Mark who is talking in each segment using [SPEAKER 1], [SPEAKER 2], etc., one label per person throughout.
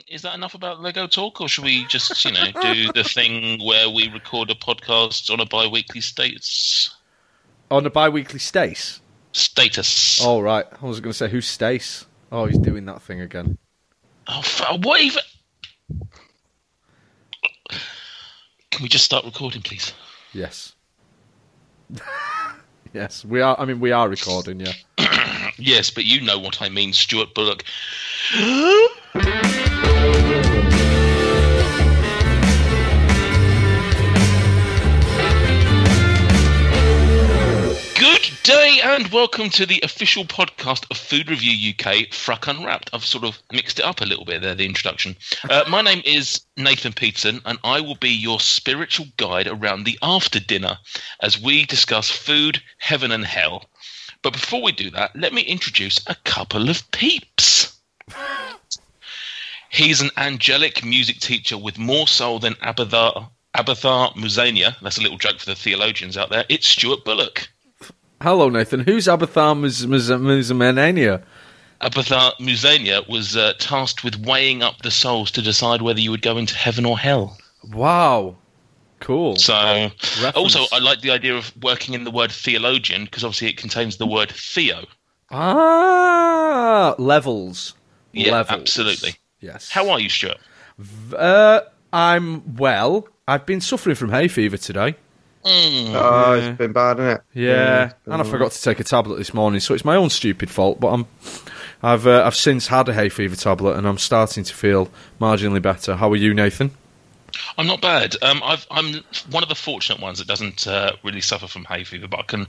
[SPEAKER 1] is that enough about Lego talk, or should we just, do the thing where we record a podcast on a bi-weekly status?
[SPEAKER 2] On a bi-weekly status?
[SPEAKER 1] Status.
[SPEAKER 2] Oh, right. I was going to say, who's Stace? Oh, he's doing that thing again.
[SPEAKER 1] Oh, what even... Can we just start recording, please?
[SPEAKER 2] Yes. Yes, we are. I mean, we are recording, yeah.
[SPEAKER 1] Yes, but you know what I mean, Stuart Bullock. Good day and welcome to the official podcast of Food Review UK, FRUK Unwrapped. I've sort of mixed it up a little bit there, the introduction. My name is Nathan Peterson and I will be your spiritual guide around the after dinner as we discuss food, heaven and hell. But before we do that, let me introduce a couple of peeps. He's an angelic music teacher with more soul than Abathar Muzania. That's a little joke for the theologians out there. It's Stuart Bullock.
[SPEAKER 2] Hello, Nathan. Who's Abathar Muzania?
[SPEAKER 1] Abathar Muzania was tasked with weighing up the souls to decide whether you would go into heaven or hell.
[SPEAKER 2] Wow. Cool.
[SPEAKER 1] So,
[SPEAKER 2] Reference.
[SPEAKER 1] Also, I like the idea of working in the word theologian because obviously it contains the word theo.
[SPEAKER 2] Ah, levels.
[SPEAKER 1] Yeah,
[SPEAKER 2] levels.
[SPEAKER 1] Absolutely.
[SPEAKER 2] Yes.
[SPEAKER 1] How are you, Stuart?
[SPEAKER 2] I'm well. I've been suffering from hay fever today.
[SPEAKER 3] Oh, it's been bad, isn't it?
[SPEAKER 2] Yeah, and I forgot to take a tablet this morning, so it's my own stupid fault. But I've since had a hay fever tablet, and I'm starting to feel marginally better. How are you, Nathan?
[SPEAKER 1] I'm not bad. I'm one of the fortunate ones that doesn't really suffer from hay fever, but I can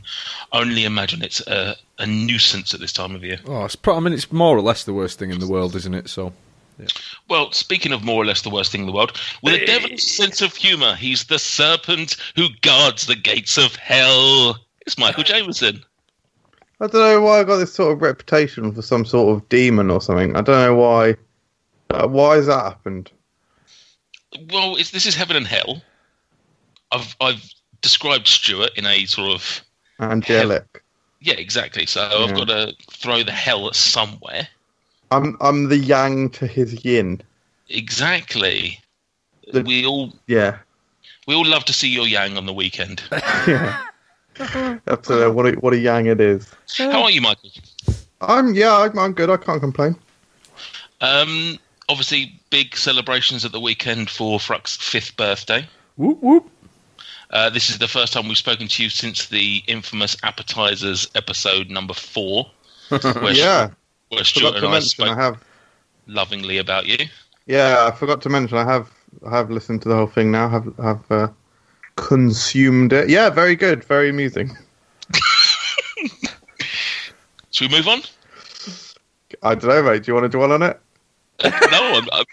[SPEAKER 1] only imagine it's a nuisance at this time of year.
[SPEAKER 2] Oh, it's more or less the worst thing in the world, isn't it? So. Yeah.
[SPEAKER 1] Well, speaking of more or less the worst thing in the world, with a devil's sense of humour, he's the serpent who guards the gates of hell. It's Michael Jameson.
[SPEAKER 3] I don't know why I got this sort of reputation for some sort of demon or something. I don't know why. Why has that happened?
[SPEAKER 1] Well, this is heaven and hell. I've described Stuart in a sort of
[SPEAKER 3] angelic.
[SPEAKER 1] Yeah, exactly. So I've got to throw the hell somewhere.
[SPEAKER 3] I'm the yang to his yin.
[SPEAKER 1] Exactly. We all love to see your yang on the weekend.
[SPEAKER 3] Yeah. Absolutely. What a yang it is.
[SPEAKER 1] How are you, Michael?
[SPEAKER 3] I'm good. I can't complain.
[SPEAKER 1] Obviously, big celebrations at the weekend for FRUK's 5th birthday.
[SPEAKER 2] Whoop whoop.
[SPEAKER 1] This is the first time we've spoken to you since the infamous appetizers episode number 4. Where Stuart and I spoke lovingly about you.
[SPEAKER 3] Yeah, I forgot to mention I have listened to the whole thing now. Have consumed it. Yeah, very good, very amusing.
[SPEAKER 1] Should we move on?
[SPEAKER 3] I don't know, mate. Do you want to dwell on it?
[SPEAKER 1] No, I'm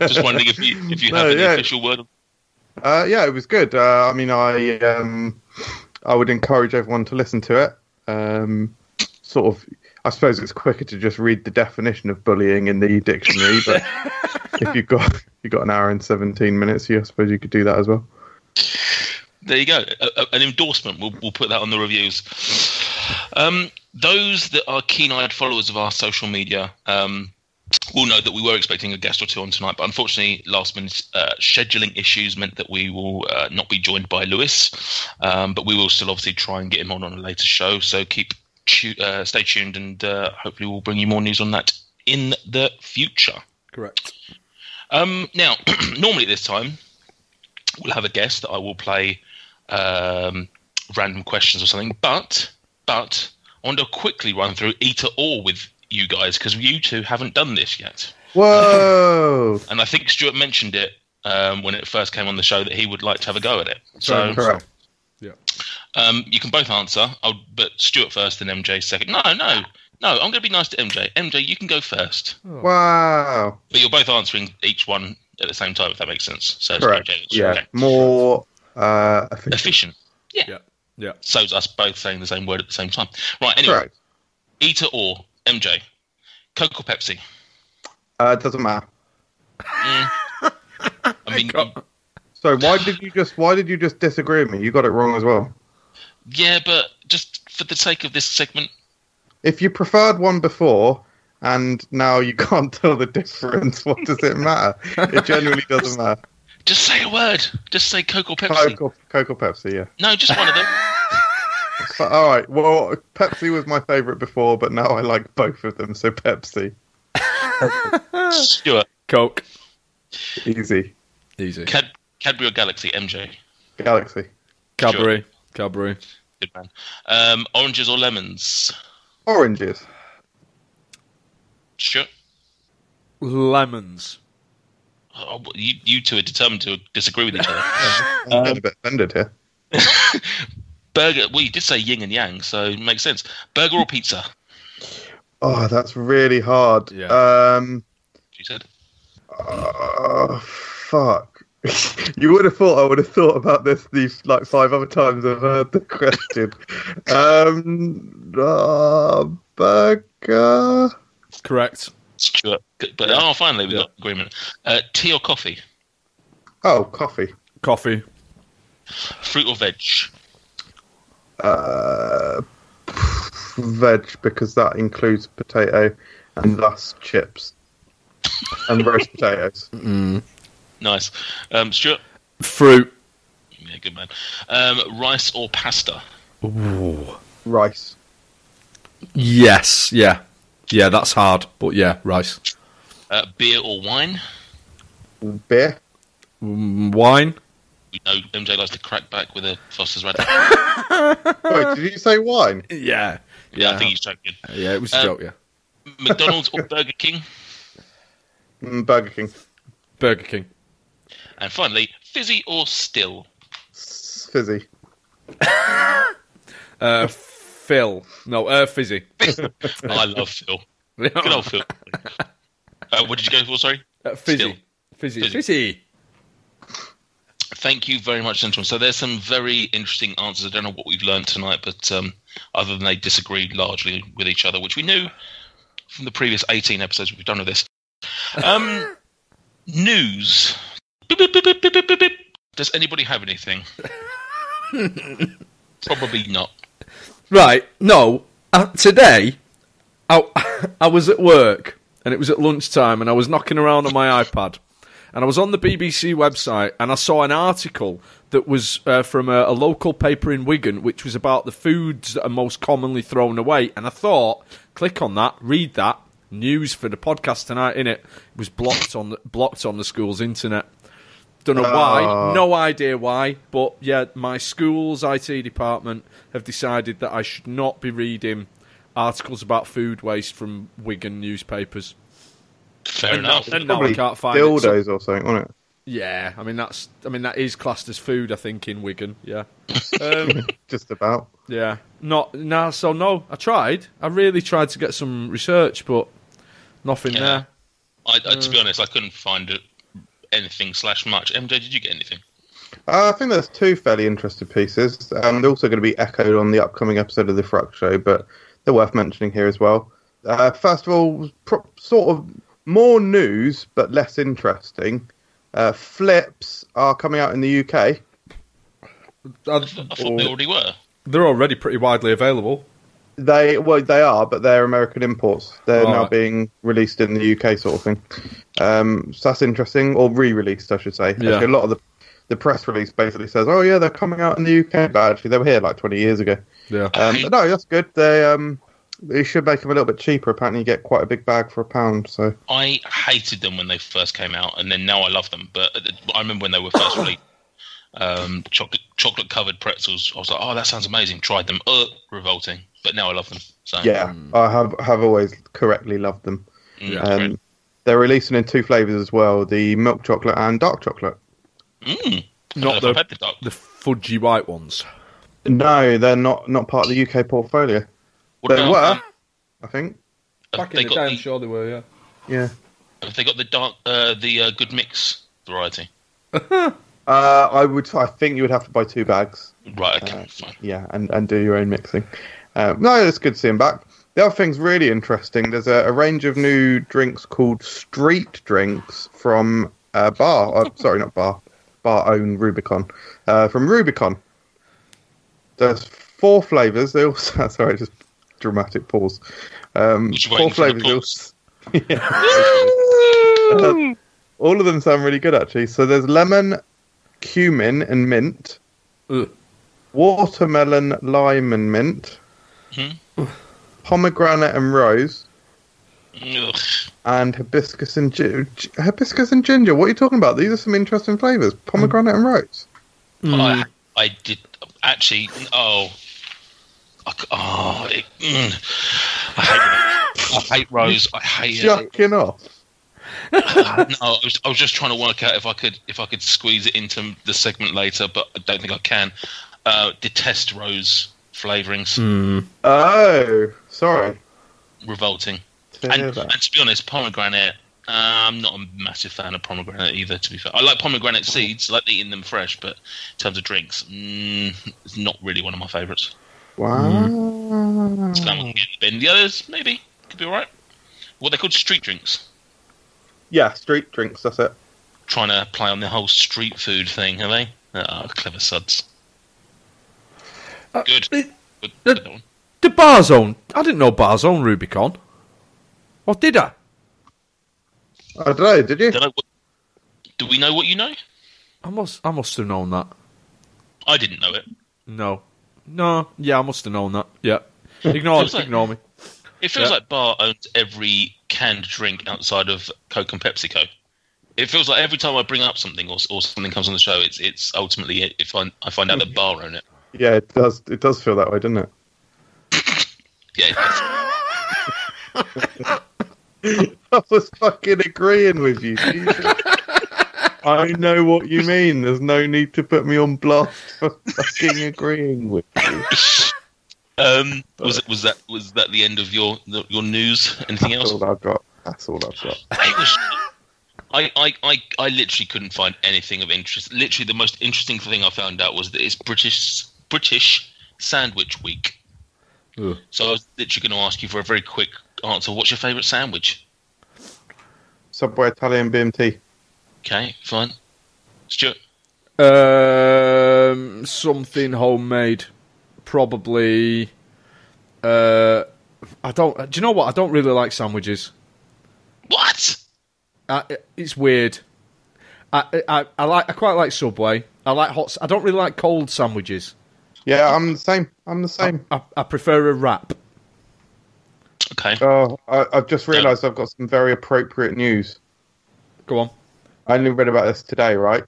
[SPEAKER 1] just wondering if you have any official word.
[SPEAKER 3] Yeah, it was good. I mean, I would encourage everyone to listen to it. Sort of. I suppose it's quicker to just read the definition of bullying in the dictionary, but if you've got an hour and 17 minutes, I suppose you could do that as well.
[SPEAKER 1] There you go. An endorsement. We'll put that on the reviews. Those that are keen-eyed followers of our social media will know that we were expecting a guest or two on tonight, but unfortunately, last-minute scheduling issues meant that we will not be joined by Lewis, but we will still obviously try and get him on a later show, so stay tuned and hopefully we'll bring you more news on that in the future.
[SPEAKER 2] Correct.
[SPEAKER 1] Now, normally at this time, we'll have a guest that I will play random questions or something, but I want to quickly run through either or with you guys because you two haven't done this yet.
[SPEAKER 3] Whoa!
[SPEAKER 1] And I think Stuart mentioned it when it first came on the show that he would like to have a go at it. So,
[SPEAKER 3] correct.
[SPEAKER 2] Yeah.
[SPEAKER 1] You can both answer, but Stuart first and MJ second. No, I'm going to be nice to MJ. MJ, you can go first.
[SPEAKER 3] Oh. Wow.
[SPEAKER 1] But you're both answering each one at the same time, if that makes sense. So
[SPEAKER 3] correct. Okay. More
[SPEAKER 1] efficient.
[SPEAKER 2] Yeah.
[SPEAKER 1] So it's us both saying the same word at the same time. Right, anyway.
[SPEAKER 3] Correct.
[SPEAKER 1] Either or, MJ. Coke or Pepsi?
[SPEAKER 3] Doesn't matter.
[SPEAKER 1] I mean...
[SPEAKER 3] So why did you just disagree with me? You got it wrong as well.
[SPEAKER 1] Yeah, but just for the sake of this segment.
[SPEAKER 3] If you preferred one before and now you can't tell the difference. What does it matter? It genuinely doesn't matter.
[SPEAKER 1] Just say a word. Just say Coke or Pepsi.
[SPEAKER 3] Coke or Pepsi, yeah.
[SPEAKER 1] No, just one of them.
[SPEAKER 3] All right. Well, Pepsi was my favourite before, but now I like both of them, so Pepsi.
[SPEAKER 1] Stuart.
[SPEAKER 2] Coke.
[SPEAKER 3] Easy.
[SPEAKER 1] Cadbury or Galaxy, MJ?
[SPEAKER 3] Galaxy.
[SPEAKER 2] Cadbury.
[SPEAKER 1] Sure.
[SPEAKER 2] Cadbury.
[SPEAKER 1] Good man. Oranges or lemons?
[SPEAKER 3] Oranges.
[SPEAKER 1] Sure.
[SPEAKER 2] Lemons.
[SPEAKER 1] Oh, you two are determined to disagree with each other.
[SPEAKER 3] I'm getting a bit offended here.
[SPEAKER 1] Burger. Well, you did say yin and yang, so it makes sense. Burger or pizza?
[SPEAKER 3] Oh, that's really hard.
[SPEAKER 2] Yeah.
[SPEAKER 1] She said.
[SPEAKER 3] Fuck. You would have thought I would have thought about this these like 5 other times I've heard the question. Burger.
[SPEAKER 2] Correct.
[SPEAKER 1] Stuart. But finally we got agreement. Tea or coffee?
[SPEAKER 3] Oh, coffee.
[SPEAKER 2] Coffee.
[SPEAKER 1] Fruit or veg?
[SPEAKER 3] Veg, because that includes potato and thus chips and roast potatoes.
[SPEAKER 1] Nice. Stuart?
[SPEAKER 2] Fruit.
[SPEAKER 1] Yeah, good man. Rice or pasta?
[SPEAKER 2] Ooh.
[SPEAKER 3] Rice.
[SPEAKER 2] Yes. Yeah. Yeah, that's hard, but yeah, rice.
[SPEAKER 1] Beer or wine?
[SPEAKER 3] Beer.
[SPEAKER 2] Wine.
[SPEAKER 1] We know MJ likes to crack back with a Foster's Radler.
[SPEAKER 3] Wait, did you say wine?
[SPEAKER 2] Yeah.
[SPEAKER 1] Yeah, I think he's joking.
[SPEAKER 2] Yeah, it was a joke, yeah.
[SPEAKER 1] McDonald's or Burger King?
[SPEAKER 3] Burger King.
[SPEAKER 2] Burger King.
[SPEAKER 1] And finally, fizzy or still?
[SPEAKER 3] Fizzy.
[SPEAKER 2] Phil. No, fizzy.
[SPEAKER 1] I love Phil. Good old Phil. What did you go for, sorry?
[SPEAKER 2] Fizzy. Fizzy.
[SPEAKER 1] Thank you very much, gentlemen. So there's some very interesting answers. I don't know what we've learned tonight, but other than they disagreed largely with each other, which we knew from the previous 18 episodes we've done of this. News. Beep, beep, beep, beep, beep, beep, beep. Does anybody have anything? Probably not.
[SPEAKER 2] Right, no. Today, I was at work, and it was at lunchtime, and I was knocking around on my iPad, and I was on the BBC website, and I saw an article that was from a local paper in Wigan, which was about the foods that are most commonly thrown away, and I thought, click on that, read that, news for the podcast tonight, innit? It was blocked on the school's internet. Don't know why, no idea why, but yeah, my school's IT department have decided that I should not be reading articles about food waste from Wigan newspapers.
[SPEAKER 1] Fair enough.
[SPEAKER 2] And now I can't find
[SPEAKER 3] dildos or something, wasn't it?
[SPEAKER 2] Yeah, I mean that is classed as food, I think, in Wigan. Yeah,
[SPEAKER 3] Just about.
[SPEAKER 2] Yeah, I tried. I really tried to get some research, but nothing there.
[SPEAKER 1] To be honest, I couldn't find anything / much. MJ, did you get anything?
[SPEAKER 3] I think there's 2 fairly interesting pieces. They're also going to be echoed on the upcoming episode of the FRUK show, but they're worth mentioning here as well. First of all, sort of more news, but less interesting. Flips are coming out in the UK.
[SPEAKER 1] I thought they already were.
[SPEAKER 2] They're already pretty widely available.
[SPEAKER 3] They are, but they're American imports. They're now being released in the UK, sort of thing. So that's interesting, or re-released, I should say.
[SPEAKER 2] Yeah.
[SPEAKER 3] Actually, a lot of the press release basically says, "Oh yeah, they're coming out in the UK," but actually they were here like 20 years ago.
[SPEAKER 2] Yeah.
[SPEAKER 3] But no, that's good. They should make them a little bit cheaper. Apparently, you get quite a big bag for £1. So
[SPEAKER 1] I hated them when they first came out, and then now I love them. But I remember when they were first released. Chocolate covered pretzels. I was like, oh, that sounds amazing. Tried them. Revolting. But now I love them. So
[SPEAKER 3] yeah, I have always correctly loved them. They're releasing in 2 flavours as well: the milk chocolate and dark chocolate.
[SPEAKER 2] Not the fudgy white ones.
[SPEAKER 3] No, they're not part of the UK portfolio. They were, I think.
[SPEAKER 2] Back in the day, I'm sure they were.
[SPEAKER 3] Yeah.
[SPEAKER 1] Have they got the good mix variety?
[SPEAKER 3] I think you would have to buy 2 bags.
[SPEAKER 1] Right, okay, fine.
[SPEAKER 3] Yeah, and do your own mixing. No, it's good to see him back. The other thing's really interesting. There's a range of new drinks called street drinks from bar-owned Rubicon. From Rubicon. There's 4 flavours. They all sorry, just dramatic pause. 4 flavours. All of them sound really good, actually. So there's lemon, cumin, and mint.
[SPEAKER 2] Ugh.
[SPEAKER 3] Watermelon, lime, and mint. Pomegranate and rose.
[SPEAKER 1] Ugh.
[SPEAKER 3] And hibiscus and ginger. What are you talking about? These are some interesting flavours. Pomegranate and rose.
[SPEAKER 1] I did actually. I hate rose. I hate it.
[SPEAKER 3] Jacking off.
[SPEAKER 1] No, I was just trying to work out if I could squeeze it into the segment later, but I don't think I can. Detest rose flavourings.
[SPEAKER 3] Oh, sorry.
[SPEAKER 1] Revolting. And to be honest, pomegranate. I'm not a massive fan of pomegranate either. To be fair, I like pomegranate seeds. I like eating them fresh, but in terms of drinks, it's not really one of my favourites.
[SPEAKER 3] Wow.
[SPEAKER 1] It's kind of getting bin. The others maybe could be alright. What they're called street drinks.
[SPEAKER 3] Yeah, street drinks. That's it.
[SPEAKER 1] Trying to play on the whole street food thing, are they? Clever suds. Good.
[SPEAKER 2] The Barzone. I didn't know Barzone Rubicon. Or did I?
[SPEAKER 3] I don't know. Did you?
[SPEAKER 1] Do we know what you know?
[SPEAKER 2] I must have known that.
[SPEAKER 1] I didn't know it.
[SPEAKER 2] No. Yeah, I must have known that. Yeah. Ignore me.
[SPEAKER 1] It feels like Bar owns every canned drink outside of Coke and PepsiCo. It feels like every time I bring up something or something comes on the show, it's ultimately if I find out that Bar own it.
[SPEAKER 3] Yeah, it does. It does feel that way, doesn't it?
[SPEAKER 1] Yeah. It does.
[SPEAKER 3] I was fucking agreeing with you. Jesus. I know what you mean. There's no need to put me on blast for fucking agreeing with you.
[SPEAKER 1] Was that the end of your news? Anything else?
[SPEAKER 3] That's all I've got.
[SPEAKER 1] I literally couldn't find anything of interest. Literally, the most interesting thing I found out was that it's British Sandwich Week.
[SPEAKER 2] Ugh.
[SPEAKER 1] So I was literally going to ask you for a very quick answer. What's your favourite sandwich?
[SPEAKER 3] Subway Italian BMT.
[SPEAKER 1] Okay, fine. Stuart?
[SPEAKER 2] Something homemade. Probably. Do you know what? I don't really like sandwiches.
[SPEAKER 1] What?
[SPEAKER 2] It's weird. I quite like Subway. I like hot. I don't really like cold sandwiches.
[SPEAKER 3] Yeah, I'm the same.
[SPEAKER 2] I prefer a wrap.
[SPEAKER 1] Okay.
[SPEAKER 3] Oh, I've just realised I've got some very appropriate news.
[SPEAKER 2] Go on.
[SPEAKER 3] I only read about this today, right?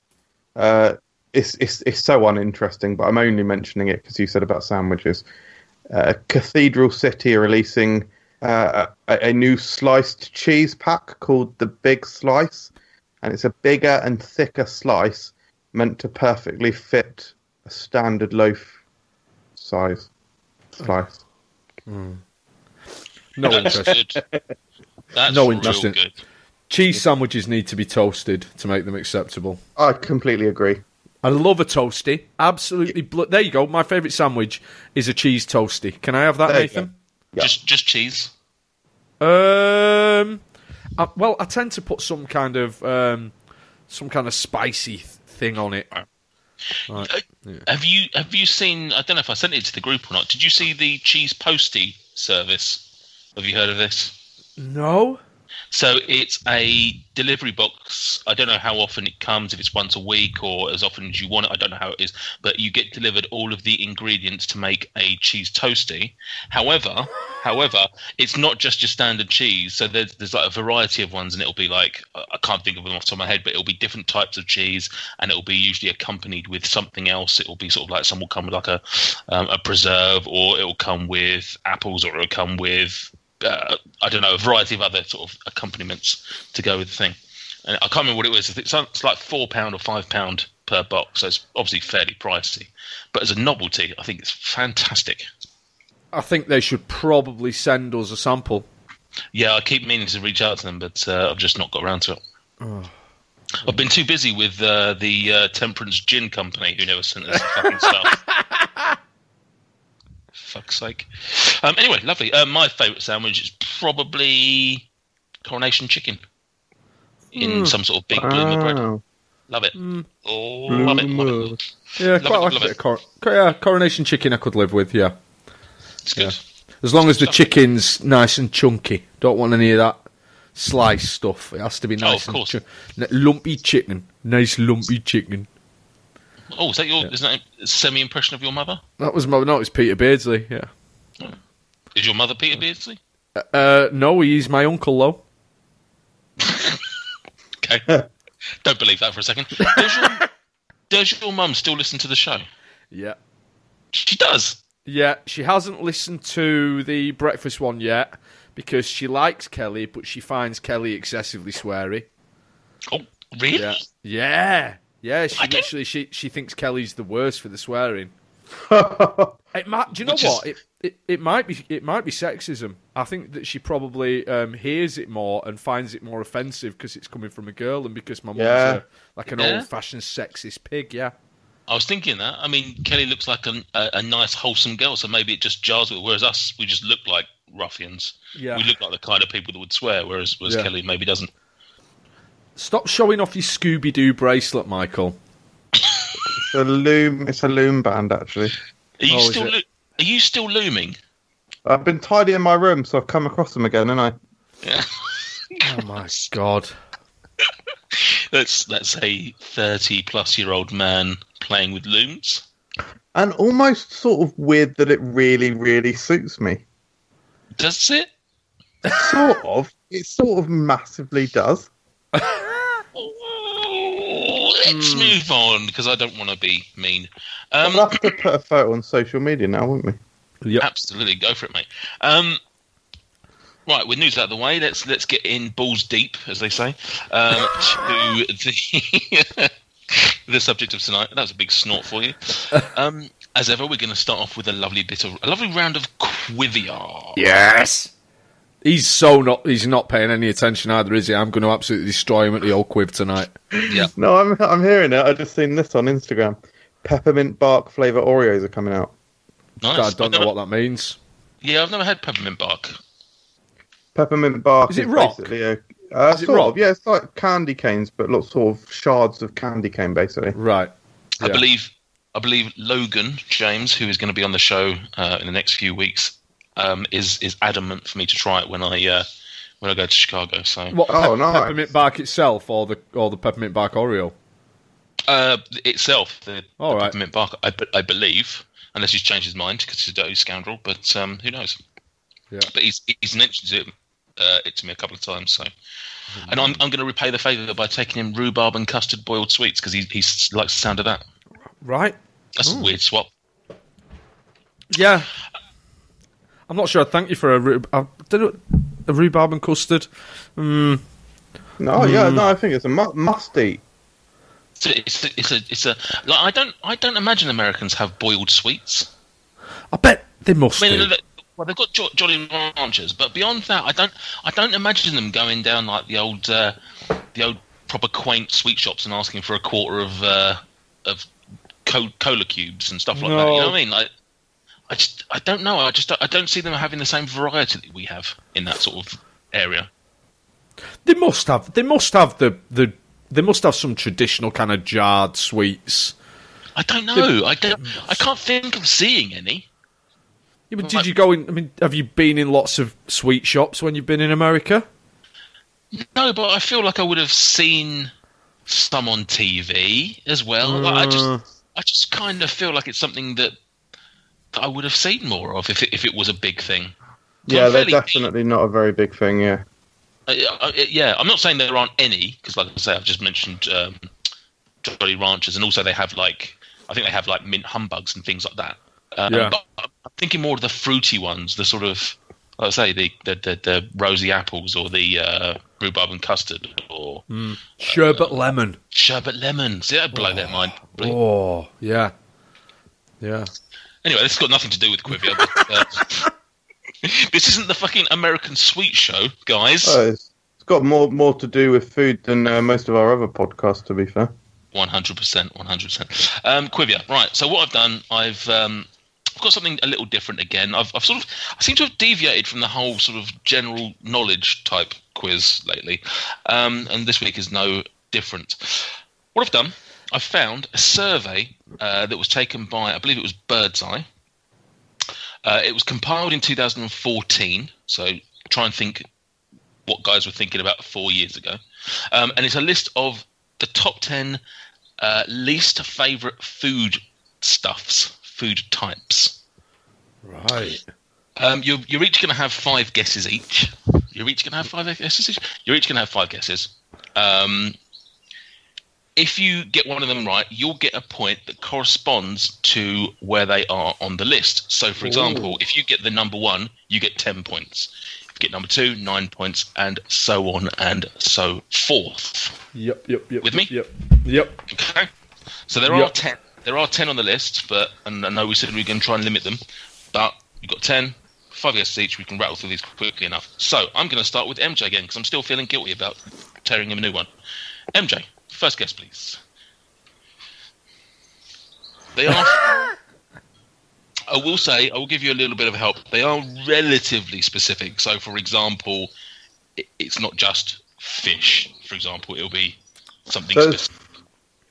[SPEAKER 3] It's so uninteresting, but I'm only mentioning it because you said about sandwiches. Cathedral City are releasing a new sliced cheese pack called the Big Slice, and it's a bigger and thicker slice meant to perfectly fit a standard loaf size slice.
[SPEAKER 2] No interest.
[SPEAKER 1] That's
[SPEAKER 2] No
[SPEAKER 1] real
[SPEAKER 2] interest.
[SPEAKER 1] good.
[SPEAKER 2] Cheese sandwiches need to be toasted to make them acceptable.
[SPEAKER 3] I completely agree.
[SPEAKER 2] I love a toasty. Absolutely. There you go. My favourite sandwich is a cheese toasty. Can I have that,
[SPEAKER 3] There you
[SPEAKER 2] Nathan?
[SPEAKER 3] Yeah.
[SPEAKER 1] Just cheese.
[SPEAKER 2] I tend to put some kind of spicy thing on it. Right. Yeah.
[SPEAKER 1] Have you seen? I don't know if I sent it to the group or not. Did you see the cheese postie service? Have you heard of this?
[SPEAKER 2] No.
[SPEAKER 1] So it's a delivery box. I don't know how often it comes, if it's once a week or as often as you want it. I don't know how it is. But you get delivered all of the ingredients to make a cheese toasty. However, it's not just your standard cheese. So there's like a variety of ones, and it'll be like, I can't think of them off the top of my head, but it'll be different types of cheese, and it'll be usually accompanied with something else. It'll be sort of like some will come with like a preserve, or it'll come with apples, or it'll come with I don't know, a variety of other sort of accompaniments to go with the thing. And I can't remember what it was. It's like £4 or £5 per box, so it's obviously fairly pricey. But as a novelty, I think it's fantastic.
[SPEAKER 2] I think they should probably send us a sample.
[SPEAKER 1] Yeah, I keep meaning to reach out to them, but I've just not got around to it. I've been too busy with the Temperance Gin Company, who never sent us fucking stuff. Fuck's sake. Anyway, lovely. My favourite sandwich is probably coronation chicken in some sort of big bloomer bread. Love it. Love it.
[SPEAKER 2] Yeah, quite like it. Coronation chicken I could live with, yeah.
[SPEAKER 1] It's good.
[SPEAKER 2] Yeah. As long as the chicken's nice and chunky. Don't want any of that sliced stuff. It has to be nice.
[SPEAKER 1] Of course.
[SPEAKER 2] Lumpy chicken. Nice lumpy chicken.
[SPEAKER 1] Oh, is that a semi-impression of your mother?
[SPEAKER 2] That was no, it's Peter Beardsley, yeah.
[SPEAKER 1] Oh. Is your mother Peter Beardsley?
[SPEAKER 2] No, he's my uncle, though.
[SPEAKER 1] Okay. Don't believe that for a second. Does your mum still listen to the show?
[SPEAKER 2] Yeah.
[SPEAKER 1] She does?
[SPEAKER 2] Yeah, she hasn't listened to the breakfast one yet because she likes Kelly, but she finds Kelly excessively sweary.
[SPEAKER 1] Oh, really?
[SPEAKER 2] Yeah. She thinks Kelly's the worst for the swearing. It might, do you know what? It might be sexism. I think that she probably hears it more and finds it more offensive because it's coming from a girl and because my mum's an old-fashioned sexist pig. Yeah.
[SPEAKER 1] I was thinking that. I mean, Kelly looks like a nice, wholesome girl, so maybe it just jars with it. Whereas us, we just look like ruffians. Yeah. We look like the kind of people that would swear, whereas Kelly maybe doesn't.
[SPEAKER 2] Stop showing off your Scooby-Doo bracelet, Michael.
[SPEAKER 3] It's a loom band, actually.
[SPEAKER 1] Are you still looming?
[SPEAKER 3] I've been tidying my room, so I've come across them again, haven't I?
[SPEAKER 1] Yeah.
[SPEAKER 2] Oh my God.
[SPEAKER 1] That's a 30-plus-year-old man playing with looms.
[SPEAKER 3] And almost sort of weird that it really, really suits me.
[SPEAKER 1] Does it?
[SPEAKER 3] Sort of. It sort of massively does.
[SPEAKER 1] Let's move on, because I don't want to be mean.
[SPEAKER 3] We'll have to put a photo on social media now, won't we?
[SPEAKER 1] Yep. Absolutely, go for it, mate. Right, with news out of the way, let's get in balls deep, as they say, to the subject of tonight. That was a big snort for you. As ever, we're going to start off with a lovely round of Quivia.
[SPEAKER 2] Yes. He's not paying any attention either, is he? I'm going to absolutely destroy him at the old quiv tonight.
[SPEAKER 1] Yeah.
[SPEAKER 3] No, I'm hearing it. I just seen this on Instagram. Peppermint bark flavour Oreos are coming out.
[SPEAKER 1] Nice.
[SPEAKER 2] I don't know what that means.
[SPEAKER 1] Yeah, I've never had peppermint bark.
[SPEAKER 3] Peppermint bark
[SPEAKER 2] is it rock?
[SPEAKER 3] Basically is it rock? Yeah, it's like candy canes, but lots of shards of candy cane, basically.
[SPEAKER 2] Right.
[SPEAKER 1] Yeah. I believe Logan James, who is going to be on the show in the next few weeks, is adamant for me to try it when I go to Chicago. So
[SPEAKER 2] what, nice. Peppermint bark itself, or the peppermint bark Oreo?
[SPEAKER 1] Itself, the peppermint bark, I believe, unless he's changed his mind because he's a dirty scoundrel. But who knows? Yeah. But he's mentioned it to me a couple of times. So, and I'm going to repay the favour by taking him rhubarb and custard boiled sweets because he likes the sound of that.
[SPEAKER 2] Right.
[SPEAKER 1] That's a weird swap.
[SPEAKER 2] Yeah. I'm not sure I'd thank you for a rhubarb and custard.
[SPEAKER 3] No, I think it's a must eat.
[SPEAKER 1] It's a like, I don't imagine Americans have boiled sweets.
[SPEAKER 2] I bet they must.
[SPEAKER 1] Well, they've got Jolly Ranchers, but beyond that, I don't imagine them going down like the old proper quaint sweet shops and asking for a quarter of cola cubes and stuff like that. You know what I mean? Like, I don't know. I don't see them having the same variety that we have in that sort of area.
[SPEAKER 2] They must have. They must have They must have some traditional kind of jarred sweets.
[SPEAKER 1] I don't know. I can't think of seeing any.
[SPEAKER 2] Yeah, but did you go in? I mean, have you been in lots of sweet shops when you've been in America?
[SPEAKER 1] No, but I feel like I would have seen some on TV as well. Like, I just kind of feel like it's something that I would have seen more of if it was a big thing.
[SPEAKER 3] Yeah, they're definitely not a very big thing. Yeah.
[SPEAKER 1] Yeah, I'm not saying there aren't any because, like I say, I've just mentioned Jolly Ranchers, and also I think they have like mint humbugs and things like that. But I'm thinking more of the fruity ones, the sort of, like I say, the rosy apples or the rhubarb and custard or
[SPEAKER 2] sherbet lemon.
[SPEAKER 1] Sherbet lemons, yeah, blow their mind. Probably.
[SPEAKER 2] Oh, yeah. Yeah.
[SPEAKER 1] Anyway, this has got nothing to do with Quivia, but this isn't the fucking American sweet show, guys.
[SPEAKER 3] It's got more to do with food than most of our other podcasts, to be fair.
[SPEAKER 1] 100%. Quivia, right. So what I've done, I've got something a little different again. I seem to have deviated from the whole sort of general knowledge type quiz lately, and this week is no different. What I've done, I've found a survey that was taken by, I believe it was Birdseye. It was compiled in 2014, so try and think what guys were thinking about 4 years ago. And it's a list of the top 10 least favourite food types.
[SPEAKER 2] Right.
[SPEAKER 1] You're each going to have 5 guesses each. You're each going to have 5 guesses. If you get one of them right, you'll get a point that corresponds to where they are on the list. So, for example, if you get the number 1, you get 10 points. If you get number 2, 9 points, and so on and so forth.
[SPEAKER 2] Yep.
[SPEAKER 1] With me?
[SPEAKER 2] Yep.
[SPEAKER 1] Okay. So there are 10. There are 10 on the list, and I know we said we were going to try and limit them, but you've got 10, 5 guesses each. We can rattle through these quickly enough. So I'm going to start with MJ again because I'm still feeling guilty about tearing him a new one. MJ. First guess, please. They are. I will give you a little bit of help. They are relatively specific. So, for example, it's not just fish. For example, it'll be something specific.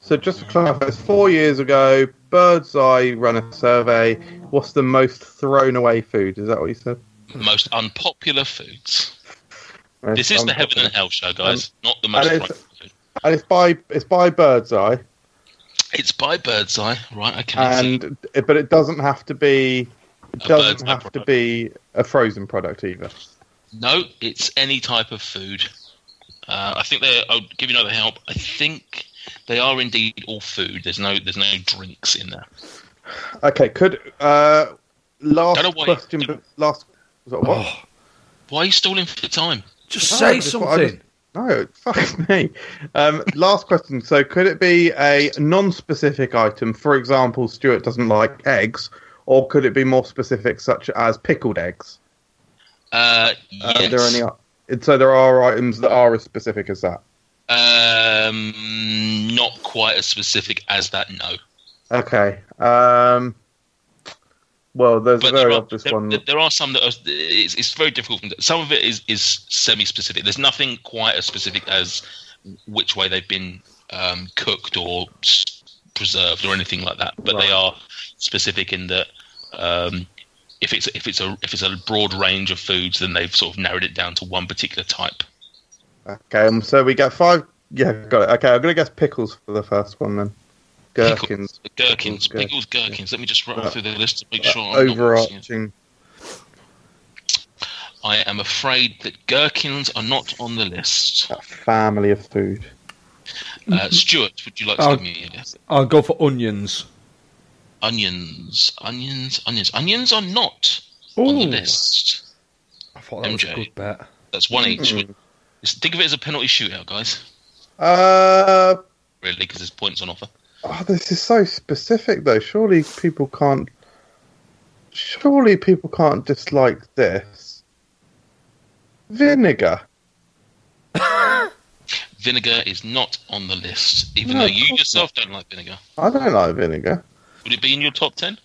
[SPEAKER 3] So, just to clarify, 4 years ago, Birdseye ran a survey. What's the most thrown away food? Is that what you said?
[SPEAKER 1] Most unpopular foods. This is the Heaven and Hell show, guys. Not the most thrown food.
[SPEAKER 3] And it's by Birdseye.
[SPEAKER 1] It's by Birdseye, right? Okay.
[SPEAKER 3] But it doesn't have to be. It doesn't have to be a frozen product either.
[SPEAKER 1] No, it's any type of food. I think I'll give you another help. I think they are indeed all food. There's no drinks in there.
[SPEAKER 3] Okay. Could last question? Last. What?
[SPEAKER 1] Why are you stalling for time?
[SPEAKER 2] Just say something.
[SPEAKER 3] No, fuck me. Last question. So could it be a non-specific item? For example, Stuart doesn't like eggs. Or could it be more specific, such as pickled eggs?
[SPEAKER 1] Yes.
[SPEAKER 3] So there are items that are as specific as that?
[SPEAKER 1] Not quite as specific as that, no.
[SPEAKER 3] Okay. Well, there's a very obvious one.
[SPEAKER 1] There are some that are. It's very difficult. Some of it is semi-specific. There's nothing quite as specific as which way they've been cooked or preserved or anything like that. But They are specific in that if it's a broad range of foods, then they've sort of narrowed it down to one particular type.
[SPEAKER 3] Okay, so we get 5. Yeah, got it. Okay, I'm going to guess pickles for the first one then. Gherkins.
[SPEAKER 1] Pickles, gherkins. Let me just rattle through the list to make sure I'm
[SPEAKER 3] overarching.
[SPEAKER 1] I am afraid that gherkins are not on the list.
[SPEAKER 3] That family of food.
[SPEAKER 1] Stuart, would you like to give me a guess?
[SPEAKER 2] I'll go for onions.
[SPEAKER 1] Onions are not on the list.
[SPEAKER 2] I thought that was a good bet.
[SPEAKER 1] That's one each. Think of it as a penalty shootout, guys. Really, because there's points on offer.
[SPEAKER 3] Oh, this is so specific, though. Surely people can't dislike this. Vinegar.
[SPEAKER 1] Vinegar is not on the list, even though you yourself don't like vinegar.
[SPEAKER 3] I don't like vinegar.
[SPEAKER 1] Would it be in your top 10?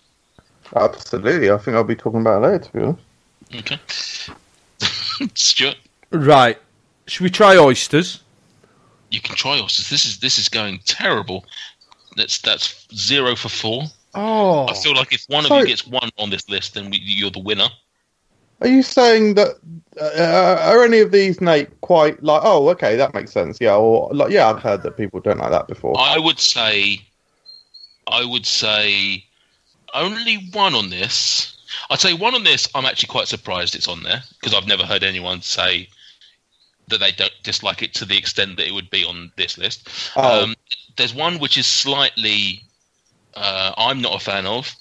[SPEAKER 3] Absolutely. I think I'll be talking about it later, to be honest.
[SPEAKER 1] Okay. Stuart?
[SPEAKER 2] Right. Should we try oysters?
[SPEAKER 1] You can try oysters. This is going terrible. That's 0 for 4.
[SPEAKER 2] Oh.
[SPEAKER 1] I feel like if one of you gets 1 on this list, then you're the winner.
[SPEAKER 3] Are you saying that are any of these, Nate, quite like? Oh, okay, that makes sense. Yeah, or like, yeah, I've heard that people don't like that before.
[SPEAKER 1] I would say only 1 on this. I'd say 1 on this. I'm actually quite surprised it's on there because I've never heard anyone say that they don't dislike it to the extent that it would be on this list. There's one which is slightly I'm not a fan of,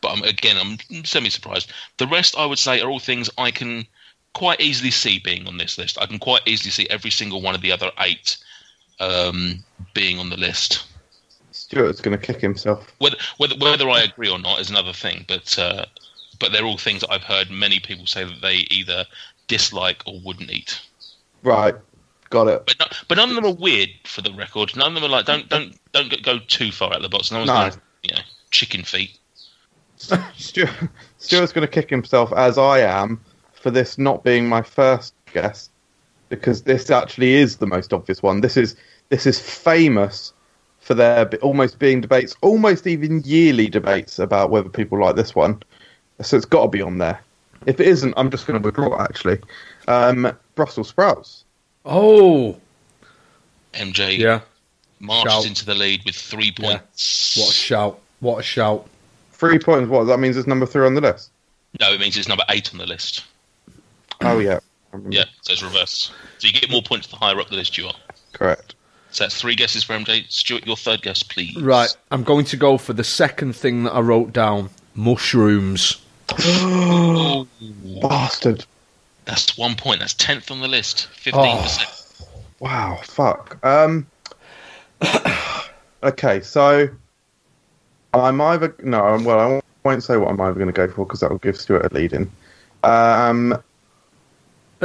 [SPEAKER 1] but I'm semi-surprised. The rest, I would say, are all things I can quite easily see being on this list. I can quite easily see every single one of the other 8 being on the list.
[SPEAKER 3] Stuart's going to kick himself.
[SPEAKER 1] Whether I agree or not is another thing, but they're all things that I've heard many people say that they either dislike or wouldn't eat.
[SPEAKER 3] Right. Got it.
[SPEAKER 1] But none of them are weird, for the record. None of them are like don't go too far out of the box. No one's going, chicken feet.
[SPEAKER 3] Stuart's going to kick himself, as I am, for this not being my first guess, because this actually is the most obvious one. This is famous for there almost being debates, almost even yearly debates about whether people like this one. So it's got to be on there. If it isn't, I'm just going to withdraw. Actually, Brussels sprouts.
[SPEAKER 2] Oh,
[SPEAKER 1] MJ
[SPEAKER 2] yeah.
[SPEAKER 1] marches
[SPEAKER 2] Shout.
[SPEAKER 1] into the lead with 3 points.
[SPEAKER 2] What a shout! What a shout!
[SPEAKER 3] 3 points. What? That means it's number 3 on the list.
[SPEAKER 1] No, it means it's number 8 on the list.
[SPEAKER 3] Oh yeah.
[SPEAKER 1] Yeah, so it's reverse. So you get more points the higher up the list you are.
[SPEAKER 3] Correct.
[SPEAKER 1] So that's 3 guesses for MJ. Stuart, your third guess, please.
[SPEAKER 2] Right, I'm going to go for the second thing that I wrote down: mushrooms.
[SPEAKER 3] Bastard.
[SPEAKER 1] That's 1 point. That's 10th on the list. 15%.
[SPEAKER 3] Wow. Fuck. Okay, so I'm either I won't say what I'm either going to go for because that will give Stuart a lead in.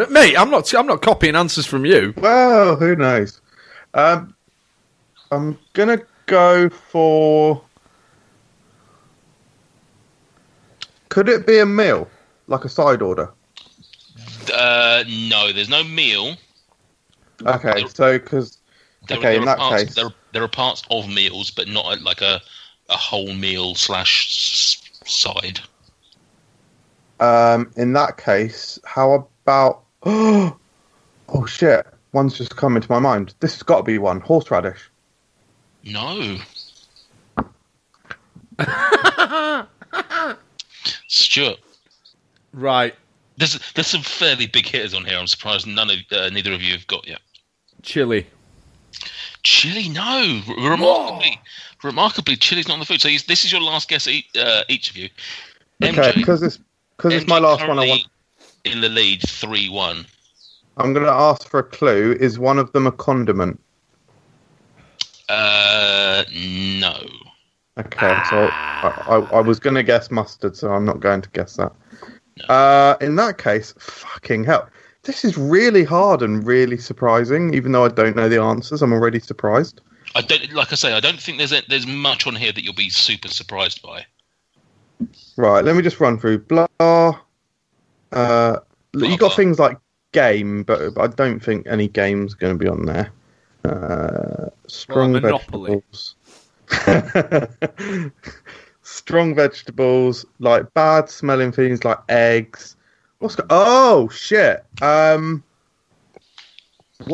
[SPEAKER 2] Mate, I'm not copying answers from you.
[SPEAKER 3] Well, who knows? I'm gonna go for. Could it be a meal, like a side order?
[SPEAKER 1] No, there's no meal.
[SPEAKER 3] Okay, so because in that case,
[SPEAKER 1] there are parts of meals, but not like a whole meal / side.
[SPEAKER 3] In that case, how about? Oh shit! One's just come into my mind. This has got to be one. Horseradish.
[SPEAKER 1] No. Stuart.
[SPEAKER 2] Right.
[SPEAKER 1] There's some fairly big hitters on here. I'm surprised neither of you have got yet.
[SPEAKER 2] Chili.
[SPEAKER 1] Chili, no. Remarkably, chili's not on the food. So this is your last guess, each of you.
[SPEAKER 3] Okay, because it's my last one. I want
[SPEAKER 1] in the lead 3-1.
[SPEAKER 3] I'm going to ask for a clue. Is one of them a condiment?
[SPEAKER 1] No.
[SPEAKER 3] Okay, so I was going to guess mustard, so I'm not going to guess that. No. In that case, fucking hell. This is really hard and really surprising. Even though I don't know the answers, I'm already surprised.
[SPEAKER 1] I don't think there's much on here that you'll be super surprised by.
[SPEAKER 3] Right, let me just run through. You got things like game, but I don't think any game's going to be on there. Strong vegetables. Strong vegetables, like bad smelling things like eggs. Oh shit! What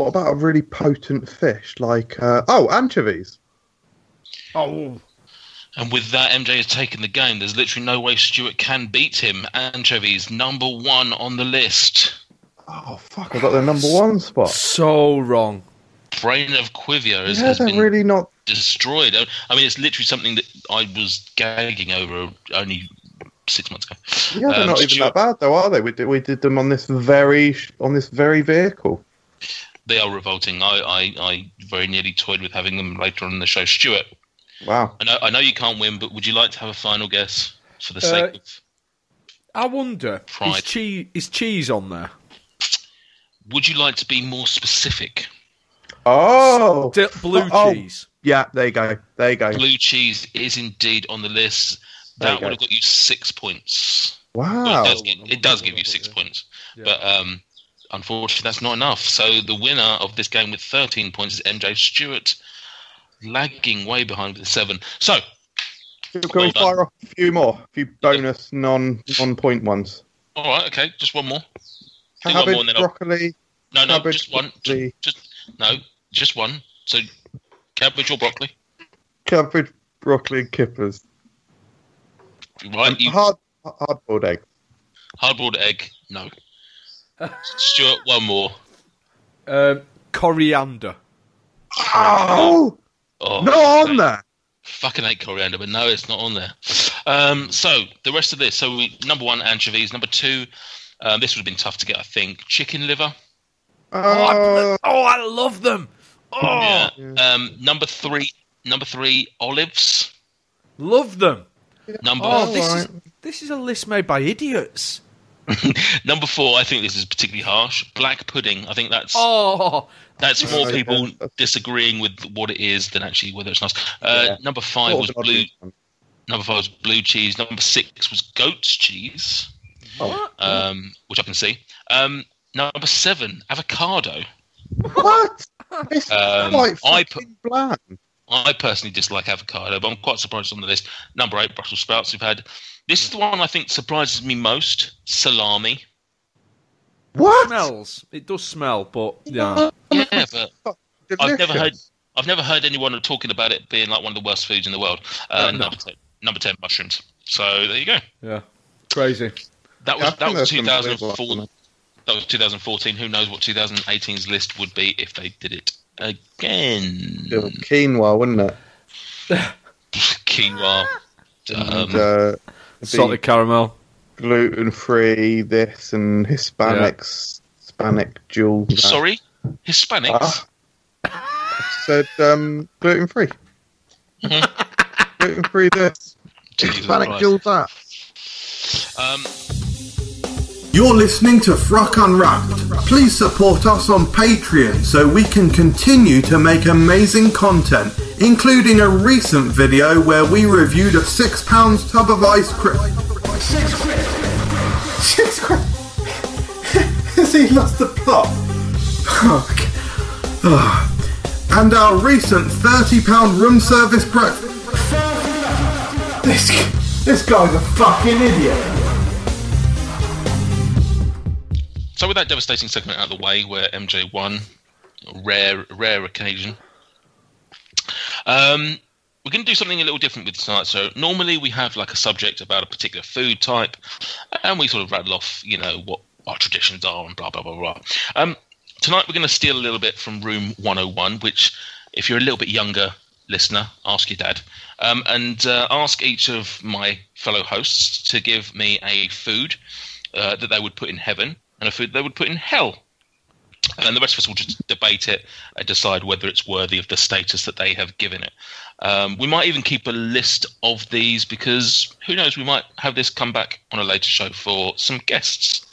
[SPEAKER 3] about a really potent fish like anchovies?
[SPEAKER 2] Oh.
[SPEAKER 1] And with that, MJ has taken the game. There's literally no way Stuart can beat him. Anchovies, number 1 on the list.
[SPEAKER 3] Oh fuck! I got the number 1 spot.
[SPEAKER 2] So wrong.
[SPEAKER 1] Brain of Quivia has been
[SPEAKER 3] really not
[SPEAKER 1] destroyed. I mean, it's literally something that I was gagging over only 6 months ago.
[SPEAKER 3] Yeah, they're not even that bad, though, are they? We did them on this very vehicle.
[SPEAKER 1] They are revolting. I very nearly toyed with having them later on in the show. Stuart.
[SPEAKER 3] Wow.
[SPEAKER 1] I know you can't win, but would you like to have a final guess for the sake of
[SPEAKER 2] I wonder,
[SPEAKER 1] pride?
[SPEAKER 2] Is cheese on there?
[SPEAKER 1] Would you like to be more specific?
[SPEAKER 3] Oh!
[SPEAKER 2] Blue cheese.
[SPEAKER 3] Yeah, there you go.
[SPEAKER 1] Blue cheese is indeed on the list. That would have got you 6 points.
[SPEAKER 3] Wow.
[SPEAKER 1] Well, it does give you 6 points. Yeah. But unfortunately, that's not enough. So the winner of this game with 13 points is MJ. Stewart lagging way behind with 7. So,
[SPEAKER 3] can we fire off a few bonus non-point ones?
[SPEAKER 1] All right, okay, just one more.
[SPEAKER 3] Cabbage, one more, broccoli.
[SPEAKER 1] No, just one. Just one. So, cabbage or broccoli?
[SPEAKER 3] Cabbage, broccoli, kippers.
[SPEAKER 1] Right.
[SPEAKER 3] Hard-boiled egg.
[SPEAKER 1] Hard-boiled egg. No. Stuart, one more.
[SPEAKER 2] Coriander.
[SPEAKER 3] Oh, not on there.
[SPEAKER 1] Fucking hate coriander, but no, it's not on there. So the rest of this. So number 1, anchovies. Number 2, this would have been tough to get, I think. Chicken liver.
[SPEAKER 2] I love them. Oh,
[SPEAKER 1] yeah. Number 3, olives.
[SPEAKER 2] Love them.
[SPEAKER 1] Number
[SPEAKER 2] this is a list made by idiots.
[SPEAKER 1] Number 4, I think this is particularly harsh. Black pudding. I think that's more people disagreeing with what it is than actually whether it's nice. Number 5 was blue. Number 5 was blue cheese. Number 6 was goat's cheese, which I can see. Number 7, avocado.
[SPEAKER 3] What? It's quite fucking bland.
[SPEAKER 1] I personally dislike avocado, but I'm quite surprised on the list. Number 8, Brussels sprouts. We've had. This is the one I think surprises me most. Salami.
[SPEAKER 3] What?
[SPEAKER 2] Smells. It does smell, but yeah.
[SPEAKER 1] Yeah, but
[SPEAKER 3] Delicious.
[SPEAKER 1] I've never heard anyone talking about it being like one of the worst foods in the world.
[SPEAKER 2] No.
[SPEAKER 1] Number 10, mushrooms. So there you go.
[SPEAKER 2] Yeah. Crazy.
[SPEAKER 1] That was
[SPEAKER 3] I think that's
[SPEAKER 1] 2004. That was 2014. Who knows what 2018's list would be if they did it again?
[SPEAKER 3] Quinoa, wouldn't it?
[SPEAKER 1] Quinoa.
[SPEAKER 2] Salted caramel.
[SPEAKER 3] Gluten-free, this, and Hispanics. Hispanic dual. That.
[SPEAKER 1] Sorry? Hispanics?
[SPEAKER 3] I said gluten-free. Gluten-free this. Hispanic dual that.
[SPEAKER 4] You're listening to FRUK Unwrapped. Please support us on Patreon so we can continue to make amazing content, including a recent video where we reviewed a £6 tub of ice cream. £6 Has he lost the plot? And our recent £30 room service breakfast. This guy's a fucking idiot.
[SPEAKER 1] So with that devastating segment out of the way, where MJ won, rare occasion, we're going to do something a little different with tonight. So normally we have like a subject about a particular food type, and we sort of rattle off, what our traditions are and blah, blah, blah, blah. Tonight we're going to steal a little bit from Room 101, which, if you're a little bit younger listener, ask your dad, and ask each of my fellow hosts to give me a food that they would put in heaven, and a food they would put in hell. And the rest of us will just debate it and decide whether it's worthy of the status that they have given it. We might even keep a list of these because, who knows, we might have this come back on a later show for some guests.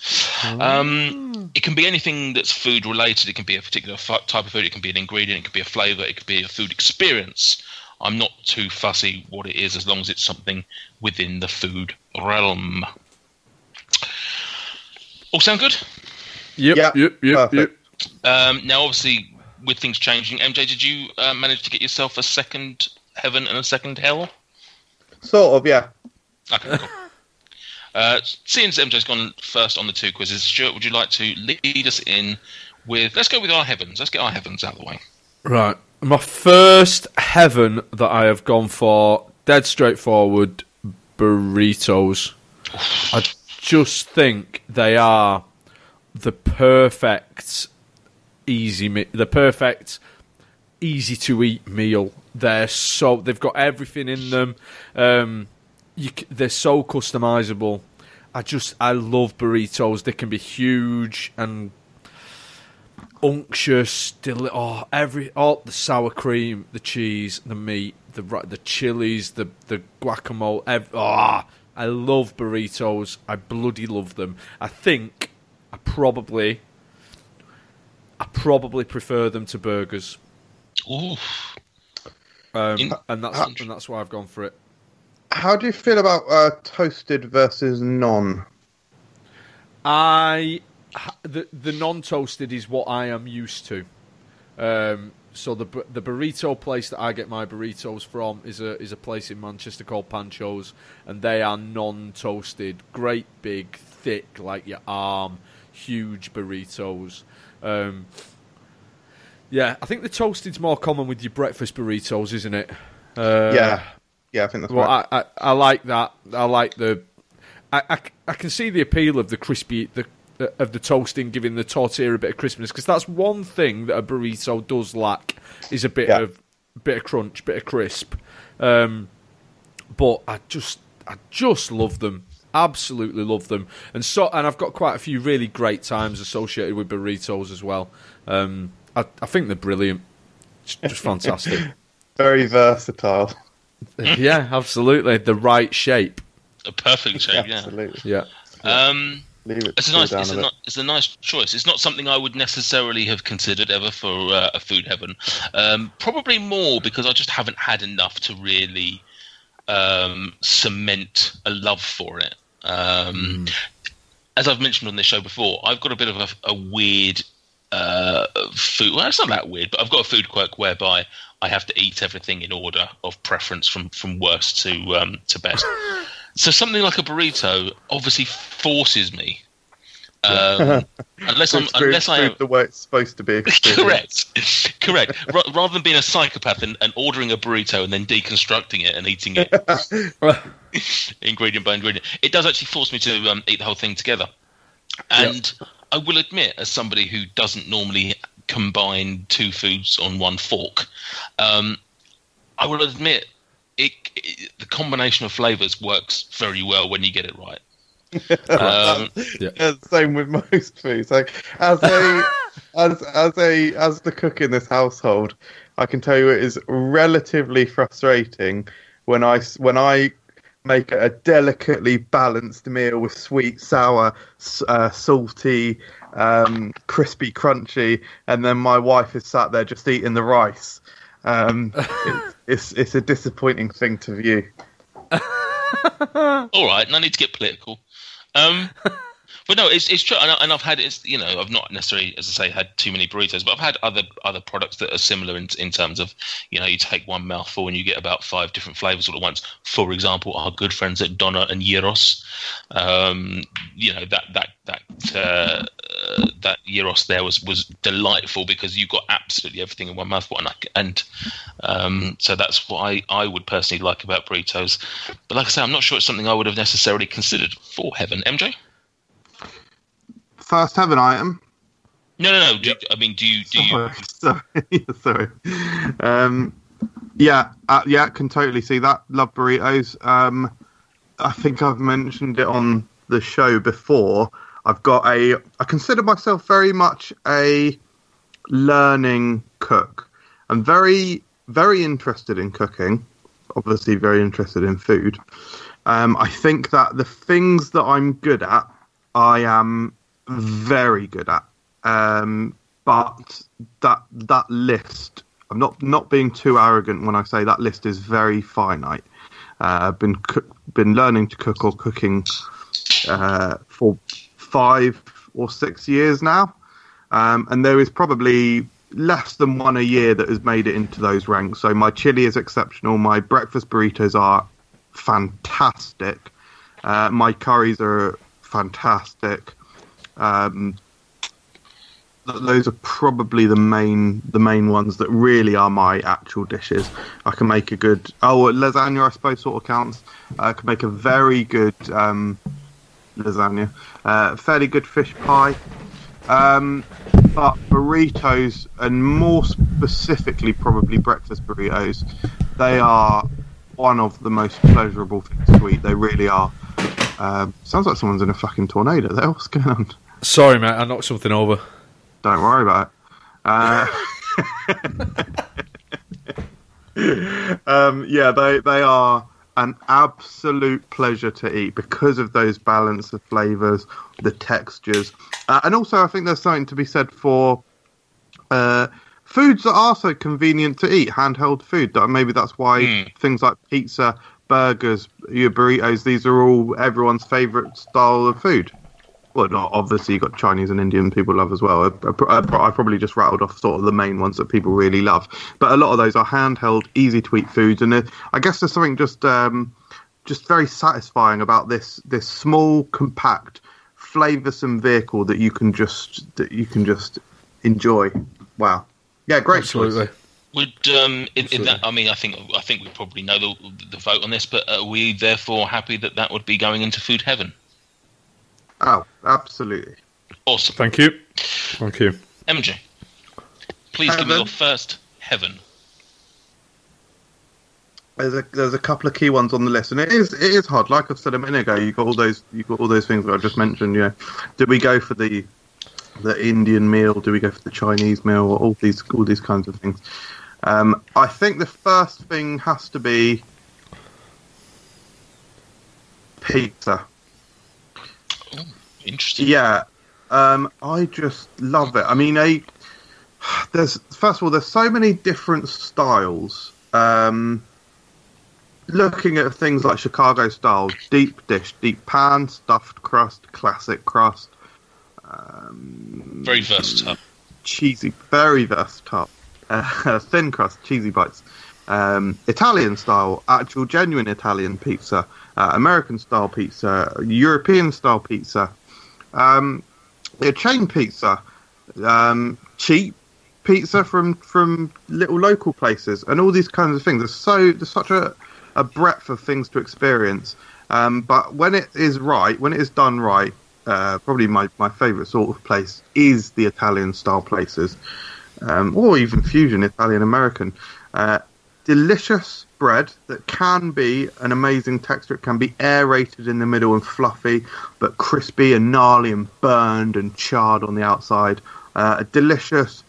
[SPEAKER 1] It can be anything that's food related. It can be a particular type of food. It can be an ingredient. It can be a flavour. It could be a food experience. I'm not too fussy what it is as long as it's something within the food realm. All sound good?
[SPEAKER 2] Yep.
[SPEAKER 1] Now, obviously, with things changing, MJ, did you manage to get yourself a second heaven and a second hell?
[SPEAKER 3] Sort of, yeah.
[SPEAKER 1] Okay, cool. Seeing as MJ's gone first on the two quizzes, Stuart, would you like to lead us in with... Let's go with our heavens. Let's get our heavens out of the way.
[SPEAKER 2] Right. My first heaven that I have gone for, dead straightforward, burritos. I just think they are the perfect easy to eat meal. They've got everything in them. They're so customizable. I love burritos. They can be huge and unctuous. The sour cream, the cheese, the meat, the chilies, the guacamole. I love burritos. I bloody love them. I think I probably prefer them to burgers.
[SPEAKER 1] Ooh.
[SPEAKER 2] And that's why I've gone for it.
[SPEAKER 3] How do you feel about toasted versus non?
[SPEAKER 2] The non-toasted is what I am used to. So the burrito place that I get my burritos from is a place in Manchester called Pancho's, and they are non-toasted, great big, thick, like your arm, huge burritos. Yeah, I think the toasted's more common with your breakfast burritos, isn't it?
[SPEAKER 3] Yeah, I think that's right.
[SPEAKER 2] I like that. I like I can see the appeal of the crispy of the toasting, giving the tortilla a bit of crispness, because that's one thing that a burrito does lack, is a bit of crunch, bit of crisp. But I just love them. Absolutely love them. And I've got quite a few really great times associated with burritos as well. I think they're brilliant. Just fantastic.
[SPEAKER 3] Very versatile.
[SPEAKER 2] Yeah, absolutely. The right shape.
[SPEAKER 1] A perfect shape, yeah.
[SPEAKER 3] Absolutely.
[SPEAKER 2] Yeah.
[SPEAKER 1] It's a nice choice. It's not something I would necessarily have considered ever for a food heaven. Probably more because I just haven't had enough to really cement a love for it. As I've mentioned on this show before, I've got a bit of a weird food. Well, it's not that weird, but I've got a food quirk whereby I have to eat everything in order of preference from worst to best. So something like a burrito obviously forces me Unless I am
[SPEAKER 3] the way it's supposed to be experienced.
[SPEAKER 1] correct. Rather than being a psychopath and ordering a burrito and then deconstructing it and eating it ingredient by ingredient, it does actually force me to eat the whole thing together. And I will admit, as somebody who doesn't normally combine two foods on one fork, I will admit the combination of flavours works very well when you get it right.
[SPEAKER 3] Same with most foods. Like as the cook in this household, I can tell you it is relatively frustrating when I make a delicately balanced meal with sweet, sour, salty, crispy, crunchy, and then my wife is sat there just eating the rice. It's a disappointing thing to view.
[SPEAKER 1] All right, no need to get political. But no, it's true, and I've had I've not necessarily, as I say, had too many burritos, but I've had other products that are similar in terms of, you take one mouthful and you get about 5 different flavors all at once. For example, our good friends at Donna and Gyros, that gyros there was delightful because you got absolutely everything in one mouthful, and so that's what I would personally like about burritos. But like I say, I'm not sure it's something I would have necessarily considered for heaven. MJ?
[SPEAKER 3] First heaven item?
[SPEAKER 1] No. Do you?
[SPEAKER 3] Sorry. Can totally see that. Love burritos. I think I've mentioned it on the show before. I consider myself very much a learning cook. I'm very, very interested in cooking. Obviously, very interested in food. I think that the things that I'm good at, I am very good at. But that list, I'm not being too arrogant when I say that list is very finite. I've been learning to cook or cooking for 5 or 6 years now, and there is probably less than one a year that has made it into those ranks. So my chili is exceptional. My breakfast burritos are fantastic. My curries are fantastic. Those are probably the main ones that really are my actual dishes. I can make a good lasagna, I suppose, sort of counts. I can make a very good lasagna, fairly good fish pie. But burritos, and more specifically probably breakfast burritos, they are one of the most pleasurable things to eat. They really are. Sounds like someone's in a fucking tornado there. What's going on?
[SPEAKER 2] Sorry, mate, I knocked something over.
[SPEAKER 3] Don't worry about it. They are an absolute pleasure to eat because of those balance of flavours, the textures, and also I think there's something to be said for foods that are so convenient to eat, handheld food. Maybe that's why things like pizza, burgers, your burritos, these are all everyone's favourite style of food. Well, not obviously you've got Chinese and Indian people love as well. I probably just rattled off sort of the main ones that people really love. But a lot of those are handheld, easy to eat foods, and I guess there's something just very satisfying about this small, compact, flavoursome vehicle that you can just enjoy. Wow, yeah, great
[SPEAKER 2] Absolutely.
[SPEAKER 3] choice.
[SPEAKER 1] Would in that? I mean, I think we probably know the vote on this, but are we therefore happy that would be going into food heaven?
[SPEAKER 3] Oh, absolutely.
[SPEAKER 1] Awesome.
[SPEAKER 2] Thank you.
[SPEAKER 1] MJ, please give me your first heaven.
[SPEAKER 3] There's a couple of key ones on the list, and it is hard. Like I've said a minute ago, you've got all those things that I just mentioned. Do we go for the Indian meal? Do we go for the Chinese meal? All these kinds of things. I think the first thing has to be pizza.
[SPEAKER 1] Interesting.
[SPEAKER 3] Yeah, I just love it. I mean, there's so many different styles. Looking at things like Chicago style, deep dish, deep pan, stuffed crust, classic crust.
[SPEAKER 1] Very versatile.
[SPEAKER 3] Cheesy, very versatile. Thin crust, cheesy bites. Italian style, actual genuine Italian pizza. American style pizza, European style pizza. chain pizza, cheap pizza from little local places, and all these kinds of things. There's such a breadth of things to experience. But when it is right, when it is done right, probably my favourite sort of place is the Italian style places, or even fusion Italian American. Delicious bread that can be an amazing texture. It can be aerated in the middle and fluffy, but crispy and gnarly and burned and charred on the outside. A delicious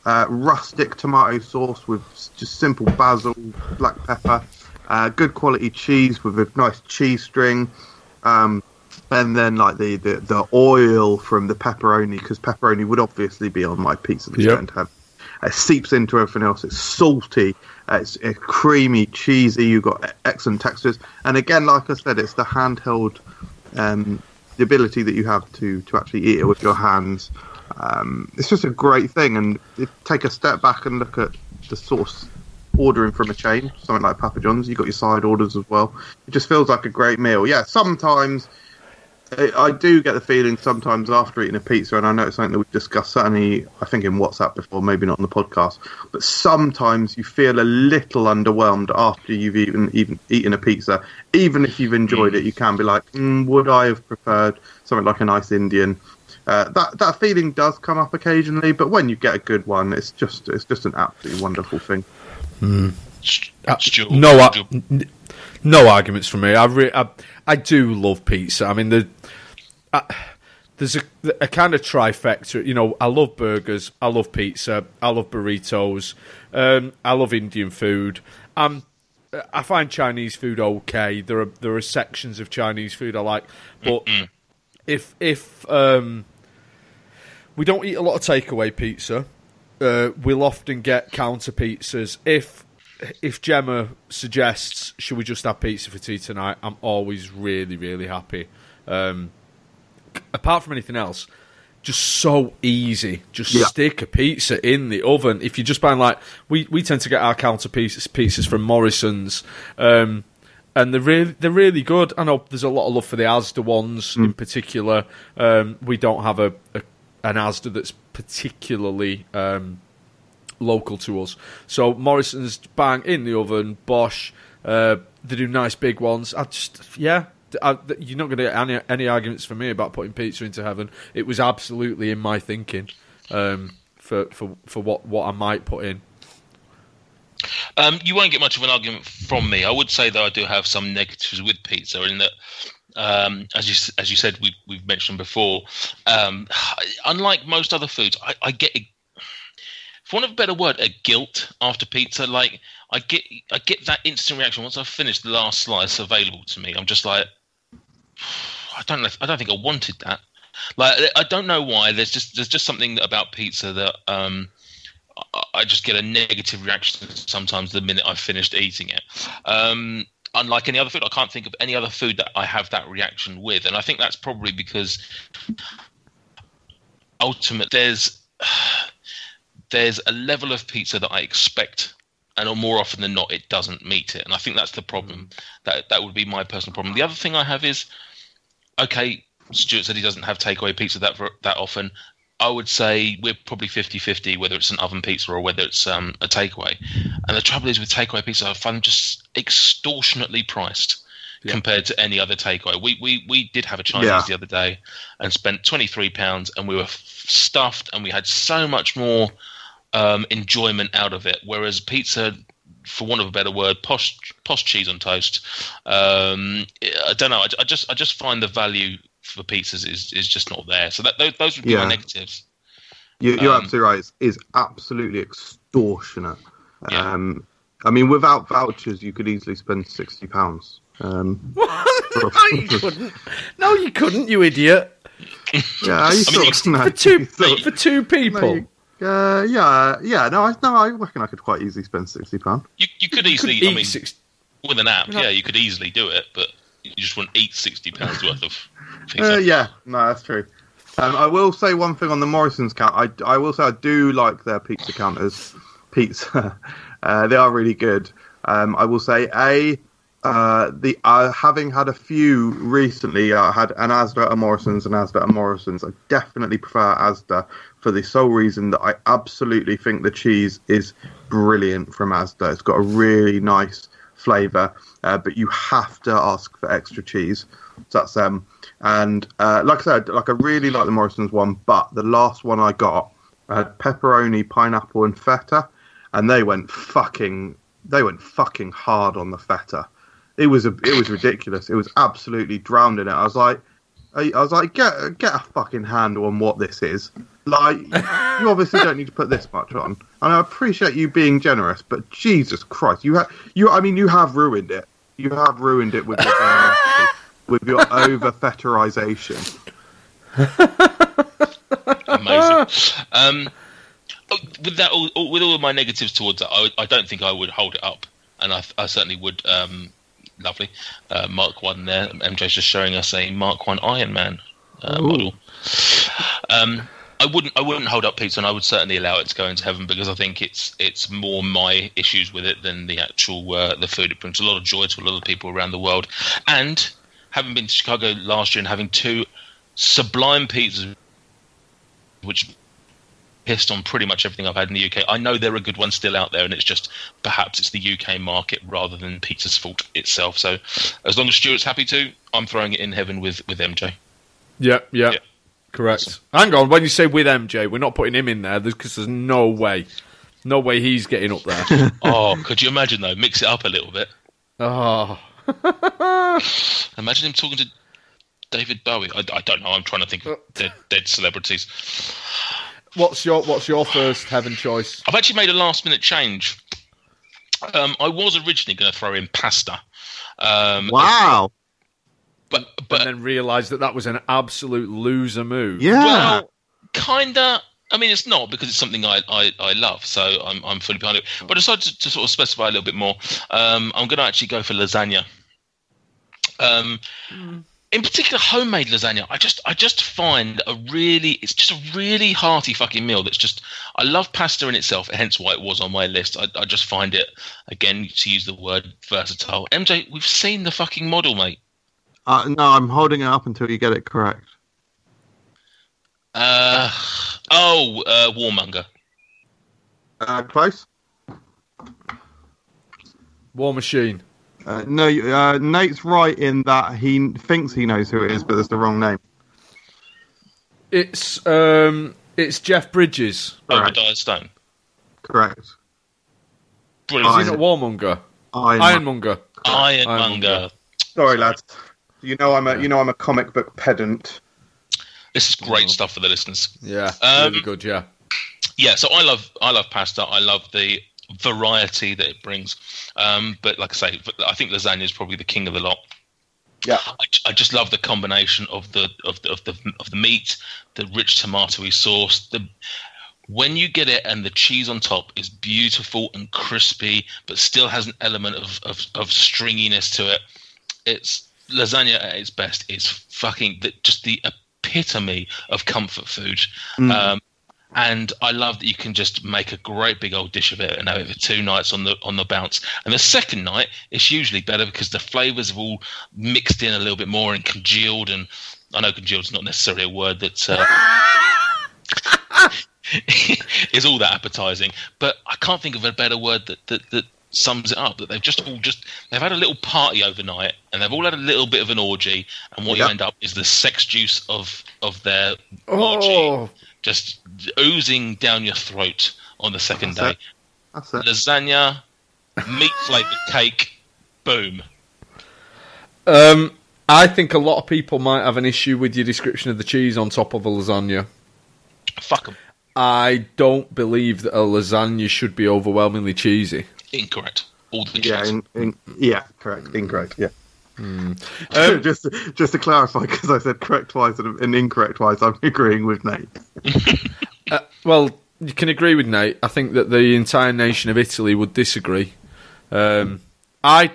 [SPEAKER 3] rustic tomato sauce with just simple basil, black pepper, good quality cheese with a nice cheese string, and then like the oil from the pepperoni, because pepperoni would obviously be on my pizza that's going to have. It seeps into everything else. It's salty, it's creamy, cheesy. You've got excellent textures, and again, like I said, it's the handheld, the ability that you have to actually eat it with your hands. It's just a great thing. And take a step back and look at the source ordering from a chain, something like Papa John's. You've got your side orders as well. It just feels like a great meal. Yeah, sometimes I do get the feeling sometimes after eating a pizza, and I know it's something that we've discussed, certainly I think in WhatsApp before, maybe not on the podcast, but sometimes you feel a little underwhelmed after you've even eaten a pizza. Even if you've enjoyed it, you can be like, would I have preferred something like a nice Indian? That feeling does come up occasionally, but when you get a good one, it's just an absolutely wonderful thing.
[SPEAKER 2] No arguments from me. I do love pizza. I mean, there's a kind of trifecta. You know, I love burgers, I love pizza, I love burritos, I love Indian food. I find Chinese food okay. There are sections of Chinese food I like, but if we don't eat a lot of takeaway pizza, we'll often get counter pizzas. If Gemma suggests, should we just have pizza for tea tonight, I'm always really, really happy. Apart from anything else, just so easy. Just stick a pizza in the oven. If you're just buying, like, we tend to get our counter pizzas from Morrison's, and they're really good. I know there's a lot of love for the Asda ones in particular. We don't have an Asda that's particularly local to us. So Morrison's, bang, in the oven, Bosch, they do nice big ones. You're not going to get any arguments from me about putting pizza into heaven. It was absolutely in my thinking for what I might put in.
[SPEAKER 1] You won't get much of an argument from me. I would say that I do have some negatives with pizza, in that, as you said, we've mentioned before, unlike most other foods, I get, for want of a better word, a guilt after pizza. Like, I get that instant reaction once I've finished the last slice available to me. I'm just like, I don't think I wanted that. Like, I don't know why. There's just something about pizza that I just get a negative reaction sometimes the minute I've finished eating it. Unlike any other food, I can't think of any other food that I have that reaction with, and I think that's probably because ultimately there's a level of pizza that I expect, and more often than not, it doesn't meet it. And I think that's the problem. That would be my personal problem. The other thing I have is, okay, Stuart said he doesn't have takeaway pizza that often. I would say we're probably 50-50, whether it's an oven pizza or whether it's a takeaway. And the trouble is with takeaway pizza, I find them just extortionately priced compared to any other takeaway. We did have a Chinese the other day and spent £23, and we were stuffed, and we had so much more enjoyment out of it. Whereas pizza, for want of a better word, posh cheese on toast. I don't know. I just find the value for pizzas is just not there. So those would be my negatives.
[SPEAKER 3] You're absolutely right. It's absolutely extortionate. I mean, without vouchers, you could easily spend £60.
[SPEAKER 2] You couldn't. No, you couldn't, you idiot.
[SPEAKER 3] Yeah,
[SPEAKER 2] for two people.
[SPEAKER 3] No, I reckon I could quite easily spend £60.
[SPEAKER 1] You could easily. With an app, you could easily do it, but you just wouldn't eat £60 worth of pizza.
[SPEAKER 3] No, that's true. I will say one thing on the Morrison's count. I will say I do like their pizza counters. Pizza, they are really good. I will say Having had a few recently, I had an Asda, a Morrison's, and Asda, and Morrison's. I definitely prefer Asda for the sole reason that I absolutely think the cheese is brilliant from Asda. It's got a really nice flavour, but you have to ask for extra cheese. So that's them. And like I said, I really like the Morrison's one, but the last one I got had pepperoni, pineapple, and feta, and they went fucking hard on the feta. It was ridiculous. It was absolutely drowned in it. I was like, get a fucking handle on what this is. Like, you obviously don't need to put this much on. And I appreciate you being generous, but Jesus Christ, you have ruined it. You have ruined it with your over fetarization.
[SPEAKER 1] Amazing. With all of my negatives towards it, I don't think I would hold it up, and I certainly would. Lovely, Mark 1 there. MJ's just showing us a Mark 1 Iron Man model. I wouldn't hold up pizza, and I would certainly allow it to go into heaven because I think it's more my issues with it than the actual the food. It brings a lot of joy to a lot of people around the world, and having been to Chicago last year and having two sublime pizzas, which pissed on pretty much everything I've had in the UK. I know there are good ones still out there, and it's just perhaps it's the UK market rather than pizza's fault itself. So as long as Stuart's happy to, I'm throwing it in heaven with MJ.
[SPEAKER 2] Yeah. Correct. Awesome. Hang on, when you say with MJ, we're not putting him in there because there's no way he's getting up there.
[SPEAKER 1] Oh, could you imagine though? Mix it up a little bit.
[SPEAKER 2] Oh.
[SPEAKER 1] Imagine him talking to David Bowie. I don't know. I'm trying to think of dead celebrities.
[SPEAKER 2] What's your first heaven choice?
[SPEAKER 1] I've actually made a last minute change. I was originally going to throw in pasta.
[SPEAKER 3] Wow.
[SPEAKER 2] But and then realised that was an absolute loser move.
[SPEAKER 3] Yeah.
[SPEAKER 1] Well, kinda. I mean, it's not because it's something I love, so I'm fully behind it. But I decided to sort of specify a little bit more. I'm going to actually go for lasagna. In particular, homemade lasagna. I just find it's just a really hearty fucking meal. I love pasta in itself, hence why it was on my list. I just find it, again, to use the word versatile. MJ, we've seen the fucking model, mate.
[SPEAKER 3] No, I'm holding it up until you get it correct.
[SPEAKER 1] Warmonger.
[SPEAKER 3] Close.
[SPEAKER 2] War Machine.
[SPEAKER 3] No, Nate's right in that he thinks he knows who it is, but it's the wrong name.
[SPEAKER 2] It's Jeff Bridges.
[SPEAKER 1] Obadiah Stone.
[SPEAKER 3] Correct.
[SPEAKER 1] Brilliant.
[SPEAKER 2] Is he not Warmonger? Ironmonger.
[SPEAKER 1] Ironmonger.
[SPEAKER 3] Sorry, lads. You know I'm a comic book pedant.
[SPEAKER 1] This is great stuff for the listeners.
[SPEAKER 2] Yeah, really good. Yeah.
[SPEAKER 1] Yeah. So I love pasta. I love the variety that it brings. But like I say, I think lasagna is probably the king of the lot.
[SPEAKER 3] Yeah.
[SPEAKER 1] I just love the combination of the meat, the rich tomatoey sauce. When you get it and the cheese on top is beautiful and crispy, but still has an element of stringiness to it. It's lasagna at its best is fucking just the epitome of comfort food. And I love that you can just make a great big old dish of it and have it for 2 nights on the bounce. And the second night, it's usually better because the flavours have all mixed in a little bit more and congealed. And I know congealed is not necessarily a word that is all that appetising, but I can't think of a better word that sums it up. That they've had a little party overnight and they've all had a little bit of an orgy, and what you end up is the sex juice of their orgy just oozing down your throat on the second day.
[SPEAKER 3] That's it.
[SPEAKER 1] Lasagna, meat flavoured cake, boom.
[SPEAKER 2] I think a lot of people might have an issue with your description of the cheese on top of a lasagna.
[SPEAKER 1] Fuck 'em.
[SPEAKER 2] I don't believe that a lasagna should be overwhelmingly cheesy.
[SPEAKER 1] Incorrect. All the cheese.
[SPEAKER 3] Correct. Incorrect. Yeah. Just to clarify, because I said correct twice and incorrect twice, I'm agreeing with Nate.
[SPEAKER 2] Well, you can agree with Nate. I think that the entire nation of Italy would disagree. I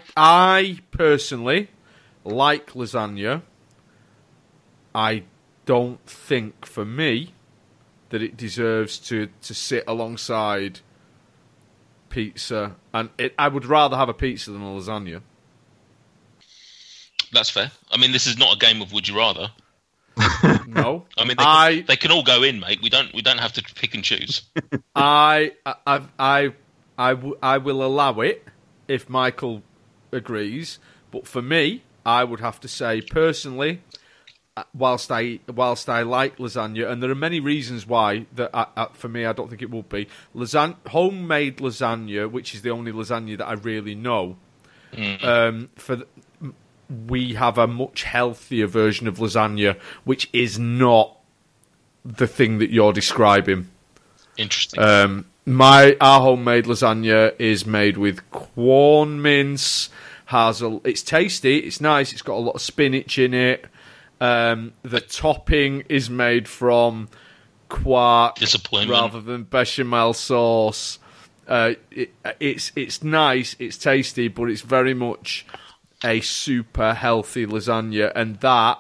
[SPEAKER 2] personally like lasagna. I don't think, for me, that it deserves to sit alongside pizza. And I would rather have a pizza than a lasagna.
[SPEAKER 1] That's fair. I mean, this is not a game of would you rather.
[SPEAKER 2] No.
[SPEAKER 1] I mean, they can all go in, mate. We don't have to pick and choose.
[SPEAKER 2] I will allow it if Michael agrees, but for me, I would have to say personally, whilst I like lasagna, and there are many reasons why that for me I don't think it would be homemade lasagna, which is the only lasagna that I really know. We have a much healthier version of lasagna, which is not the thing that you're describing.
[SPEAKER 1] Interesting.
[SPEAKER 2] Our homemade lasagna is made with corn mince. It's tasty. It's nice. It's got a lot of spinach in it. The topping is made from quark rather than bechamel sauce. It's nice. It's tasty, but it's very much a super healthy lasagna, and that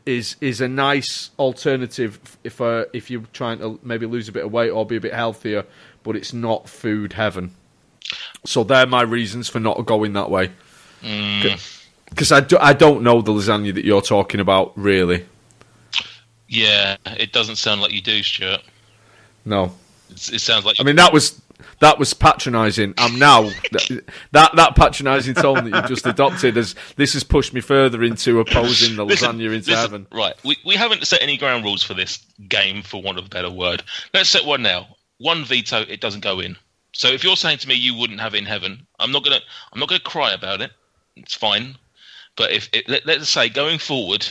[SPEAKER 2] is a nice alternative if you're trying to maybe lose a bit of weight or be a bit healthier, but it's not food heaven. So they're my reasons for not going that way. Because I don't know the lasagna that you're talking about, really. Yeah,
[SPEAKER 1] it doesn't sound like you do, Stuart.
[SPEAKER 2] No.
[SPEAKER 1] It sounds like...
[SPEAKER 2] I mean, that was patronising. I'm now... that patronising tone that you just adopted, this has pushed me further into opposing the lasagna into heaven.
[SPEAKER 1] Right, we haven't set any ground rules for this game, for want of a better word. Let's set one now. One veto, it doesn't go in. So if you're saying to me you wouldn't have it in heaven, I'm not gonna cry about it. It's fine. But let's say going forward,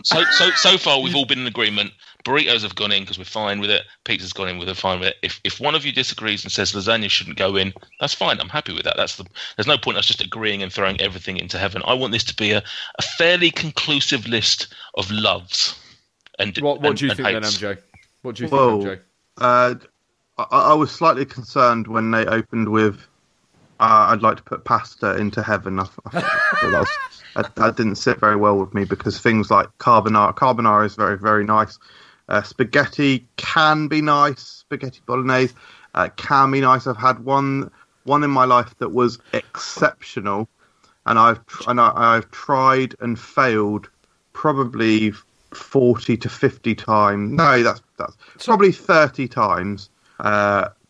[SPEAKER 1] so far we've all been in agreement. Burritos have gone in because we're fine with it. Pizza's gone in with we're fine with it. If one of you disagrees and says lasagna shouldn't go in, that's fine. I'm happy with that. There's no point us just agreeing and throwing everything into heaven. I want this to be a fairly conclusive list of loves. And
[SPEAKER 2] what do you think
[SPEAKER 1] hates.
[SPEAKER 2] then, MJ? What do you think,
[SPEAKER 3] MJ? I was slightly concerned when they opened with I'd like to put pasta into heaven. That didn't sit very well with me because things like carbonara is very, very nice. Spaghetti can be nice. Spaghetti bolognese can be nice. I've had one in my life that was exceptional, and I've tried and failed probably 40 to 50 times. No, that's probably 30 times.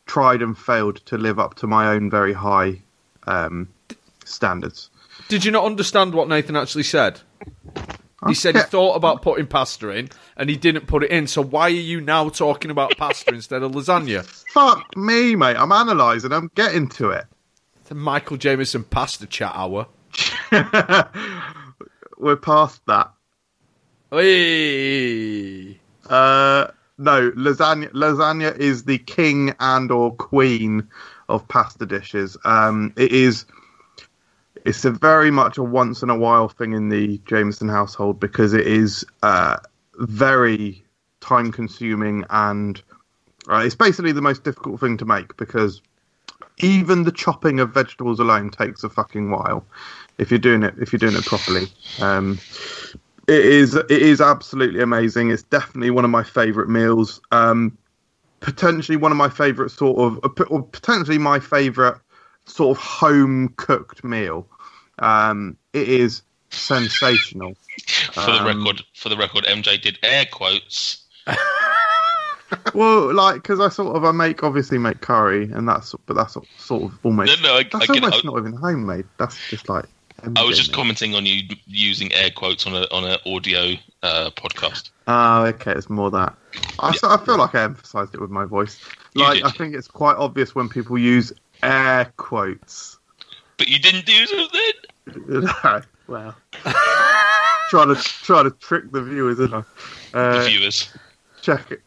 [SPEAKER 3] Tried and failed to live up to my own very high standards.
[SPEAKER 2] Did you not understand what Nathan actually said? He said he thought about putting pasta in, and he didn't put it in. So why are you now talking about pasta instead of lasagna?
[SPEAKER 3] Fuck me, mate. I'm analysing. I'm getting to it.
[SPEAKER 2] It's a Michael Jamieson pasta chat hour.
[SPEAKER 3] We're past that.
[SPEAKER 2] Hey.
[SPEAKER 3] No, lasagna is the king and or queen of pasta dishes. It's a very much a once in a while thing in the Jameson household because it is very time consuming, and it's basically the most difficult thing to make because even the chopping of vegetables alone takes a fucking while if you're doing it properly. It is absolutely amazing. It's definitely one of my favourite meals. Potentially one of my favourite potentially my favourite sort of home cooked meal. It is sensational.
[SPEAKER 1] For the record, MJ did air quotes.
[SPEAKER 3] Well, like because I obviously make curry, and that's sort of almost. That's almost not even homemade. That's just like.
[SPEAKER 1] I was just commenting on you using air quotes on an audio podcast.
[SPEAKER 3] Oh, okay, it's more that. I feel like I emphasised it with my voice. Like I think it's quite obvious when people use air quotes.
[SPEAKER 1] But you didn't do something.
[SPEAKER 3] No, well, try to trick the viewers, isn't I?
[SPEAKER 1] The viewers.
[SPEAKER 3] Check it.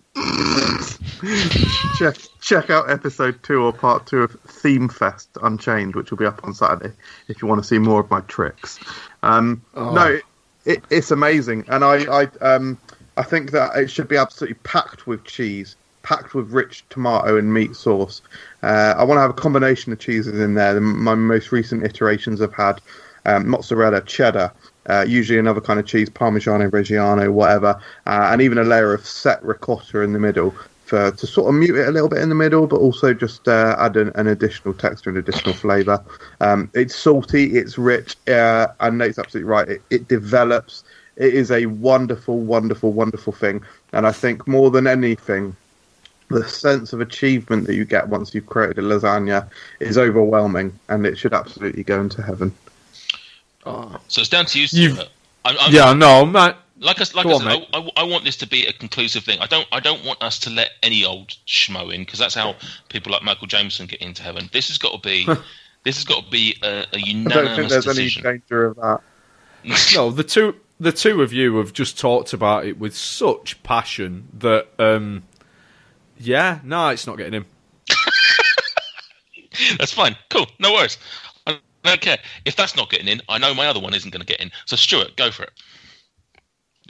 [SPEAKER 3] check out episode 2 or part 2 of Theme Fest Unchained, which will be up on Saturday if you want to see more of my tricks. No, it's amazing, and I think that it should be absolutely packed with cheese, packed with rich tomato and meat sauce. I want to have a combination of cheeses in there. My most recent iterations have had mozzarella, cheddar, usually another kind of cheese, Parmigiano, Reggiano, whatever, and even a layer of set ricotta in the middle to sort of mute it a little bit in the middle, but also just add an additional texture and additional flavour. It's salty, it's rich, and Nate's absolutely right. It develops. It is a wonderful, wonderful, wonderful thing. And I think more than anything, the sense of achievement that you get once you've created a lasagna is overwhelming, and it should absolutely go into heaven.
[SPEAKER 1] So it's down to you, Stuart.
[SPEAKER 2] Matt.
[SPEAKER 1] Like I said, I want this to be a conclusive thing. I don't want us to let any old schmo in, because that's how people like Michael Jameson get into heaven. This has got to be a unanimous decision.
[SPEAKER 3] I don't think there's any danger of that.
[SPEAKER 2] No, the two of you have just talked about it with such passion that, it's not getting him.
[SPEAKER 1] That's fine. Cool. No worries. I don't care. If that's not getting in, I know my other one isn't going to get in. So, Stuart, go for it.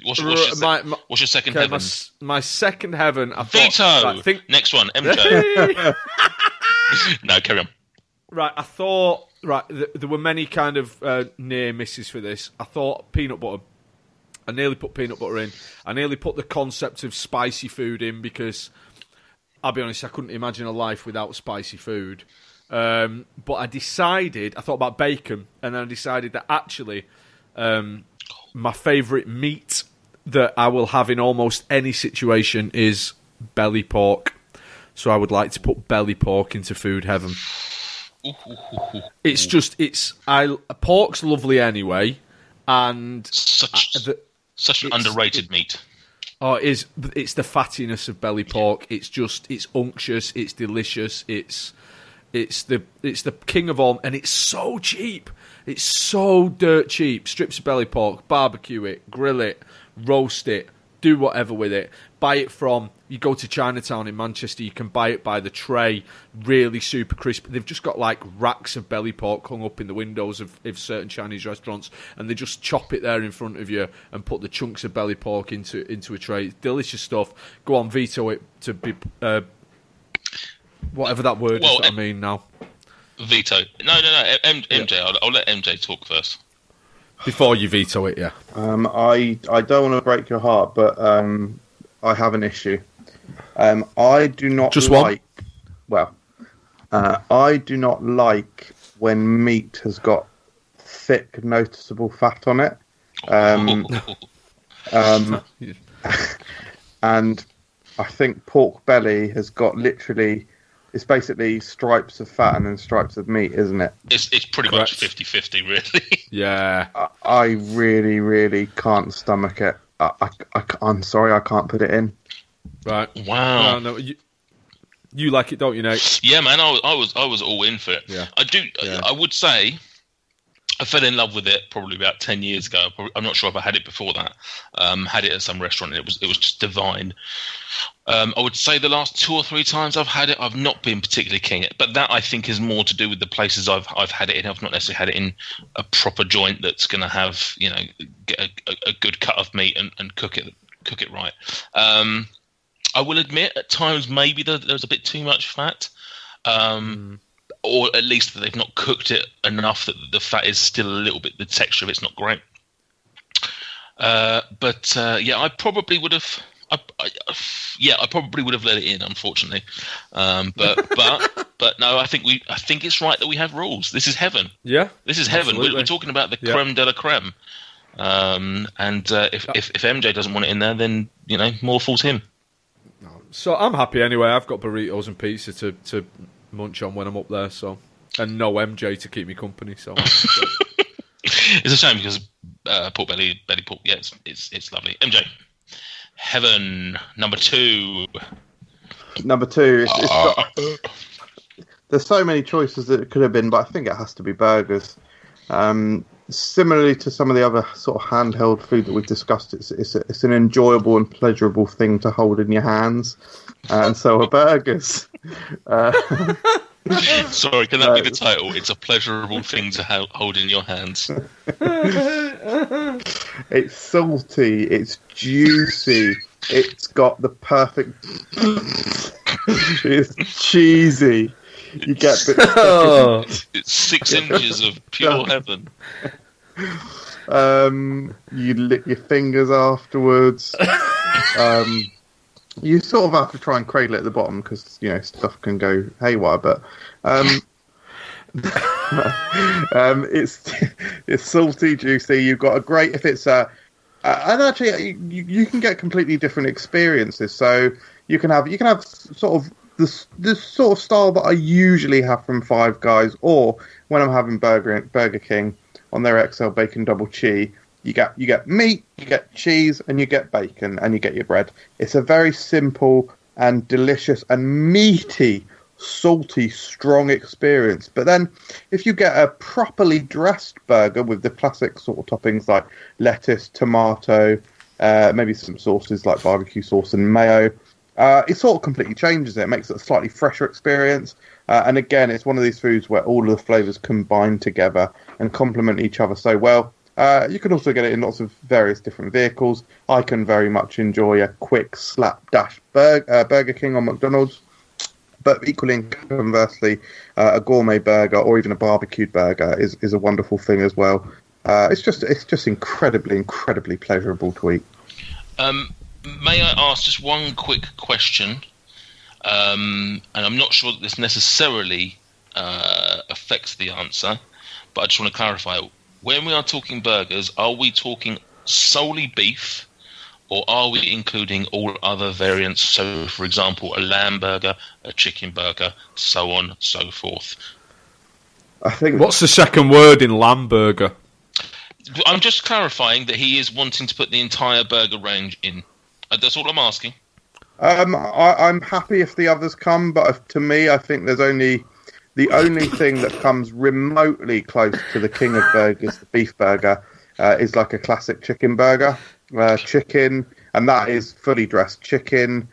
[SPEAKER 1] What's your second heaven?
[SPEAKER 2] My second heaven.
[SPEAKER 1] Veto! Next one, MJ. No, carry on.
[SPEAKER 2] Right, I thought... Right, there were many kind of near misses for this. I thought peanut butter. I nearly put peanut butter in. I nearly put the concept of spicy food in, because, I'll be honest, I couldn't imagine a life without spicy food. But I thought about bacon, and then I decided that actually my favourite meat that I will have in almost any situation is belly pork. So I would like to put belly pork into food heaven. Pork's lovely anyway, and
[SPEAKER 1] such an underrated meat.
[SPEAKER 2] Oh, it's the fattiness of belly pork. It's unctuous. It's delicious. It's the king of all, and it's so cheap. It's so dirt cheap. Strips of belly pork, barbecue it, grill it, roast it, do whatever with it. Buy it you go to Chinatown in Manchester, you can buy it by the tray, really super crisp. They've just got like racks of belly pork hung up in the windows of certain Chinese restaurants, and they just chop it there in front of you and put the chunks of belly pork into a tray. It's delicious stuff. Go on, veto it to be... whatever that word is that I mean now.
[SPEAKER 1] Veto. No. MJ, yeah. I'll let MJ talk first.
[SPEAKER 2] Before you veto it, yeah.
[SPEAKER 3] I don't want to break your heart, but I have an issue. I do not
[SPEAKER 2] just
[SPEAKER 3] like... One? Well, I do not like when meat has got thick, noticeable fat on it. And I think pork belly has got literally... It's basically stripes of fat and then stripes of meat, isn't it?
[SPEAKER 1] It's pretty much 50-50, really.
[SPEAKER 2] Yeah.
[SPEAKER 3] I really, really can't stomach it. I'm sorry, I can't put it in.
[SPEAKER 2] Right.
[SPEAKER 1] Wow.
[SPEAKER 2] No, you like it, don't you, Nate?
[SPEAKER 1] Yeah, man. I was all in for it.
[SPEAKER 2] Yeah.
[SPEAKER 1] I do. Yeah. I would say I fell in love with it probably about 10 years ago. I'm not sure if I had it before that. Had it at some restaurant. And it was just divine. I would say the last 2 or 3 times I've had it, I've not been particularly keen. But that, I think, is more to do with the places I've had it in. I've not necessarily had it in a proper joint that's going to have, get a good cut of meat and cook it right. I will admit at times maybe there's a bit too much fat. Or at least that they've not cooked it enough that the fat is still a little bit, the texture of it's not great. I probably would have... I probably would have let it in, unfortunately. But no, I think it's right that we have rules. This is heaven.
[SPEAKER 2] Yeah,
[SPEAKER 1] this is heaven. We're talking about the creme de la creme. If MJ doesn't want it in there, then more falls him.
[SPEAKER 2] So I'm happy anyway. I've got burritos and pizza to munch on when I'm up there. So, and no MJ to keep me company. So
[SPEAKER 1] it's a shame because pork belly pork. Yeah, it's lovely. MJ. Heaven, number 2.
[SPEAKER 3] Number 2. There's so many choices that it could have been, but I think it has to be burgers. Similarly to some of the other sort of handheld food that we've discussed, it's an enjoyable and pleasurable thing to hold in your hands, and so are burgers.
[SPEAKER 1] Sorry, can that be the title? It's a pleasurable thing to hold in your hands.
[SPEAKER 3] It's salty, it's juicy, it's got the perfect... It's cheesy. You get
[SPEAKER 1] it's 6 inches of pure heaven.
[SPEAKER 3] You lick your fingers afterwards. You sort of have to try and cradle it at the bottom because stuff can go haywire. But it's salty, juicy. You've got a great if it's and actually you can get completely different experiences. So you can have sort of this sort of style that I usually have from Five Guys, or when I'm having Burger King on their XL Bacon Double Cheese. You get meat, you get cheese, and you get bacon, and you get your bread. It's a very simple and delicious and meaty, salty, strong experience. But then, if you get a properly dressed burger with the classic sort of toppings like lettuce, tomato, maybe some sauces like barbecue sauce and mayo, it sort of completely changes it. It makes it a slightly fresher experience. And again, it's one of these foods where all of the flavours combine together and complement each other so well. You can also get it in lots of various different vehicles. I can very much enjoy a quick slapdash Burger King or McDonald's, but equally and conversely, a gourmet burger or even a barbecued burger is a wonderful thing as well. It's just incredibly pleasurable to eat.
[SPEAKER 1] May I ask just one quick question? And I'm not sure that this necessarily affects the answer, but I just want to clarify it. When we are talking burgers, are we talking solely beef, or are we including all other variants? So, for example, a lamb burger, a chicken burger, so on, so forth.
[SPEAKER 3] I think.
[SPEAKER 2] What's the second word in lamb burger?
[SPEAKER 1] I'm just clarifying that he is wanting to put the entire burger range in. That's all I'm asking.
[SPEAKER 3] I'm happy if the others come, but to me, I think there's only. The only thing that comes remotely close to the king of burgers, the beef burger, is like a classic chicken burger. Chicken, and that is fully dressed chicken,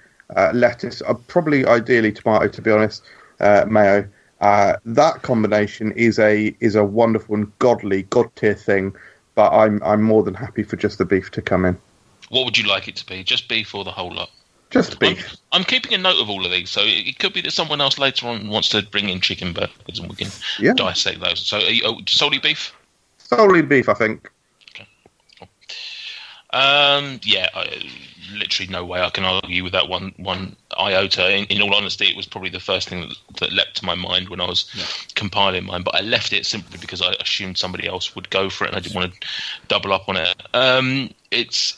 [SPEAKER 3] lettuce, probably ideally tomato, to be honest, mayo. That combination is a wonderful and god tier thing. But I'm more than happy for just the beef to come in.
[SPEAKER 1] What would you like it to be? Just beef or the whole lot?
[SPEAKER 3] Just beef.
[SPEAKER 1] I'm keeping a note of all of these, so it could be that someone else later on wants to bring in chicken burgers and we can dissect those. So, solely beef?
[SPEAKER 3] Solely beef, I think.
[SPEAKER 1] Okay. Cool. Literally no way I can argue with that one iota. In all honesty, it was probably the first thing that leapt to my mind when I was compiling mine, but I left it simply because I assumed somebody else would go for it and I didn't want to double up on it. It's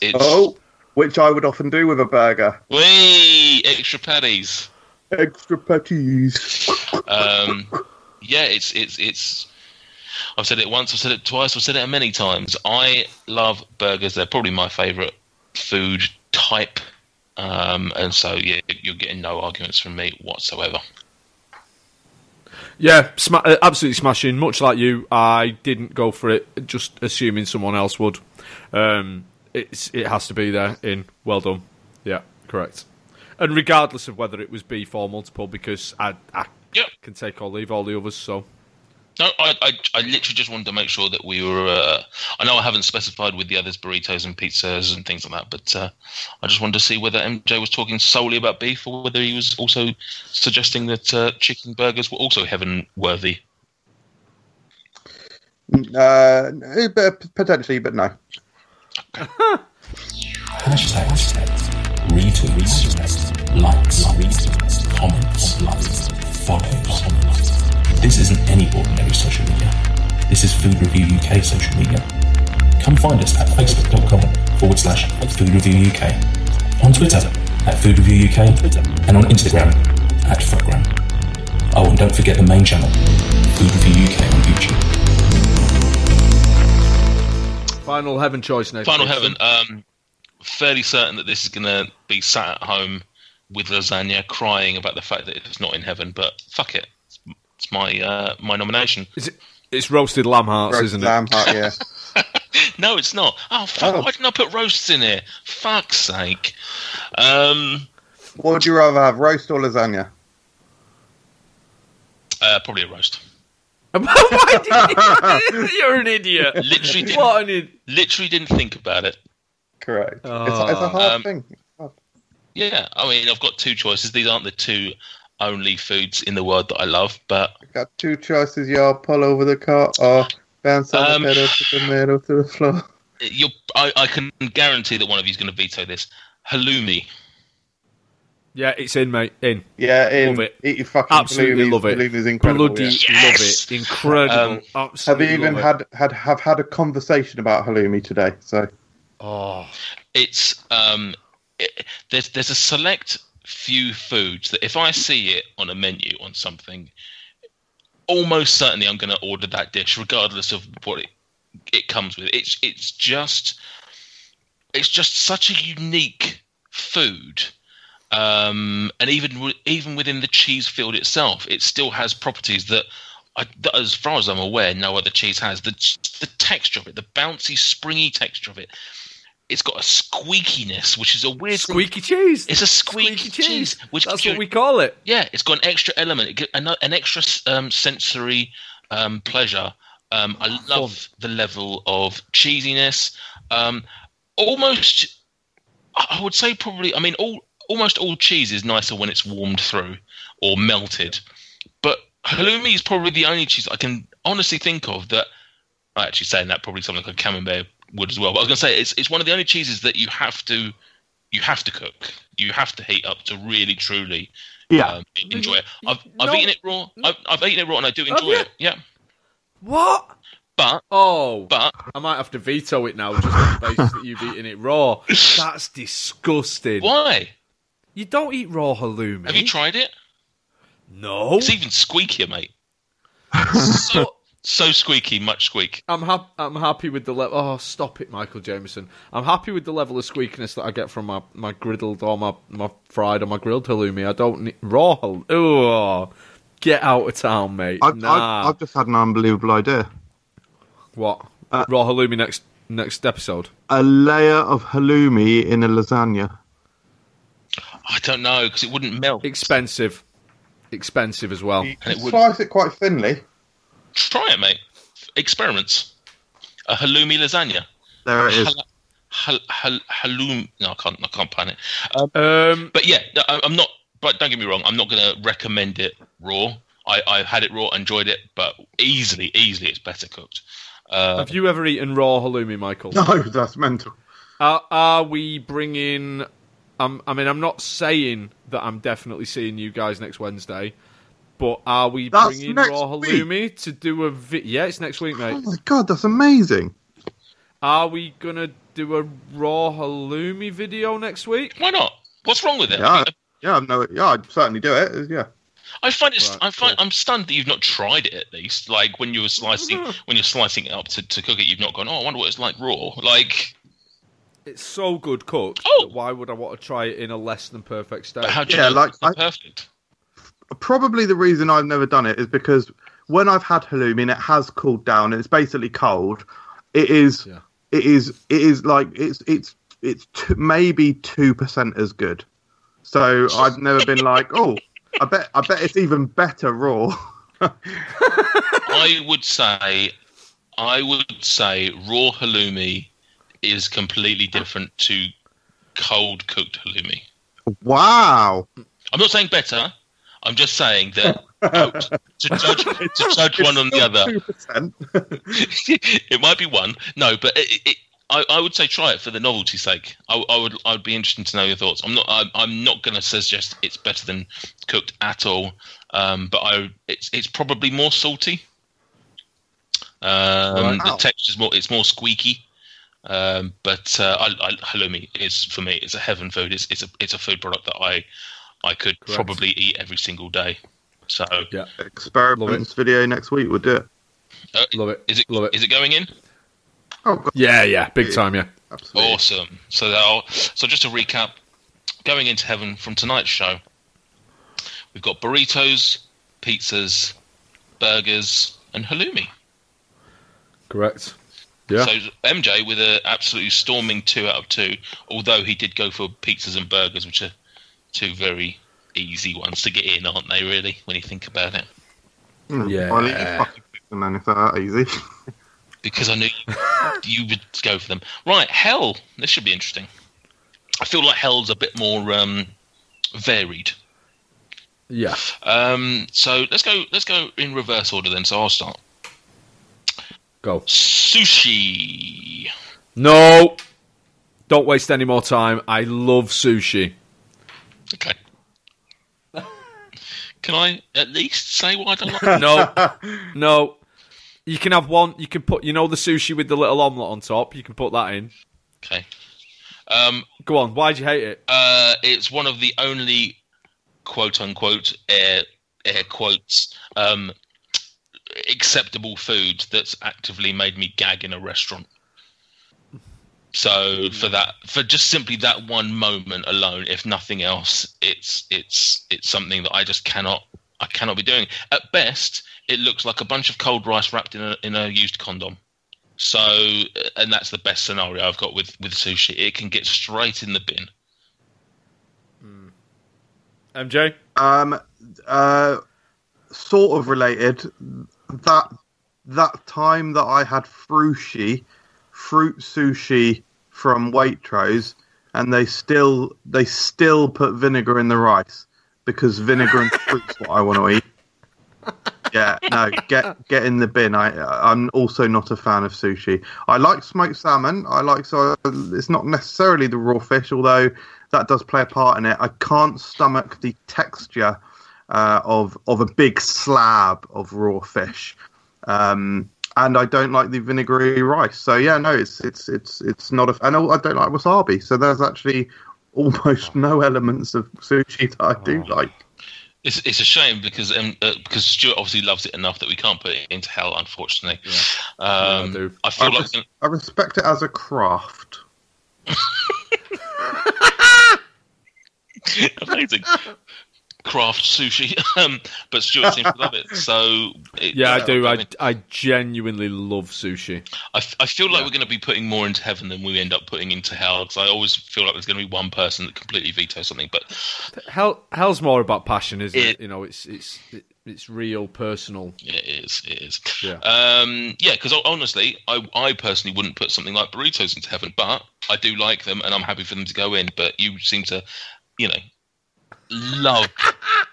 [SPEAKER 3] which I would often do with a burger.
[SPEAKER 1] Whee! Extra patties.
[SPEAKER 3] Extra patties.
[SPEAKER 1] It's. I've said it once, I've said it twice, I've said it many times. I love burgers. They're probably my favourite food type. And so, you're getting no arguments from me whatsoever.
[SPEAKER 2] Yeah, absolutely smashing. Much like you, I didn't go for it, just assuming someone else would. It has to be there in. Well done. Yeah, correct. And regardless of whether it was beef or multiple, because I can take or leave all the others, so...
[SPEAKER 1] No, I literally just wanted to make sure that we were... I know I haven't specified with the others burritos and pizzas and things like that, but I just wanted to see whether MJ was talking solely about beef or whether he was also suggesting that chicken burgers were also heaven-worthy.
[SPEAKER 3] Potentially, but no.
[SPEAKER 5] Hashtags, retweets, likes, comments, follows. This isn't any ordinary social media. This is Food Review UK social media. Come find us at facebook.com/Food Review UK, on Twitter at Food Review UK, and on Instagram at FRUK. Oh, and don't forget the main channel, Food Review UK on YouTube.
[SPEAKER 2] Final heaven choice, Nathan.
[SPEAKER 1] Final heaven. Fairly certain that this is going to be sat at home with lasagna, crying about the fact that it's not in heaven. But fuck it, it's my nomination.
[SPEAKER 2] It's roasted lamb hearts, isn't it?
[SPEAKER 3] Lamb heart, yeah.
[SPEAKER 1] No, it's not. Oh fuck! Why didn't I put roasts in here? Fuck's sake.
[SPEAKER 3] What would you rather have, roast or lasagna?
[SPEAKER 1] Probably a roast.
[SPEAKER 2] You're an idiot.
[SPEAKER 1] Literally didn't think about it.
[SPEAKER 3] Correct. It's a hard thing.
[SPEAKER 1] Yeah, I mean, I've got two choices. These aren't the two only foods in the world that I love, but...
[SPEAKER 3] I've got two choices, y'all. Pull over the car or bounce on the pedal to the middle to the floor.
[SPEAKER 1] I can guarantee that one of you is going to veto this. Halloumi.
[SPEAKER 2] Yeah, it's in, mate. In.
[SPEAKER 3] Yeah,
[SPEAKER 2] Love it.
[SPEAKER 3] Eat your fucking
[SPEAKER 2] Absolutely love it.
[SPEAKER 3] Halloumi's incredible.
[SPEAKER 2] Bloody
[SPEAKER 3] yeah.
[SPEAKER 2] love it. Incredible.
[SPEAKER 3] Have
[SPEAKER 2] Absolutely
[SPEAKER 3] you even
[SPEAKER 2] love it.
[SPEAKER 3] have had a conversation about halloumi today? So
[SPEAKER 1] It's there's a select few foods that if I see it on a menu on something, almost certainly I'm going to order that dish regardless of what it comes with. It's just such a unique food. And even within the cheese field itself, it still has properties that as far as I'm aware, no other cheese has. The texture of it, the bouncy, springy texture of it. It's got a squeakiness, which is a weird
[SPEAKER 2] Squeaky cheese.
[SPEAKER 1] It's a squeaky cheese. Which
[SPEAKER 2] That's what we call it.
[SPEAKER 1] Yeah, it's got an extra element, an extra sensory pleasure. I love the level of cheesiness. Almost, I would say probably, I mean, almost all cheese is nicer when it's warmed through or melted. But halloumi is probably the only cheese I can honestly think of that, actually saying that, probably something like a camembert would as well. But I was going to say it's one of the only cheeses that you have to cook. You have to heat up to really truly enjoy it. I've eaten it raw. I've eaten it raw and I do enjoy it. Yeah.
[SPEAKER 2] What?
[SPEAKER 1] But
[SPEAKER 2] I might have to veto it now just on the basis that you've eaten it raw. That's disgusting.
[SPEAKER 1] Why?
[SPEAKER 2] You don't eat raw halloumi.
[SPEAKER 1] Have you tried it?
[SPEAKER 2] No.
[SPEAKER 1] It's even squeakier, mate. So squeaky, much squeak.
[SPEAKER 2] I'm happy with the level. Oh, stop it, Michael Jameson. I'm happy with the level of squeakiness that I get from my griddled or my fried or my grilled halloumi. I don't need raw halloumi. Oh, get out of town, mate.
[SPEAKER 3] I've just had an unbelievable idea.
[SPEAKER 2] What? Raw halloumi next episode?
[SPEAKER 3] A layer of halloumi in a lasagna.
[SPEAKER 1] I don't know, because it wouldn't melt.
[SPEAKER 2] Expensive as well.
[SPEAKER 3] You can slice it quite thinly.
[SPEAKER 1] Try it, mate. Experiments. A halloumi lasagna.
[SPEAKER 3] There it is.
[SPEAKER 1] Halloumi. No, I can't plan it. But yeah, I'm not. But don't get me wrong. I'm not going to recommend it raw. I had it raw, enjoyed it, but easily, it's better cooked.
[SPEAKER 2] Have you ever eaten raw halloumi, Michael?
[SPEAKER 3] No, that's mental.
[SPEAKER 2] Are we bringing? I'm not saying that I'm definitely seeing you guys next Wednesday. But are we bringing raw halloumi to do a Yeah, it's next week, mate.
[SPEAKER 3] Oh my god, that's amazing.
[SPEAKER 2] Are we going to do a raw halloumi video next week?
[SPEAKER 1] Why not? What's wrong with it?
[SPEAKER 3] I'd certainly do it. Yeah.
[SPEAKER 1] I'm stunned that you've not tried it at least. Like when you're slicing it up to cook it, you've not gone, I wonder what it's like raw. Like,
[SPEAKER 2] it's so good cooked. That why would I want to try it in a less than perfect state?
[SPEAKER 1] How do you know it's not perfect?
[SPEAKER 3] Probably the reason I've never done it is because when I've had halloumi and it has cooled down and it's basically cold, it's maybe 2% as good. So I've never been like, I bet it's even better raw.
[SPEAKER 1] I would say raw halloumi is completely different to cold cooked halloumi.
[SPEAKER 3] Wow.
[SPEAKER 1] I'm not saying better. I'm just saying that to judge one on the other. 2%. It might be one. No, but I would say try it for the novelty's sake. I'd be interested to know your thoughts. I'm not going to suggest it's better than cooked at all. But it's probably more salty. The texture's it's more squeaky. But halloumi is, for me, it's a heaven food. It's a food product that I could probably eat every single day. So
[SPEAKER 2] yeah,
[SPEAKER 3] experiments video next week. We'll do it.
[SPEAKER 2] Love it.
[SPEAKER 1] Is it?
[SPEAKER 2] Love it.
[SPEAKER 1] Is it going in?
[SPEAKER 3] Oh God.
[SPEAKER 2] Yeah, big time. Yeah,
[SPEAKER 3] absolutely.
[SPEAKER 1] Awesome. So just to recap, going into heaven from tonight's show, we've got burritos, pizzas, burgers, and halloumi.
[SPEAKER 2] Correct. Yeah.
[SPEAKER 1] So MJ with an absolutely storming 2 out of 2, although he did go for pizzas and burgers, which are two very easy ones to get in, aren't they, really, when you think about it?
[SPEAKER 3] Yeah. Well, fucking pick them, man, if they're that easy.
[SPEAKER 1] Because I knew you would go for them. Right, hell. This should be interesting. I feel like hell's a bit more varied.
[SPEAKER 2] Yeah.
[SPEAKER 1] So let's go in reverse order then. So I'll start.
[SPEAKER 2] Go.
[SPEAKER 1] Sushi.
[SPEAKER 2] No. Don't waste any more time. I love sushi.
[SPEAKER 1] Okay. Can I at least say why I don't like it?
[SPEAKER 2] No. You can have one. You can put, the sushi with the little omelette on top. You can put that in.
[SPEAKER 1] Okay.
[SPEAKER 2] Go on. Why do you hate it?
[SPEAKER 1] It's one of the only quote unquote air quotes acceptable food that's actively made me gag in a restaurant. So for just simply that one moment alone, if nothing else, it's something that I just cannot be doing. At best, it looks like a bunch of cold rice wrapped in a used condom. So, and that's the best scenario I've got with sushi. It can get straight in the bin.
[SPEAKER 2] MJ?
[SPEAKER 3] Sort of related. That time that I had fruit sushi from Waitrose, and they still put vinegar in the rice because vinegar and fruit's what I want to eat. Yeah, no, get in the bin. I'm also not a fan of sushi. I like smoked salmon. So it's not necessarily the raw fish, although that does play a part in it. I can't stomach the texture of a big slab of raw fish, and I don't like the vinegary rice. So yeah, no, it's not a. And I don't like wasabi. So there's actually almost no elements of sushi that I do like.
[SPEAKER 1] It's a shame because Stuart obviously loves it enough that we can't put it into hell, unfortunately. Yeah.
[SPEAKER 2] I do.
[SPEAKER 3] I respect it as a craft.
[SPEAKER 1] Amazing. Craft sushi, but Stuart seems to love it. So
[SPEAKER 2] I do. I genuinely love sushi.
[SPEAKER 1] I feel like we're going to be putting more into heaven than we end up putting into hell. Because I always feel like there's going to be one person that completely vetoes something. But
[SPEAKER 2] hell's more about passion, isn't it? It's real, personal.
[SPEAKER 1] It is.
[SPEAKER 2] Yeah.
[SPEAKER 1] Because honestly, I personally wouldn't put something like burritos into heaven, but I do like them and I'm happy for them to go in. But you seem to, love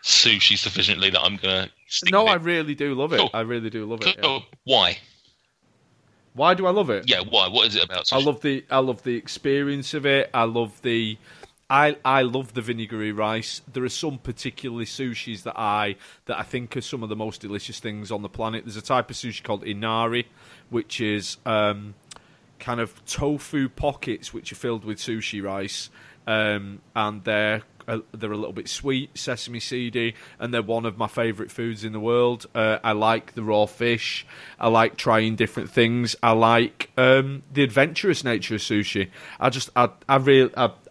[SPEAKER 1] sushi sufficiently that I'm going to stick with it.
[SPEAKER 2] I really do love it. Cool. I really do love it.
[SPEAKER 1] Yeah. Why?
[SPEAKER 2] Why do I love it?
[SPEAKER 1] Yeah, why? What is it about sushi?
[SPEAKER 2] I love the experience of it. I love the vinegary rice. There are some particularly sushis that I think are some of the most delicious things on the planet. There's a type of sushi called inari, which is kind of tofu pockets which are filled with sushi rice, and they're a little bit sweet, sesame seedy, and they're one of my favourite foods in the world. I like the raw fish. I like trying different things. I like the adventurous nature of sushi. I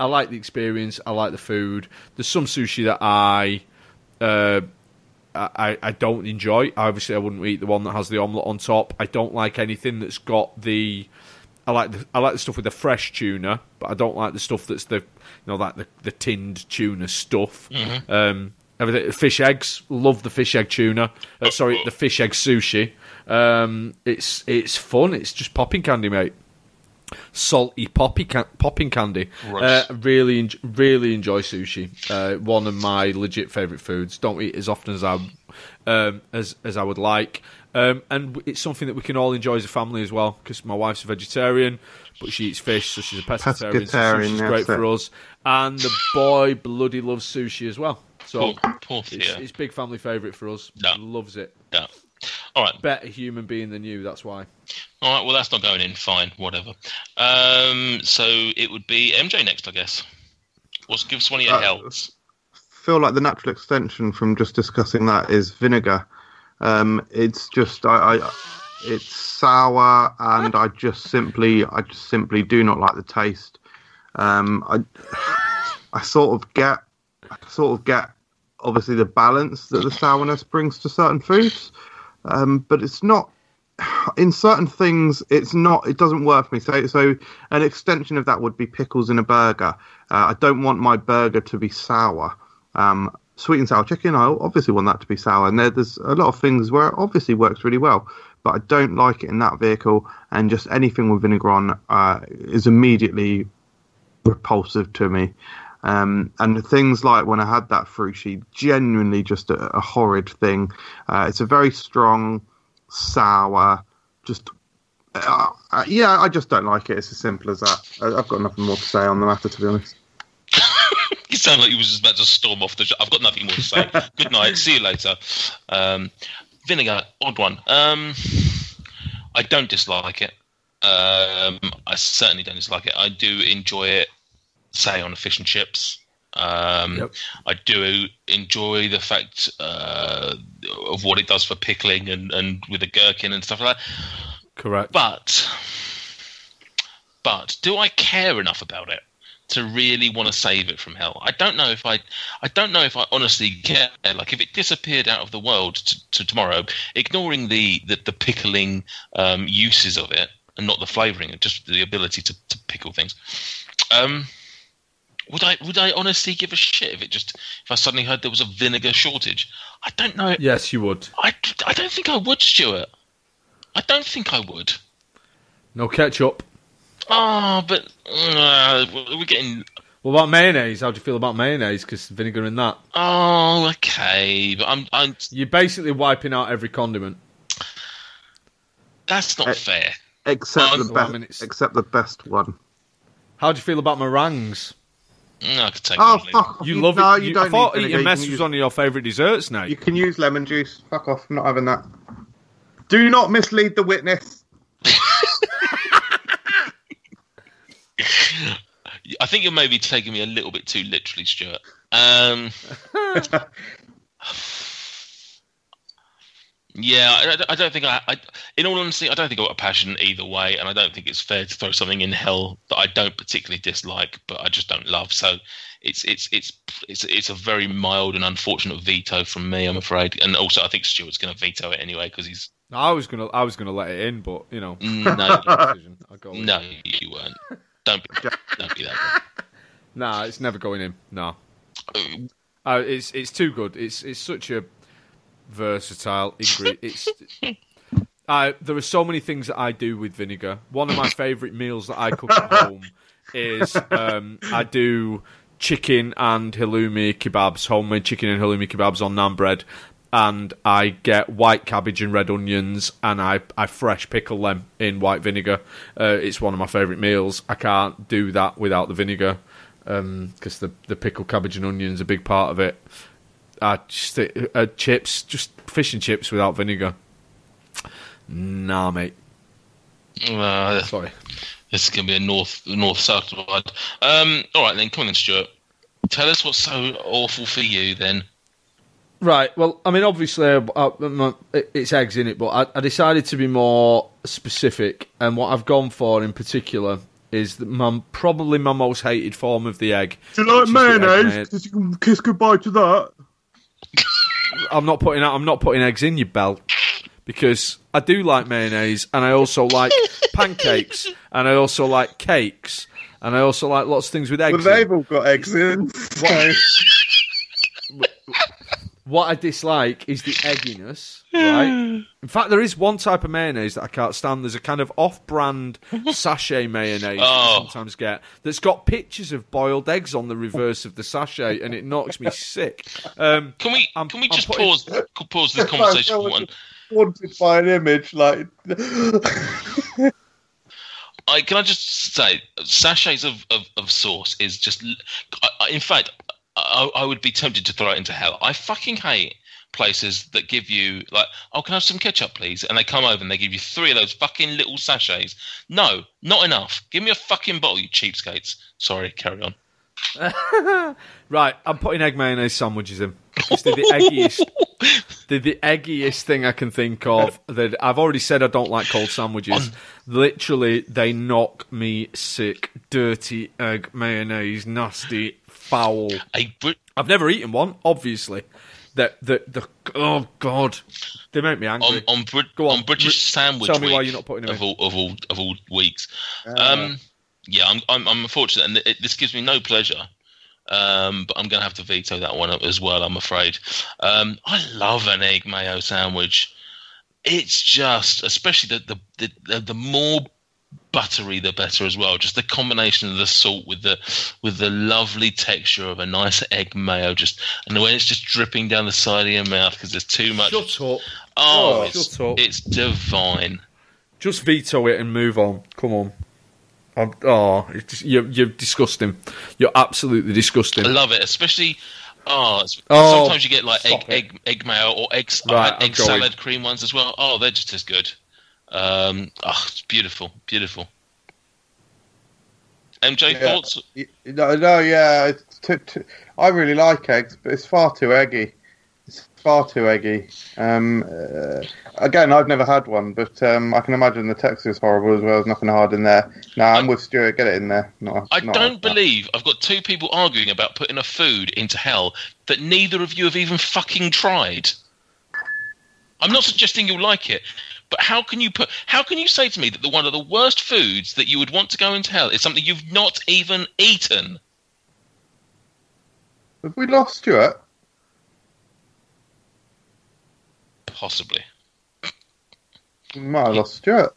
[SPEAKER 2] like the experience. I like the food. There's some sushi that I don't enjoy. Obviously, I wouldn't eat the one that has the omelette on top. I don't like anything that's got the. I like the stuff with the fresh tuna, but I don't like the stuff that's the tinned tuna stuff.
[SPEAKER 1] Mm-hmm.
[SPEAKER 2] Everything, fish eggs, love the fish egg tuna. The fish egg sushi. It's fun. It's just popping candy, mate. Salty popping candy. Really enjoy sushi. One of my legit favourite foods. Don't eat as often as I would like. And it's something that we can all enjoy as a family as well, because my wife's a vegetarian, but she eats fish, so she's a pescatarian, so sushi's great for us. And the boy bloody loves sushi as well. So it's big family favourite for us.
[SPEAKER 1] No.
[SPEAKER 2] Loves it.
[SPEAKER 1] Yeah. All right.
[SPEAKER 2] Better human being than you, that's why.
[SPEAKER 1] All right, well, that's not going in. Fine, whatever. So it would be MJ next, I guess. Give us one of your helps.
[SPEAKER 3] I feel like the natural extension from just discussing that is vinegar. It's just it's sour, and I just simply do not like the taste. I sort of get obviously the balance that the sourness brings to certain foods, but it's not in certain things. It doesn't work for me. So an extension of that would be pickles in a burger. I don't want my burger to be sour. Sweet and sour chicken, I obviously want that to be sour, and there's a lot of things where it obviously works really well, but I don't like it in that vehicle, and just anything with vinegar on is immediately repulsive to me. And things like when I had that frushi, genuinely just a horrid thing. It's a very strong, sour, I just don't like it. It's as simple as that. I've got nothing more to say on the matter, to be honest.
[SPEAKER 1] sound like he was just about to storm off the show. I've got nothing more to say. Good night. See you later. Vinegar, odd one. I don't dislike it. I certainly don't dislike it. I do enjoy it, say, on fish and chips.
[SPEAKER 2] Yep.
[SPEAKER 1] I do enjoy the fact of what it does for pickling and with the gherkin and stuff like that.
[SPEAKER 2] Correct.
[SPEAKER 1] But do I care enough about it to really want to save it from hell? I don't know if I honestly care. Like, if it disappeared out of the world to tomorrow, ignoring the pickling uses of it and not the flavouring, just the ability to pickle things. Would I honestly give a shit if I suddenly heard there was a vinegar shortage? I don't know.
[SPEAKER 2] Yes, you would.
[SPEAKER 1] I don't think I would, Stuart. I don't think I would.
[SPEAKER 2] No ketchup.
[SPEAKER 1] Oh, but we're getting...
[SPEAKER 2] What about mayonnaise? How do you feel about mayonnaise? Because vinegar in that.
[SPEAKER 1] Oh, okay. But I'm...
[SPEAKER 2] You're basically wiping out every condiment.
[SPEAKER 1] That's not fair.
[SPEAKER 3] Except the best one.
[SPEAKER 2] How do you feel about meringues?
[SPEAKER 1] I could take
[SPEAKER 3] Oh,
[SPEAKER 1] one.
[SPEAKER 3] fuck off.
[SPEAKER 2] You love
[SPEAKER 3] no,
[SPEAKER 2] it.
[SPEAKER 3] you don't
[SPEAKER 2] I thought
[SPEAKER 3] need
[SPEAKER 2] eating
[SPEAKER 3] vinegar.
[SPEAKER 2] mess was one of your favourite desserts now.
[SPEAKER 3] You can use lemon juice. Fuck off. I'm not having that. Do not mislead the witness.
[SPEAKER 1] I think you're maybe taking me a little bit too literally, Stuart. Yeah, I don't think in all honesty, I don't think I've got a passion either way, and I don't think it's fair to throw something in hell that I don't particularly dislike, but I just don't love. So it's a very mild and unfortunate veto from me, I'm afraid. And also, I think Stuart's going to veto it anyway because he's.
[SPEAKER 2] I was gonna let it in, but you know.
[SPEAKER 1] No, no, you weren't. Don't be that way.
[SPEAKER 2] Nah, it's never going in. No, it's too good. It's such a versatile ingredient. There are so many things that I do with vinegar. One of my favourite meals that I cook at home is I do chicken and halloumi kebabs, homemade chicken and halloumi kebabs on naan bread, and I get white cabbage and red onions, and I fresh pickle them in white vinegar. It's one of my favourite meals. I can't do that without the vinegar because the pickled cabbage and onions are a big part of it. Chips, just fish and chips without vinegar. Nah, mate. Sorry.
[SPEAKER 1] This is going to be a north-south divide. All right, then. Come on then, Stuart. Tell us what's so awful for you, then.
[SPEAKER 2] Right, well, I mean, obviously, it's eggs in it, but I decided to be more specific, and what I've gone for in particular is probably my most hated form of the egg.
[SPEAKER 3] Do you like mayonnaise? Because you can kiss goodbye to that.
[SPEAKER 2] I'm not putting eggs in, you bell, because I do like mayonnaise, and I also like pancakes, and I also like cakes, and I also like lots of things with eggs.
[SPEAKER 3] Well, they've all got eggs in.
[SPEAKER 2] What I dislike is the egginess, right? In fact, there is one type of mayonnaise that I can't stand. There's a kind of off-brand sachet mayonnaise that I sometimes get that's got pictures of boiled eggs on the reverse of the sachet, and it knocks me sick.
[SPEAKER 1] Can we just pause this conversation for one?
[SPEAKER 3] Wanted by an image, like.
[SPEAKER 1] Can I just say, sachets of sauce is just. In fact, I would be tempted to throw it into hell. I fucking hate places that give you, like, oh, can I have some ketchup, please? And they come over and they give you 3 of those fucking little sachets. No, not enough. Give me a fucking bottle, you cheapskates. Sorry, carry on.
[SPEAKER 2] Right, I'm putting egg mayonnaise sandwiches in. Because they're the eggiest thing I can think of. I've already said I don't like cold sandwiches. Literally, they knock me sick. Dirty egg mayonnaise, nasty, foul. I've never eaten one, obviously. Oh God, they make me angry.
[SPEAKER 1] On British Sandwich
[SPEAKER 2] Tell me
[SPEAKER 1] Week
[SPEAKER 2] why you're not putting them in.
[SPEAKER 1] of all weeks. Yeah, I'm unfortunate, and this gives me no pleasure. But I'm going to have to veto that one as well, I'm afraid. I love an egg mayo sandwich. It's just, especially the more buttery, the better as well. Just the combination of the salt with the lovely texture of a nice egg mayo, and the way it's just dripping down the side of your mouth because there's too much.
[SPEAKER 2] Shut up.
[SPEAKER 1] Oh, it's divine.
[SPEAKER 2] Just veto it and move on. Come on. You're disgusting. You're absolutely disgusting.
[SPEAKER 1] I love it, especially. Sometimes you get like egg mayo or eggs.
[SPEAKER 2] Right,
[SPEAKER 1] egg salad cream ones as well. Oh, they're just as good. It's beautiful. MJ, thoughts?
[SPEAKER 3] Yeah. I really like eggs, but it's far too eggy. Again, I've never had one, but I can imagine the texture is horrible as well. There's nothing hard in there. I'm with Stuart. Get it in there.
[SPEAKER 1] I don't believe I've got two people arguing about putting a food into hell that neither of you have even fucking tried. I'm not suggesting you'll like it, but how can you say to me that one of the worst foods that you would want to go into hell is something you've not even eaten?
[SPEAKER 3] Have we lost Stuart?
[SPEAKER 1] Possibly.
[SPEAKER 3] We might have lost Stuart.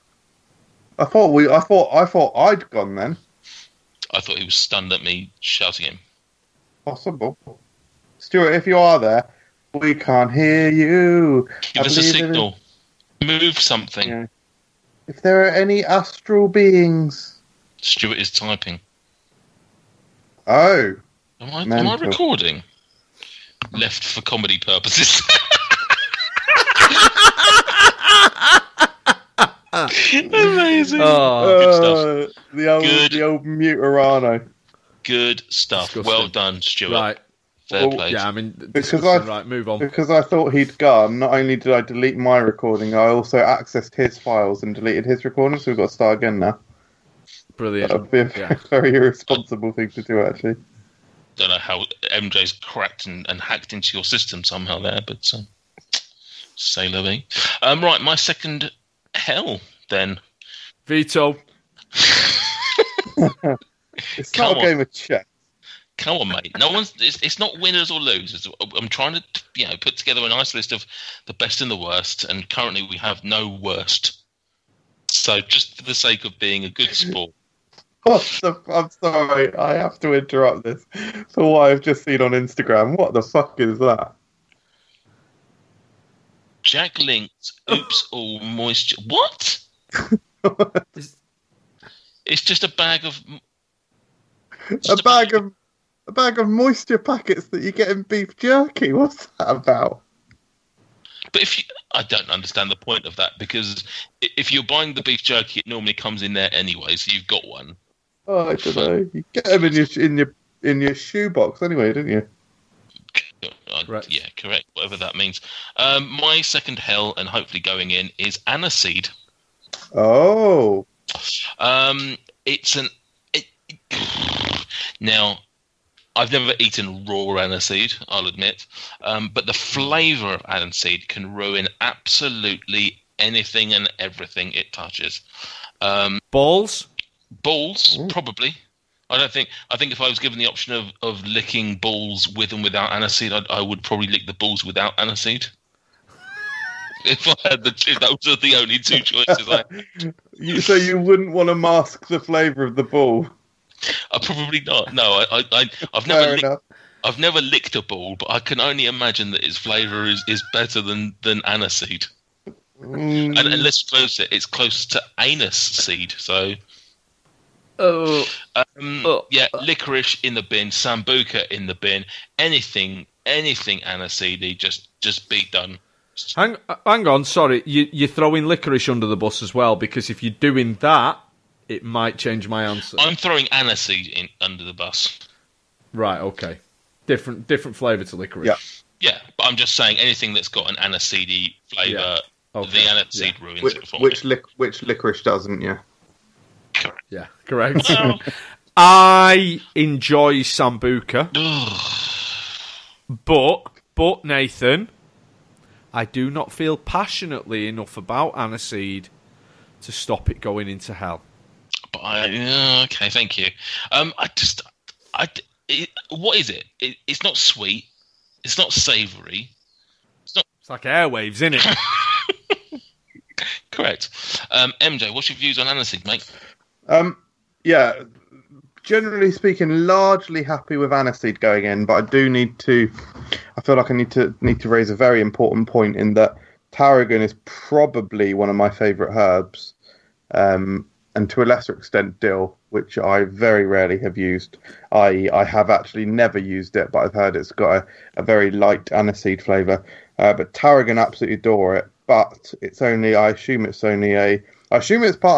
[SPEAKER 3] I thought I'd gone then.
[SPEAKER 1] I thought he was stunned at me shouting him.
[SPEAKER 3] Possible. Stuart, if you are there, we can't hear you.
[SPEAKER 1] Give us a signal. Move something.
[SPEAKER 3] Yeah. If there are any astral beings.
[SPEAKER 1] Stuart is typing.
[SPEAKER 3] Oh.
[SPEAKER 1] Am I recording? Left for comedy purposes. Amazing. Good stuff.
[SPEAKER 3] The old Mutarano.
[SPEAKER 1] Good stuff.
[SPEAKER 2] Disgusting.
[SPEAKER 1] Well done, Stuart.
[SPEAKER 2] Right.
[SPEAKER 1] Fair play.
[SPEAKER 2] Yeah, I mean, right, move on.
[SPEAKER 3] Because I thought he'd gone, not only did I delete my recording, I also accessed his files and deleted his recording, so we've got to start again now.
[SPEAKER 2] Brilliant.
[SPEAKER 3] That would be a very irresponsible thing to do, actually.
[SPEAKER 1] Don't know how MJ's cracked and hacked into your system somehow there, but say la vie. Right, my second hell then.
[SPEAKER 2] Veto.
[SPEAKER 3] It's not a game of chess.
[SPEAKER 1] Come on, mate. No one's. It's not winners or losers. I'm trying to, put together a nice list of the best and the worst, and currently we have no worst. So, just for the sake of being a good sport.
[SPEAKER 3] I'm sorry, I have to interrupt this for what I've just seen on Instagram. What the fuck is that?
[SPEAKER 1] Jack linked. Oops, all moisture. What? It's just a bag of.
[SPEAKER 3] A bag of moisture packets that you get in beef jerky. What's that about?
[SPEAKER 1] But I don't understand the point of that, because if you're buying the beef jerky, it normally comes in there anyway, so you've got one.
[SPEAKER 3] Oh, I don't know. You get them in your shoebox anyway, don't you?
[SPEAKER 2] Right.
[SPEAKER 1] Yeah, correct. Whatever that means. My second hell, and hopefully going in, is aniseed.
[SPEAKER 3] Oh.
[SPEAKER 1] Now, I've never eaten raw aniseed, I'll admit, but the flavour of aniseed can ruin absolutely anything and everything it touches.
[SPEAKER 2] Balls?
[SPEAKER 1] Balls,
[SPEAKER 3] Ooh.
[SPEAKER 1] Probably. I think if I was given the option of licking balls with and without aniseed, I would probably lick the balls without aniseed. If I had if those are the only two choices.
[SPEAKER 3] So you wouldn't want to mask the flavour of the ball?
[SPEAKER 1] Probably not. No, I've never licked a ball, but I can only imagine that its flavour is better than aniseed. And let's close it. It's close to anus seed. So, licorice in the bin, sambuca in the bin. Anything aniseedy, just be done.
[SPEAKER 2] Hang on, sorry. You're throwing licorice under the bus as well, because if you're doing that, it might change my answer.
[SPEAKER 1] I'm throwing aniseed under the bus.
[SPEAKER 2] Right, okay. Different flavour to licorice.
[SPEAKER 3] Yeah.
[SPEAKER 1] Yeah, but I'm just saying anything that's got an aniseedy flavour,
[SPEAKER 2] Yeah. Okay.
[SPEAKER 1] the aniseed ruins it for me.
[SPEAKER 3] Which licorice doesn't, yeah.
[SPEAKER 1] Correct.
[SPEAKER 2] Yeah, correct.
[SPEAKER 1] Well,
[SPEAKER 2] I enjoy sambuca, but Nathan, I do not feel passionately enough about aniseed to stop it going into hell.
[SPEAKER 1] but okay, thank you. What is it? It's not sweet. It's not savoury.
[SPEAKER 2] It's like airwaves, isn't it?
[SPEAKER 1] Correct. MJ, what's your views on aniseed, mate?
[SPEAKER 3] Yeah, generally speaking, largely happy with aniseed going in, but I do need to. I feel like I need to raise a very important point in that tarragon is probably one of my favourite herbs. and to a lesser extent dill, which I very rarely have used. I have actually never used it, but I've heard it's got a very light aniseed flavour. But tarragon, absolutely adore it. But it's only, I assume it's part of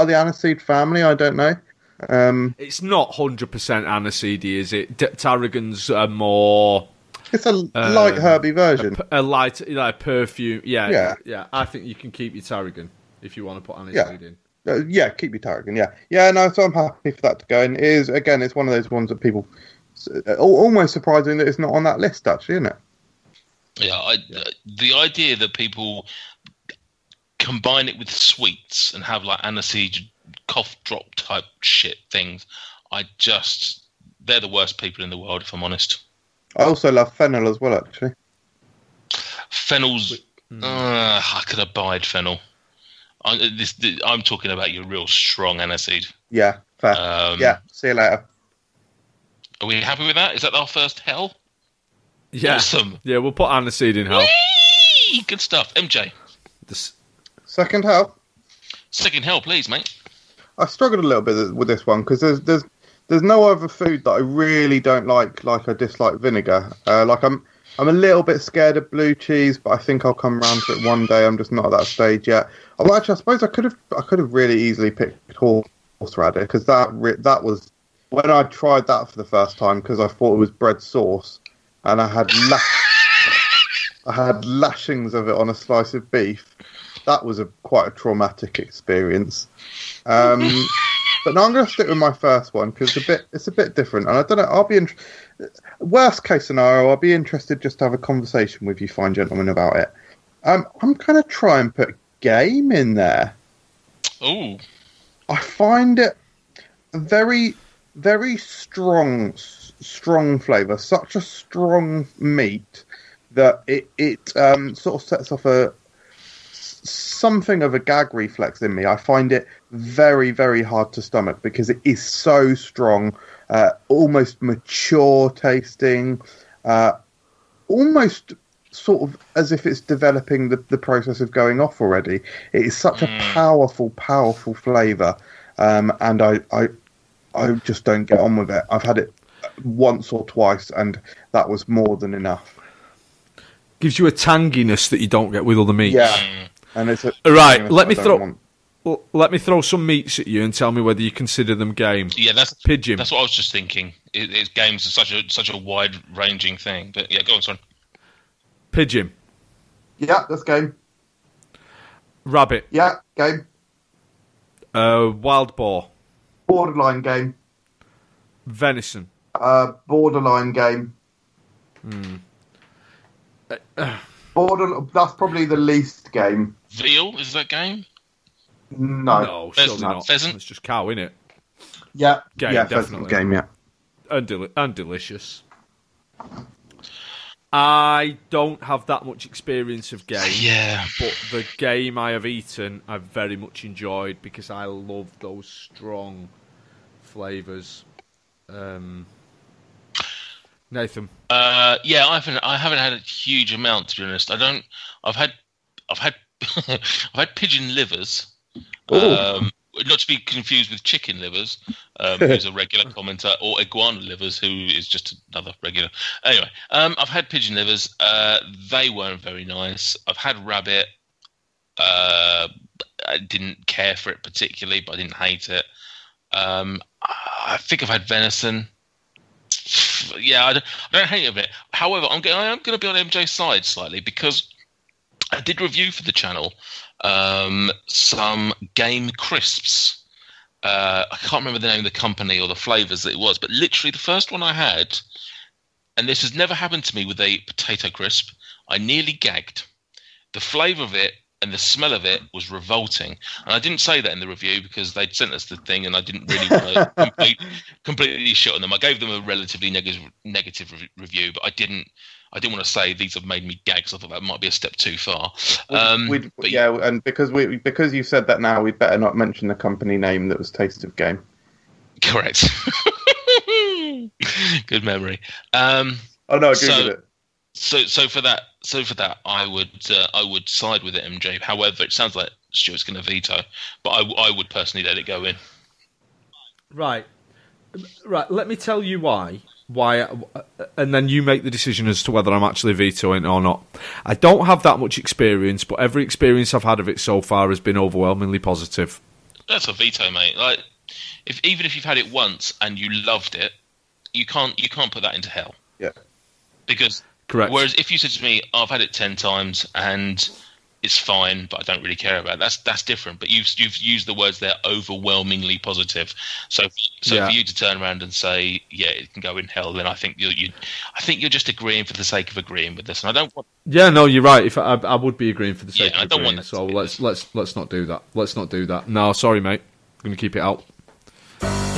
[SPEAKER 3] the aniseed family. I don't know.
[SPEAKER 2] It's not 100% aniseedy, is it? Tarragon's more.
[SPEAKER 3] It's a light herby version.
[SPEAKER 2] A light, like perfume. Yeah. I think you can keep your tarragon if you want to put aniseed in.
[SPEAKER 3] Keep your tarragon. Yeah. No, so I'm happy for that to go. And it is, again, it's one of those ones that people almost surprising that it's not on that list, actually, isn't it?
[SPEAKER 1] Yeah, the idea that people combine it with sweets and have like aniseed cough drop type shit things, they're the worst people in the world, if I'm honest.
[SPEAKER 3] I also love fennel as well, actually.
[SPEAKER 1] Fennel's I could abide fennel. I'm talking about your real strong aniseed.
[SPEAKER 3] Yeah, fair. See you later.
[SPEAKER 1] Are we happy with that? Is that our first hell?
[SPEAKER 2] Yeah.
[SPEAKER 1] Awesome.
[SPEAKER 2] Yeah, we'll put aniseed in hell.
[SPEAKER 1] Whee! Good stuff. MJ.
[SPEAKER 3] Second hell?
[SPEAKER 1] Second hell, please, mate.
[SPEAKER 3] I struggled a little bit with this one because there's no other food that I really don't like I dislike vinegar. I'm a little bit scared of blue cheese, but I think I'll come around to it one day. I'm just not at that stage yet. Oh, actually, I suppose I could have really easily picked horseradish because that was when I tried that for the first time because I thought it was bread sauce, and I had lashings of it on a slice of beef. That was quite a traumatic experience. But no, I'm going to stick with my first one because it's a bit different, and I don't know. I'll be worst case scenario, I'll be interested just to have a conversation with you, fine gentlemen, about it. I'm going to try and put game in there.
[SPEAKER 1] Oh,
[SPEAKER 3] I find it a very, very strong flavour. Such a strong meat that it sort of sets off something of a gag reflex in me. I find it very, very hard to stomach because it is so strong, almost mature tasting, almost sort of as if it's developing the process of going off already. It is such a powerful, powerful flavour, and I just don't get on with it. I've had it once or twice, and that was more than enough.
[SPEAKER 2] Gives you a tanginess that you don't get with other meats.
[SPEAKER 3] Yeah. And it's
[SPEAKER 2] right. Let me throw some meats at you and tell me whether you consider them game.
[SPEAKER 1] Yeah, that's
[SPEAKER 2] pigeon.
[SPEAKER 1] That's what I was just thinking. Games are such a wide ranging thing. But yeah, go on, son.
[SPEAKER 2] Pigeon.
[SPEAKER 3] Yeah, that's game.
[SPEAKER 2] Rabbit.
[SPEAKER 3] Yeah, game.
[SPEAKER 2] Wild boar.
[SPEAKER 3] Borderline game.
[SPEAKER 2] Venison.
[SPEAKER 3] Borderline game. That's probably the least game.
[SPEAKER 1] Veal, is that game?
[SPEAKER 3] No,
[SPEAKER 2] surely not.
[SPEAKER 1] Pheasant?
[SPEAKER 2] It's just cow, innit?
[SPEAKER 3] Yeah,
[SPEAKER 2] game, definitely.
[SPEAKER 3] Game, yeah.
[SPEAKER 2] And delicious. I don't have that much experience of game.
[SPEAKER 1] Yeah.
[SPEAKER 2] But the game I have eaten, I've very much enjoyed because I love those strong flavours. Nathan.
[SPEAKER 1] Yeah, I haven't had a huge amount, to be honest. I've had I've had pigeon livers. Not to be confused with chicken livers, who's a regular commenter, or iguana livers, who is just another regular. Anyway, I've had pigeon livers. They weren't very nice. I've had rabbit. I didn't care for it particularly, but I didn't hate it. I think I've had venison. Yeah, I don't hate it. However, I am going to be on MJ's side slightly because I did review for the channel some game crisps. I can't remember the name of the company or the flavours that it was, but literally the first one I had, and this has never happened to me with a potato crisp, I nearly gagged. The flavour of it and the smell of it was revolting. And I didn't say that in the review because they'd sent us the thing and I didn't really want to completely shit on them. I gave them a relatively negative review, but I didn't want to say these have made me gag because I thought that might be a step too far.
[SPEAKER 3] And because you said that now, we'd better not mention the company name that was Taste of Game.
[SPEAKER 1] Correct. Good memory.
[SPEAKER 3] Oh no, I googled it.
[SPEAKER 1] So for that, I would side with it, MJ. However, it sounds like Stuart's going to veto, but I would personally let it go in.
[SPEAKER 2] Right. Let me tell you why, and then you make the decision as to whether I'm actually vetoing it or not. I don't have that much experience, but every experience I've had of it so far has been overwhelmingly positive.
[SPEAKER 1] That's a veto, mate. Like, even if you've had it once and you loved it, you can't put that into hell.
[SPEAKER 3] Yeah.
[SPEAKER 1] Because
[SPEAKER 2] correct.
[SPEAKER 1] Whereas if you said to me, I've had it 10 times and it's fine, but I don't really care about it, that's different. But you've used the words there, overwhelmingly positive. So for you to turn around and say, yeah, it can go in hell, then I think you're just agreeing for the sake of agreeing with this. And I don't want.
[SPEAKER 2] Yeah, no, you're right. If I would be agreeing for the sake of agreeing.
[SPEAKER 1] I don't want that.
[SPEAKER 2] So let's not do that. Let's not do that. No, sorry, mate. I'm going to keep it out.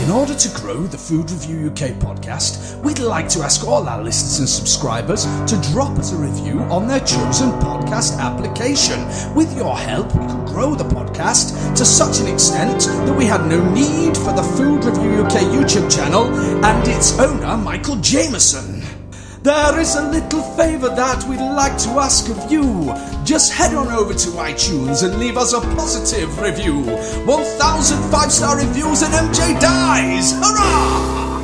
[SPEAKER 5] In order to grow the Food Review UK podcast, we'd like to ask all our listeners and subscribers to drop us a review on their chosen podcast application. With your help, we could grow the podcast to such an extent that we had no need for the Food Review UK YouTube channel and its owner, Michael Jamieson. There is a little favour that we'd like to ask of you. Just head on over to iTunes and leave us a positive review. 1,000 5-star reviews and MJ dies! Hurrah!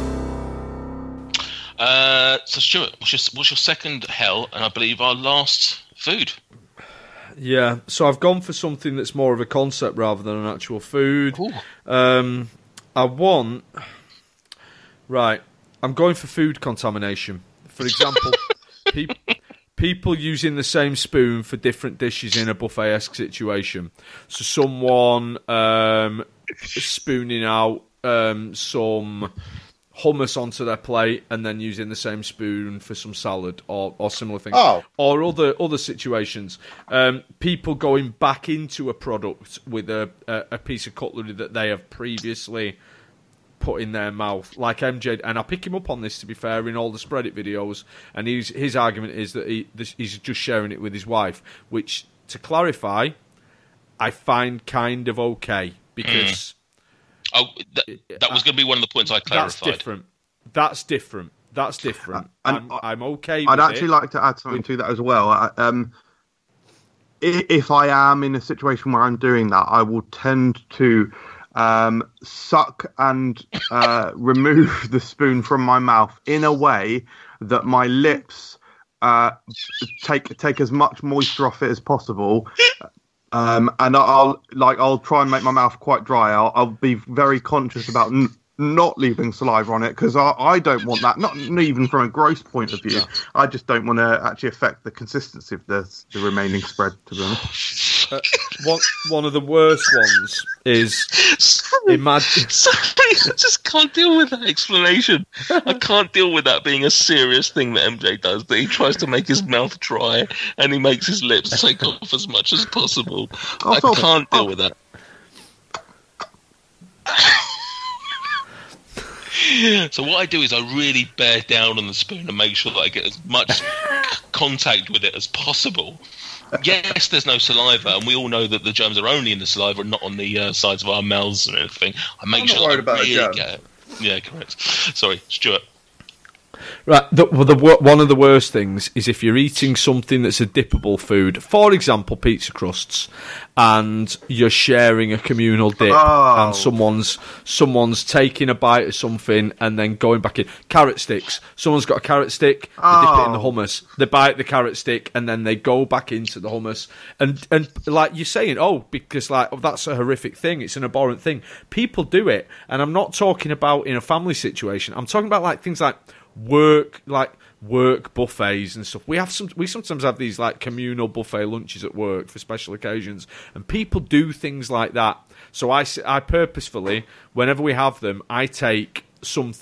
[SPEAKER 1] So Stuart, what's your second hell, and I believe our last food?
[SPEAKER 2] Yeah, so I've gone for something that's more of a concept rather than an actual food. I'm going for food contamination. For example, people using the same spoon for different dishes in a buffet-esque situation. So someone spooning out some hummus onto their plate and then using the same spoon for some salad or similar things.
[SPEAKER 3] Oh.
[SPEAKER 2] Or other situations. People going back into a product with a piece of cutlery that they have previously put in their mouth, like MJ, and I pick him up on this, to be fair, in all the Spread It videos, and his argument is that he's just sharing it with his wife, which, to clarify, I find kind of okay, because...
[SPEAKER 1] that was going to be one of the points I clarified.
[SPEAKER 2] That's different. I'm okay with it.
[SPEAKER 3] I'd actually like to add something to that as well. If I am in a situation where I'm doing that, I will tend to suck and remove the spoon from my mouth in a way that my lips take as much moisture off it as possible, and I'll try and make my mouth quite dry. I'll be very conscious about not leaving saliva on it, because I don't want that, not even from a gross point of view. I just don't want to actually affect the consistency of the remaining spread, to be honest.
[SPEAKER 2] One of the worst ones is imagine.
[SPEAKER 1] Sorry, I just can't deal with that explanation. I can't deal with that being a serious thing that MJ does. That he tries to make his mouth dry and he makes his lips take off as much as possible. I can't deal with that. So what I do is I really bear down on the spoon and make sure that I get as much contact with it as possible. Yes, there's no saliva, and we all know that the germs are only in the saliva and not on the sides of our mouths and everything. I make sure I really get it. Yeah, correct. Sorry, Stuart.
[SPEAKER 2] Right, one of the worst things is if you're eating something that's a dippable food, for example, pizza crusts, and you're sharing a communal dip, and someone's taking a bite of something and then going back in. Carrot sticks. Someone's got a carrot stick, they dip it in the hummus, they bite the carrot stick, and then they go back into the hummus. And like you're saying, because that's a horrific thing, it's an abhorrent thing. People do it, and I'm not talking about in a family situation. I'm talking about things like work buffets and stuff. We sometimes have these communal buffet lunches at work for special occasions, and people do things like that. So I purposefully, whenever we have them, I take food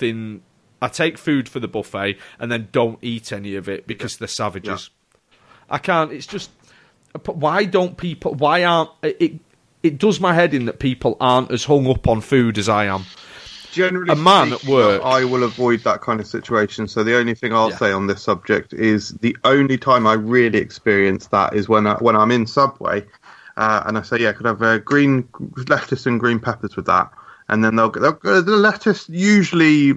[SPEAKER 2] for the buffet and then don't eat any of it because they're savages. I can't. It's just, why aren't it does my head in that people aren't as hung up on food as I am.
[SPEAKER 3] Generally,
[SPEAKER 2] a man at work,
[SPEAKER 3] I will avoid that kind of situation. So the only thing I'll say on this subject is the only time I really experience that is when I'm in Subway, and I say, could I have green lettuce and green peppers with that? And then the lettuce usually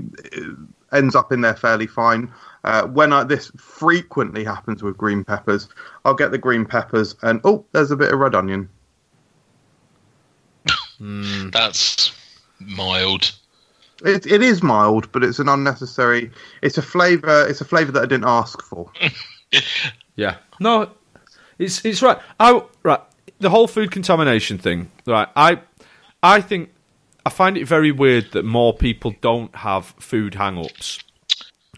[SPEAKER 3] ends up in there fairly fine. This frequently happens with green peppers, I'll get the green peppers and there's a bit of red onion.
[SPEAKER 1] That's mild.
[SPEAKER 3] It is mild, but it's an unnecessary. It's a flavour. It's a flavour that I didn't ask for.
[SPEAKER 2] Yeah. No, it's right. Right. The whole food contamination thing. Right. I think I find it very weird that more people don't have food hang-ups.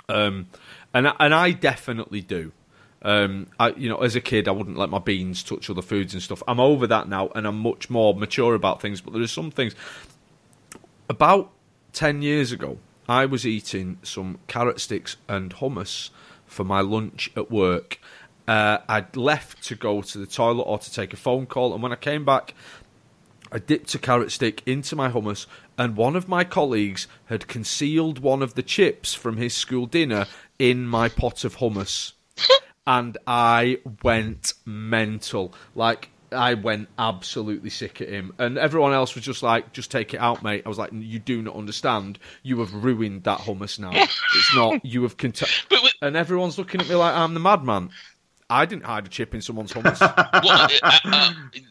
[SPEAKER 2] And I definitely do. As a kid, I wouldn't let my beans touch other foods and stuff. I'm over that now, and I'm much more mature about things. But there are some things. About 10 years ago, I was eating some carrot sticks and hummus for my lunch at work. I'd left to go to the toilet or to take a phone call, and when I came back, I dipped a carrot stick into my hummus, and one of my colleagues had concealed one of the chips from his school dinner in my pot of hummus. And I went mental. Like, I went absolutely sick at him. And everyone else was just like, just take it out, mate. I was like, you do not understand. You have ruined that hummus now. It's not, you have... And everyone's looking at me like I'm the madman. I didn't hide a chip in someone's hummus.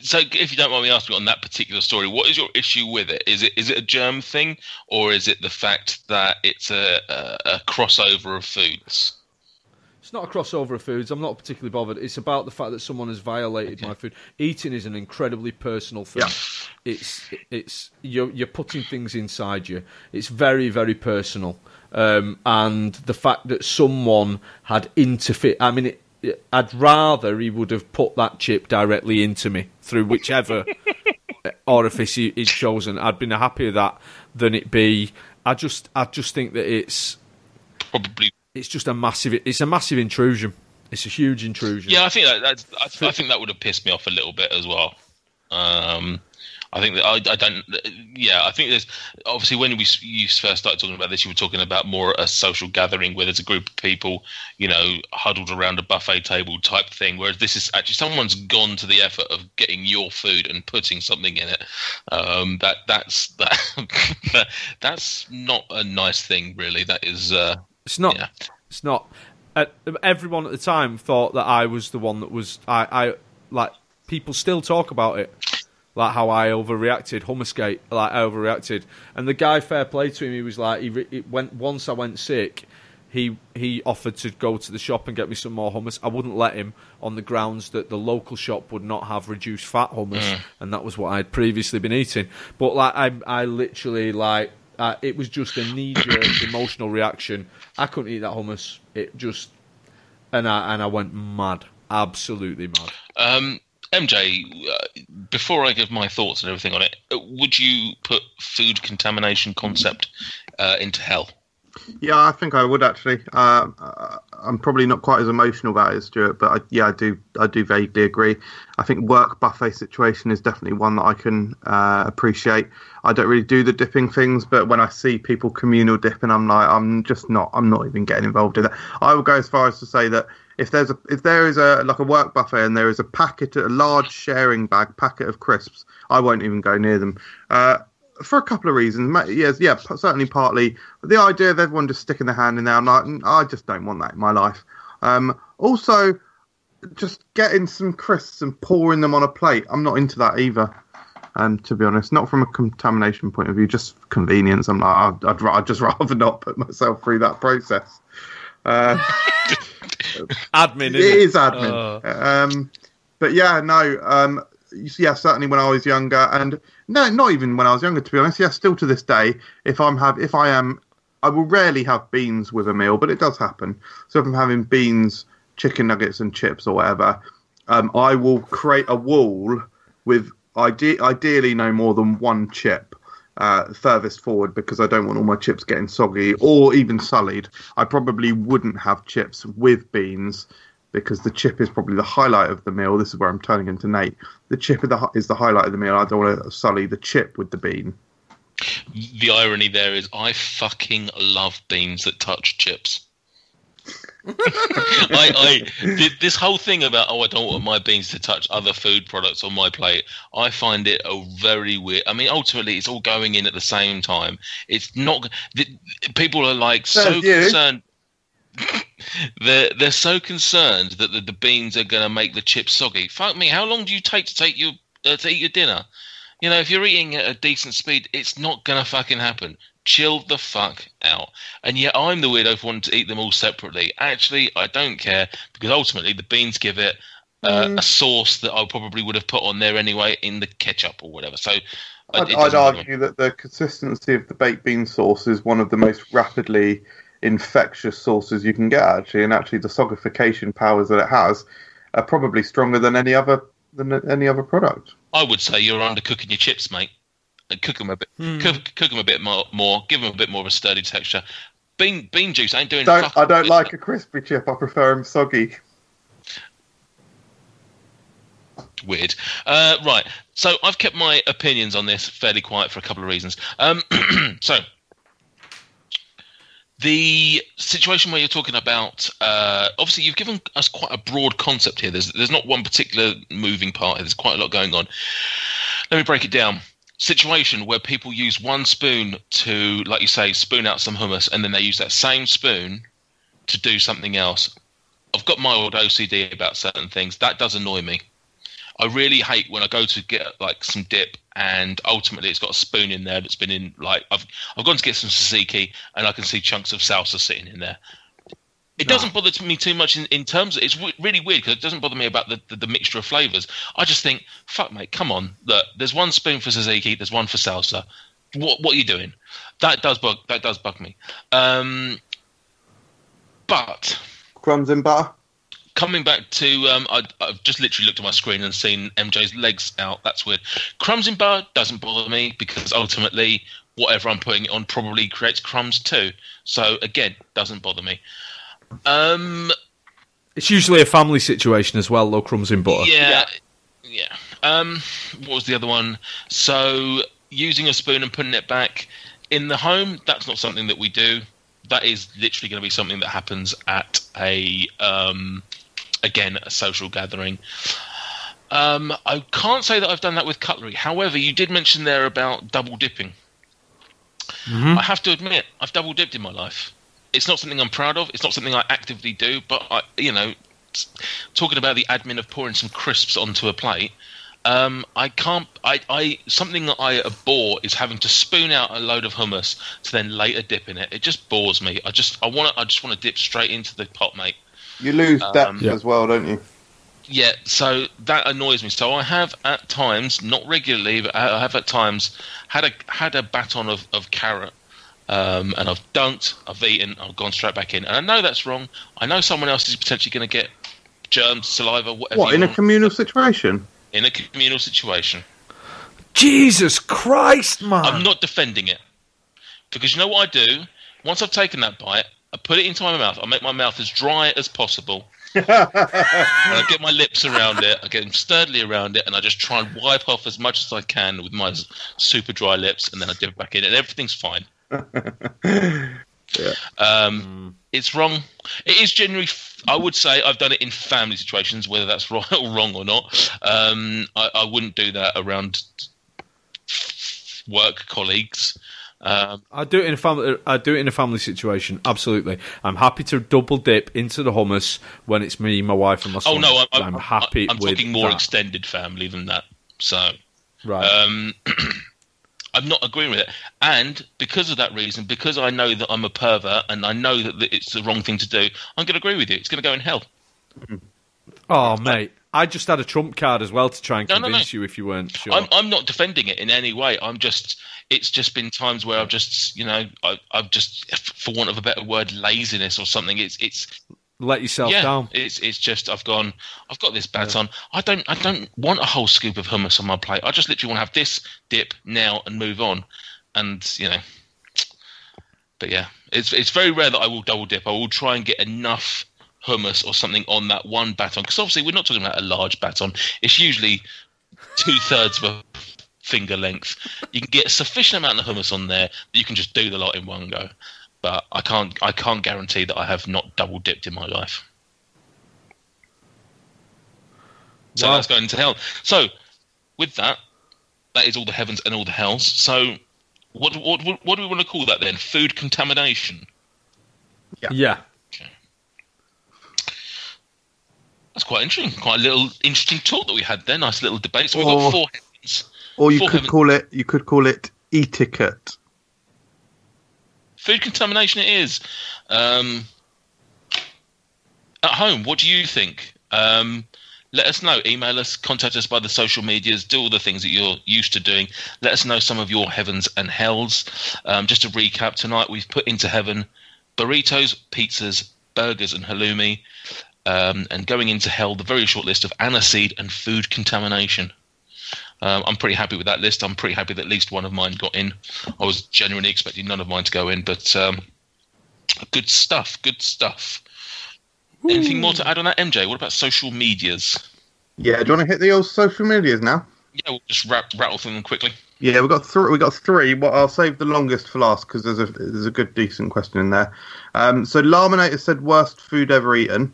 [SPEAKER 1] So, if you don't mind me asking on that particular story, what is your issue with it? Is it a germ thing, or is it the fact that it's a crossover of foods?
[SPEAKER 2] It's not a crossover of foods. I'm not particularly bothered. It's about the fact that someone has violated my food. Eating is an incredibly personal thing. Yeah. It's you're putting things inside you. It's very, very personal. And the fact that someone had interfered. I mean, I'd rather he would have put that chip directly into me through whichever orifice he'd chosen. I'd been happier that than it be. I just think that it's
[SPEAKER 1] probably.
[SPEAKER 2] It's just a massive intrusion. It's a huge intrusion.
[SPEAKER 1] Yeah, I think I think that would have pissed me off a little bit as well. I think that I don't. Yeah, I think there's obviously when you first started talking about this, you were talking about more a social gathering where there's a group of people, huddled around a buffet table type thing. Whereas this is actually someone's gone to the effort of getting your food and putting something in it. That's not a nice thing, really. That is.
[SPEAKER 2] It's not.
[SPEAKER 1] Yeah.
[SPEAKER 2] It's not. Everyone at the time thought that I was the one that was. I like people still talk about it, like how I overreacted. Hummusgate, like I overreacted. And the guy, fair play to him, he was like, once I went sick, he offered to go to the shop and get me some more hummus. I wouldn't let him on the grounds that the local shop would not have reduced fat hummus, and that was what I had previously been eating. But like I literally like. It was just a knee-jerk emotional reaction. I couldn't eat that hummus. It just, and I went mad, absolutely mad.
[SPEAKER 1] MJ, before I give my thoughts and everything on it, would you put food contamination concept into hell?
[SPEAKER 3] Yeah, I think I would actually. I'm probably not quite as emotional about it, Stuart, but I do vaguely agree. I think work buffet situation is definitely one that I can appreciate. I don't really do the dipping things, but when I see people communal dipping, I'm like, I'm not even getting involved in that. I would go as far as to say that if there is a work buffet and there is a large sharing bag packet of crisps, I won't even go near them. For a couple of reasons. Yes, yeah, certainly partly. The idea of everyone just sticking their hand in there, I'm like, I just don't want that in my life. Also, just getting some crisps and pouring them on a plate, I'm not into that either. To be honest, not from a contamination point of view, just convenience. I'm like, I'd just rather not put myself through that process.
[SPEAKER 2] Admin,
[SPEAKER 3] it is admin. But yeah, no. Yeah, certainly when I was younger, and no, not even when I was younger, to be honest. Yeah, still to this day, I will rarely have beans with a meal, but it does happen. So if I'm having beans, chicken nuggets, and chips or whatever, I will create a wall with ideally no more than one chip furthest forward, because I don't want all my chips getting soggy or even sullied. I probably wouldn't have chips with beans, because the chip is probably the highlight of the meal. This is where I'm turning into Nate. The chip is the highlight of the meal. I don't want to sully the chip with the bean.
[SPEAKER 1] The irony there is I fucking love beans that touch chips. This whole thing about, I don't want my beans to touch other food products on my plate, I find it a very weird. I mean, ultimately, it's all going in at the same time. It's not. People are like so concerned. They're so concerned that the beans are going to make the chips soggy. Fuck me, how long do you take to eat your dinner? You know, if you're eating at a decent speed, it's not going to fucking happen. Chill the fuck out. And yet I'm the weirdo for wanting to eat them all separately. Actually, I don't care, because ultimately the beans give it a sauce that I probably would have put on there anyway in the ketchup or whatever. So
[SPEAKER 3] I'd argue that the consistency of the baked bean sauce is one of the most rapidly infectious sauces you can get, actually, and actually the soggification powers that it has are probably stronger than any other product.
[SPEAKER 1] I would say you're undercooking your chips, mate. Cook them a bit, cook them a bit more, give them a bit more of a sturdy texture. Bean juice ain't doing.
[SPEAKER 3] I don't like a crispy chip. I prefer them soggy.
[SPEAKER 1] Weird. Right. So I've kept my opinions on this fairly quiet for a couple of reasons. So the situation where you're talking about, obviously you've given us quite a broad concept here. There's not one particular moving part. There's quite a lot going on. Let me break it down. Situation where people use one spoon to, like you say, spoon out some hummus, and then they use that same spoon to do something else. I've got mild OCD about certain things. That does annoy me. I really hate when I go to get like some dip and ultimately it's got a spoon in there that's been in, like, I've gone to get some tzatziki and I can see chunks of salsa sitting in there. It doesn't bother me too much in terms of, it's really weird because it doesn't bother me about the mixture of flavours. I just think, fuck mate, come on, look, there's one spoon for tzatziki, there's one for salsa. What are you doing? That does bug me. But
[SPEAKER 3] Crumbs in butter.
[SPEAKER 1] Coming back to, I've just literally looked at my screen and seen MJ's legs out. That's weird. Crumbs in butter doesn't bother me because ultimately whatever I'm putting it on probably creates crumbs too. So again, doesn't bother me.
[SPEAKER 2] It's usually a family situation as well, though, crumbs in butter.
[SPEAKER 1] Yeah. What was the other one? So using a spoon and putting it back in the home, that's not something that we do. That is literally going to be something that happens at a social gathering. I can't say that I've done that with cutlery. However, you did mention there about double dipping. Mm-hmm. I have to admit, I've double dipped in my life. It's not something I'm proud of. It's not something I actively do. But talking about the admin of pouring some crisps onto a plate, I can't. Something that I abhor is having to spoon out a load of hummus to then later dip in it. It just bores me. I just want to dip straight into the pot, mate.
[SPEAKER 3] You lose depth as well, don't you?
[SPEAKER 1] Yeah, so that annoys me. So I have at times, not regularly, but I have at times had a baton of carrot, and I've dunked, I've eaten, I've gone straight back in, and I know that's wrong. I know someone else is potentially going to get germs, saliva, whatever.
[SPEAKER 3] What, in a communal situation?
[SPEAKER 1] In a communal situation.
[SPEAKER 2] Jesus Christ, man!
[SPEAKER 1] I'm not defending it because you know what I do? Once I've taken that bite, I put it into my mouth. I make my mouth as dry as possible. And I get my lips around it. I get them sturdily around it, and I just try and wipe off as much as I can with my super dry lips, and then I dip it back in, and everything's fine. It's wrong. It is generally. I would say I've done it in family situations, whether that's right or wrong or not. I wouldn't do that around work colleagues.
[SPEAKER 2] I do it in a family. I do it in a family situation. Absolutely, I'm happy to double dip into the hummus when it's me, my wife, and my son.
[SPEAKER 1] Oh no,
[SPEAKER 2] I'm happy.
[SPEAKER 1] I'm talking more extended family than that. So,
[SPEAKER 2] right.
[SPEAKER 1] I'm not agreeing with it, and because of that reason, because I know that I'm a pervert and I know that it's the wrong thing to do, I'm going to agree with you. It's going to go in hell.
[SPEAKER 2] Oh, mate. I just had a trump card as well to try and convince you if you weren't sure.
[SPEAKER 1] I'm not defending it in any way. It's just been times where I've just, I've just, for want of a better word, laziness or something. It's
[SPEAKER 2] let yourself down.
[SPEAKER 1] It's just I've got this baton. I don't want a whole scoop of hummus on my plate. I just literally want to have this dip now and move on. And but yeah, it's very rare that I will double dip. I will try and get enough hummus or something on that one baton, because obviously we're not talking about a large baton. It's usually 2/3 of a finger length. You can get a sufficient amount of hummus on there that you can just do the lot in one go. But I can't guarantee that I have not double dipped in my life. So that's going to hell. So with that is all the heavens and all the hells. So what do we want to call that then? Food contamination.
[SPEAKER 2] Yeah.
[SPEAKER 1] Okay. That's quite interesting. Quite a little interesting talk that we had there. Nice little debate. So we've got 4 heavens.
[SPEAKER 3] Or you could call it etiquette.
[SPEAKER 1] Food contamination it is. At home, what do you think? Let us know. Email us, contact us by the social medias, do all the things that you're used to doing. Let us know some of your heavens and hells. Just to recap, tonight we've put into heaven burritos, pizzas, burgers and halloumi. And going into hell, the very short list of aniseed and food contamination. I'm pretty happy with that list. I'm pretty happy that at least one of mine got in. I was genuinely expecting none of mine to go in, but good stuff. Ooh. Anything more to add on that, MJ? What about social medias?
[SPEAKER 3] Yeah, do you want to hit the old social medias now?
[SPEAKER 1] Yeah, we'll just rattle through them quickly.
[SPEAKER 3] Yeah, we got three. Well, I'll save the longest for last because there's a good, decent question in there. So Laminator said worst food ever eaten.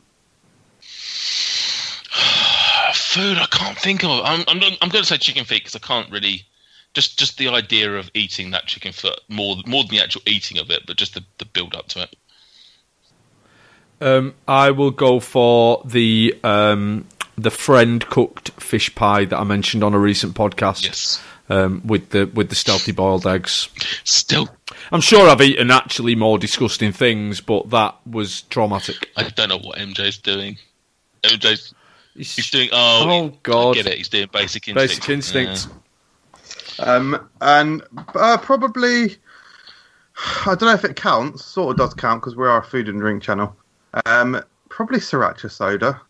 [SPEAKER 1] Food I can't think of. I'm going to say chicken feet because I can't really. Just the idea of eating that chicken foot more than the actual eating of it, but just the build up to it.
[SPEAKER 2] I will go for the friend cooked fish pie that I mentioned on a recent podcast.
[SPEAKER 1] Yes.
[SPEAKER 2] With the stealthy boiled eggs.
[SPEAKER 1] Still,
[SPEAKER 2] I'm sure I've eaten actually more disgusting things, but that was traumatic.
[SPEAKER 1] I don't know what MJ's doing. He's doing.
[SPEAKER 2] Oh God!
[SPEAKER 1] I get it. He's doing Basic Instinct.
[SPEAKER 2] Basic Instinct.
[SPEAKER 3] Yeah. And probably, I don't know if it counts. Sort of does count because we are a food and drink channel. Probably sriracha soda.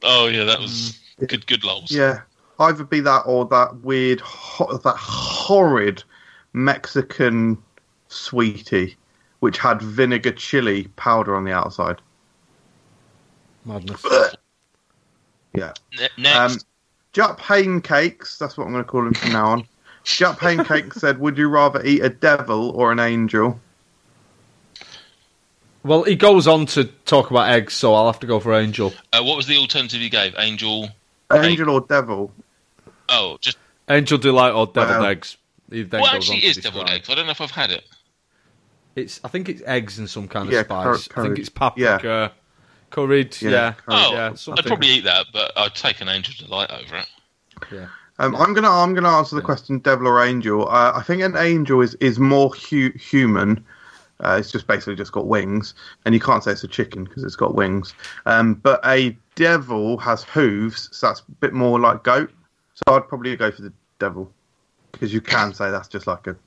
[SPEAKER 1] Oh yeah, that was good lols.
[SPEAKER 3] Yeah, either be that or that weird, that horrid Mexican sweetie, which had vinegar chili powder on the outside.
[SPEAKER 2] Madness.
[SPEAKER 3] Yeah.
[SPEAKER 1] Next.
[SPEAKER 3] Jup Hain Cakes, that's what I'm going to call him from now on. Jup Hain Cakes said, would you rather eat a devil or an angel?
[SPEAKER 2] Well, he goes on to talk about eggs, so I'll have to go for angel.
[SPEAKER 1] What was the alternative you gave? Angel
[SPEAKER 3] or devil?
[SPEAKER 1] Oh, just...
[SPEAKER 2] Angel delight or deviled eggs.
[SPEAKER 1] What actually is deviled eggs? I don't know if I've had it.
[SPEAKER 2] I think it's eggs and some kind of spice. I think it's
[SPEAKER 3] paprika.
[SPEAKER 2] Yeah. Curried, yeah.
[SPEAKER 1] I'd probably eat that, but I'd take an angel delight over it.
[SPEAKER 2] Yeah.
[SPEAKER 3] I'm gonna answer the question devil or angel. I think an angel is more human. It's just basically just got wings, and you can't say it's a chicken because it's got wings. But a devil has hooves, so that's a bit more like goat. So I'd probably go for the devil because you can say that's just like a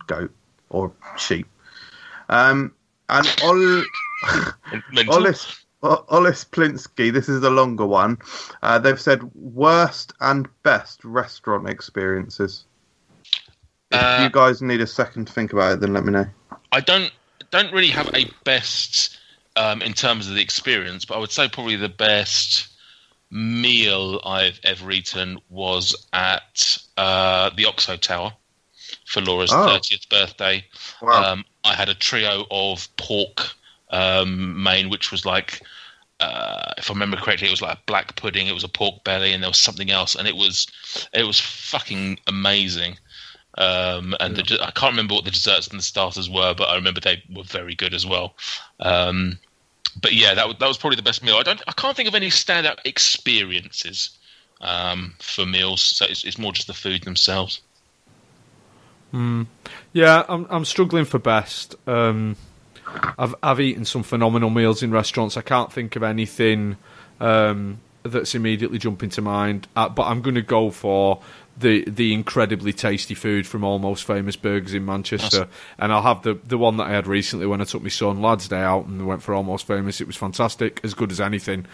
[SPEAKER 3] goat or sheep. And Olis Plinsky, this is the longer one. They've said worst and best restaurant experiences. If you guys need a second to think about it, then let me know.
[SPEAKER 1] I don't really have a best in terms of the experience, but I would say probably the best meal I've ever eaten was at the Oxo Tower for Laura's 30th birthday.
[SPEAKER 3] Wow.
[SPEAKER 1] I had a trio of pork main, which was like, if I remember correctly, it was like a black pudding, it was a pork belly, and there was something else, and it was fucking amazing. I can't remember what the desserts and the starters were, but I remember they were very good as well. But yeah, that was probably the best meal. I can't think of any standout experiences for meals. So it's more just the food themselves.
[SPEAKER 2] Yeah, I'm struggling for best. I've eaten some phenomenal meals in restaurants. I can't think of anything that's immediately jumping to mind. But I'm going to go for the incredibly tasty food from Almost Famous Burgers in Manchester. And I'll have the one that I had recently when I took my son Lad's Day out and went for Almost Famous. It was fantastic, as good as anything.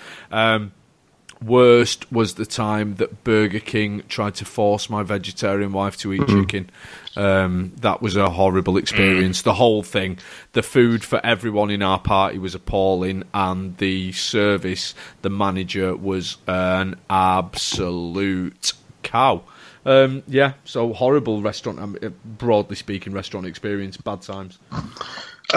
[SPEAKER 2] Worst was the time that Burger King tried to force my vegetarian wife to eat chicken. That was a horrible experience. The whole thing, the food for everyone in our party was appalling, and the service, the manager was an absolute cow. So horrible restaurant, broadly speaking, restaurant experience, bad times.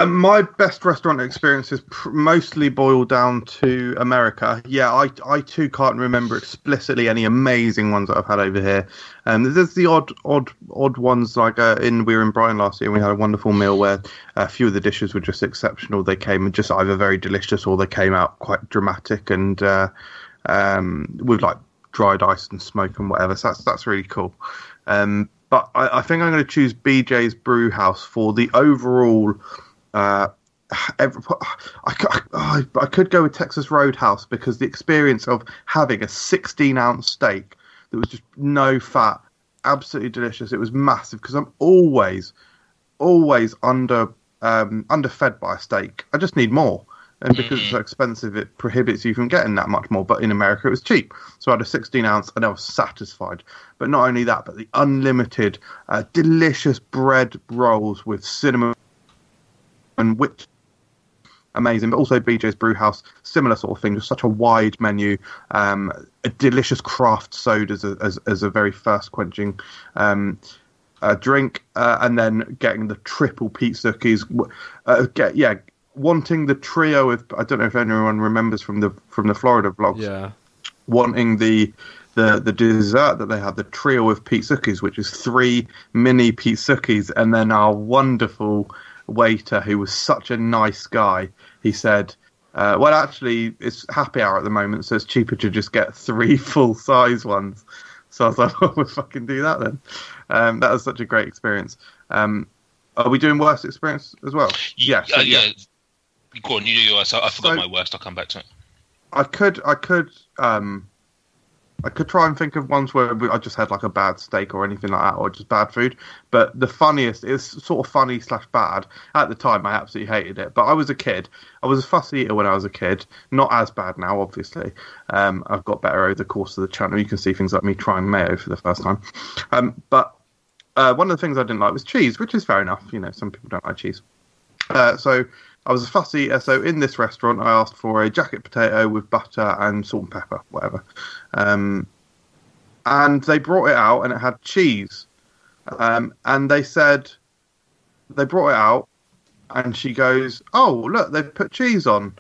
[SPEAKER 3] My best restaurant experiences mostly boil down to America. Yeah, I too can't remember explicitly any amazing ones that I've had over here. There's the odd ones, like we were in Brighton last year and we had a wonderful meal where a few of the dishes were just exceptional. They came just either very delicious or they came out quite dramatic and with like dried ice and smoke and whatever. So that's really cool. But I think I'm going to choose BJ's Brewhouse for the overall. I could go with Texas Roadhouse because the experience of having a 16-ounce steak that was just no fat, absolutely delicious. It was massive because I'm always underfed by a steak. I just need more. And because it's so expensive, it prohibits you from getting that much more. But in America, it was cheap. So I had a 16-ounce and I was satisfied. But not only that, but the unlimited, delicious bread rolls with cinnamon and whipped. Amazing. But also BJ's Brewhouse, similar sort of thing. Just such a wide menu. A delicious craft sodas as a very thirst quenching drink. And then getting the triple pizza cookies. Wanting the trio of, I don't know if anyone remembers from the Florida vlogs. Yeah. Wanting the dessert that they had, the trio of pizzukis, which is 3 mini pizzukis, and then our wonderful waiter, who was such a nice guy, he said, well, actually, it's happy hour at the moment, so it's cheaper to just get 3 full-size ones. So I was like, well, we'll fucking do that then. That was such a great experience. Are we doing worst experience as well?
[SPEAKER 1] Yeah. Go on, you do yours. I forgot my worst. I'll come back to it.
[SPEAKER 3] I could try and think of ones where I just had like a bad steak or anything like that, or just bad food. But the funniest is sort of funny / bad. At the time, I absolutely hated it. But I was a kid. I was a fussy eater when I was a kid. Not as bad now, obviously. I've got better over the course of the channel. You can see things like me trying mayo for the first time. But one of the things I didn't like was cheese, which is fair enough. You know, some people don't like cheese. So I was a fussy eater, so in this restaurant I asked for a jacket potato with butter and salt and pepper, whatever. And they brought it out and it had cheese. And they said, they brought it out and she goes, oh, look, they've put cheese on.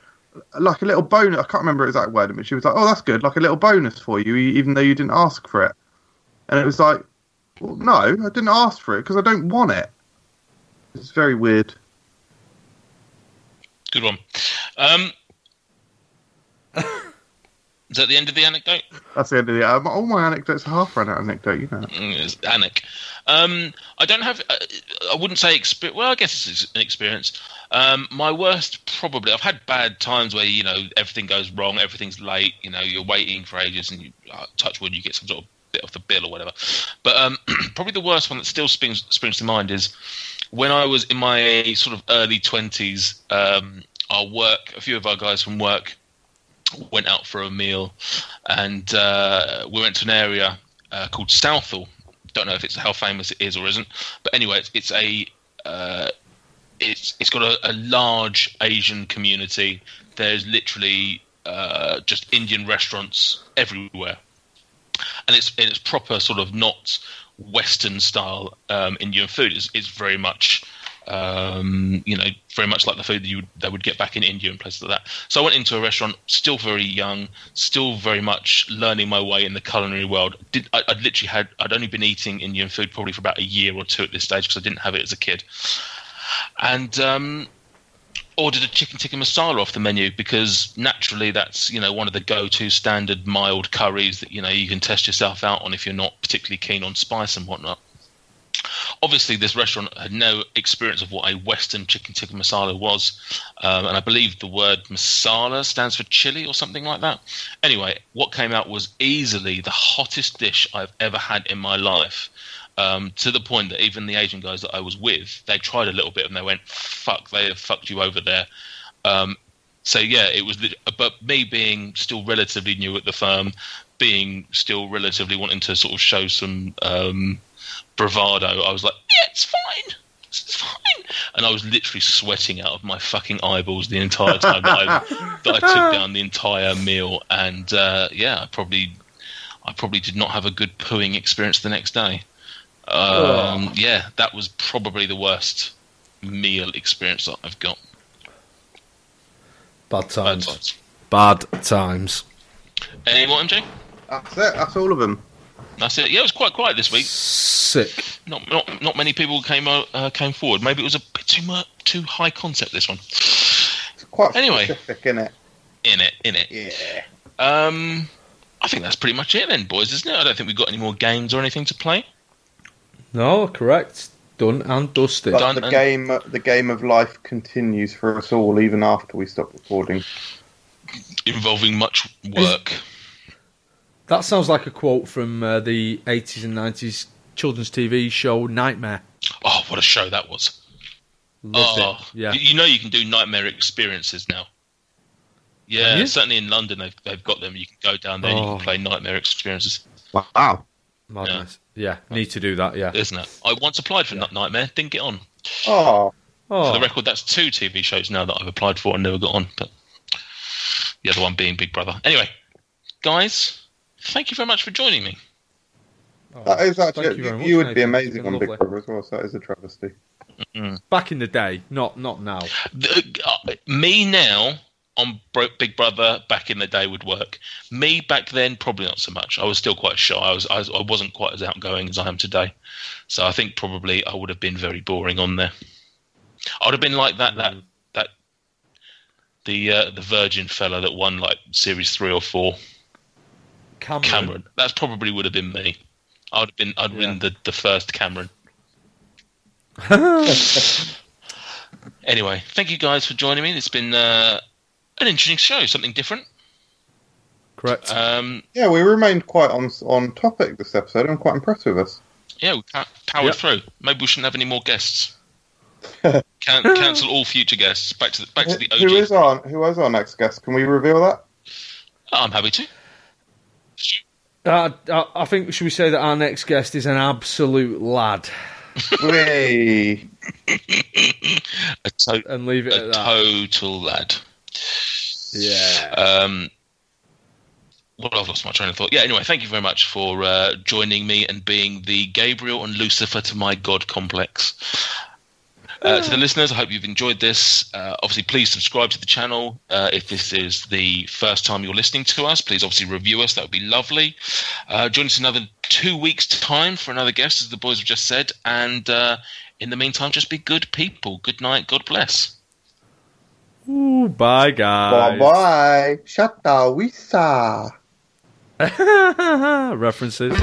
[SPEAKER 3] Like a little bonus. I can't remember the exact word, but she was like, oh, that's good, like a little bonus for you, even though you didn't ask for it. And it was like, well, no, I didn't ask for it because I don't want it. It's very weird.
[SPEAKER 1] Good one. Is that the end of the anecdote?
[SPEAKER 3] That's the end of the... all my anecdotes are half-run anecdote, you know.
[SPEAKER 1] It's Anek. I don't have... I wouldn't say experience... Well, I guess it's an experience. My worst, probably... I've had bad times where, you know, everything goes wrong, everything's late, you know, you're waiting for ages and you touch wood, you get some sort of bit off the bill or whatever. But probably the worst one that still springs to mind is when I was in my sort of early 20s, our work, a few of our guys from work went out for a meal, and we went to an area called Southall. Don't know if it's how famous it is or isn't, but anyway, it's got a large Asian community. There's literally just Indian restaurants everywhere, and it's proper sort of not Western style Indian food. It's very much. Very much like the food they would get back in India and places like that. So I went into a restaurant, still very young, still very much learning my way in the culinary world. I'd only been eating Indian food probably for about a year or two at this stage because I didn't have it as a kid. And ordered a chicken tikka masala off the menu because naturally that's, one of the go-to standard mild curries that, you can test yourself out on if you're not particularly keen on spice and whatnot. Obviously, this restaurant had no experience of what a Western chicken tikka masala was, and I believe the word masala stands for chili or something like that. Anyway, what came out was easily the hottest dish I've ever had in my life, to the point that even the Asian guys that I was with, they tried a little bit and they went, fuck, they have fucked you over there. So yeah, it was. But me being still relatively new at the firm, being still relatively wanting to sort of show some bravado, I was like, yeah, it's fine, and I was literally sweating out of my fucking eyeballs the entire time that I took down the entire meal, and I probably did not have a good pooing experience the next day. Yeah, that was probably the worst meal experience that I've got.
[SPEAKER 2] Bad times.
[SPEAKER 1] Any more, MJ?
[SPEAKER 3] That's it. That's all of them.
[SPEAKER 1] That's it. Yeah, it was quite quiet this week.
[SPEAKER 2] Sick.
[SPEAKER 1] Not many people came forward. Maybe it was a bit too high concept, this one.
[SPEAKER 3] It's quite specific, innit?
[SPEAKER 1] In it.
[SPEAKER 3] Yeah.
[SPEAKER 1] I think that's pretty much it then, boys, isn't it? I don't think we've got any more games or anything to play.
[SPEAKER 2] No, correct. Done and dusted.
[SPEAKER 3] But the game of life continues for us all, even after we stop recording.
[SPEAKER 1] Involving much work.
[SPEAKER 2] That sounds like a quote from the 80s and 90s children's TV show Nightmare.
[SPEAKER 1] Oh, what a show that was.
[SPEAKER 2] Loved it. Yeah.
[SPEAKER 1] You know you can do nightmare experiences now. Yeah, certainly in London they've got them. You can go down there and you can play nightmare experiences.
[SPEAKER 3] Wow.
[SPEAKER 2] Madness. Yeah, need to do that, yeah.
[SPEAKER 1] Isn't it? I once applied for Nightmare, didn't get on.
[SPEAKER 3] Oh.
[SPEAKER 1] For the record, that's 2 TV shows now that I've applied for and never got on. But the other one being Big Brother. Anyway, guys, thank you very much for joining me.
[SPEAKER 3] That is actually, you would be
[SPEAKER 2] Nathan.
[SPEAKER 3] amazing on Big Brother as well, so that is a travesty.
[SPEAKER 2] Back in the day, not now.
[SPEAKER 1] Me now on Big Brother back in the day would work. Me back then, probably not so much. I was still quite shy. I wasn't quite as outgoing as I am today. So I think probably I would have been very boring on there. I would have been like the virgin fella that won like series 3 or 4. Cameron. That probably would have been me. I'd been the first Cameron. Anyway, thank you guys for joining me. It's been an interesting show, something different.
[SPEAKER 2] Correct.
[SPEAKER 3] Yeah, we remained quite on topic this episode. I'm quite impressed with us.
[SPEAKER 1] Yeah, we powered through. Maybe we shouldn't have any more guests. Cancel all future guests. Back to the OG.
[SPEAKER 3] Who is our next guest? Can we reveal that?
[SPEAKER 1] I'm happy to.
[SPEAKER 2] I think, should we say that our next guest is an absolute lad?
[SPEAKER 3] Whee!
[SPEAKER 2] And leave it at that.
[SPEAKER 1] Total lad.
[SPEAKER 2] Yeah.
[SPEAKER 1] Well, I've lost my train of thought. Yeah, anyway, thank you very much for joining me and being the Gabriel and Lucifer to my God complex. To the listeners, I hope you've enjoyed this. Obviously, please subscribe to the channel. If this is the first time you're listening to us, please obviously review us. That would be lovely. Join us another 2 weeks' time for another guest, as the boys have just said. And in the meantime, just be good people. Good night. God bless.
[SPEAKER 2] Ooh, bye, guys.
[SPEAKER 3] Bye-bye. Shut the wisa.
[SPEAKER 2] References.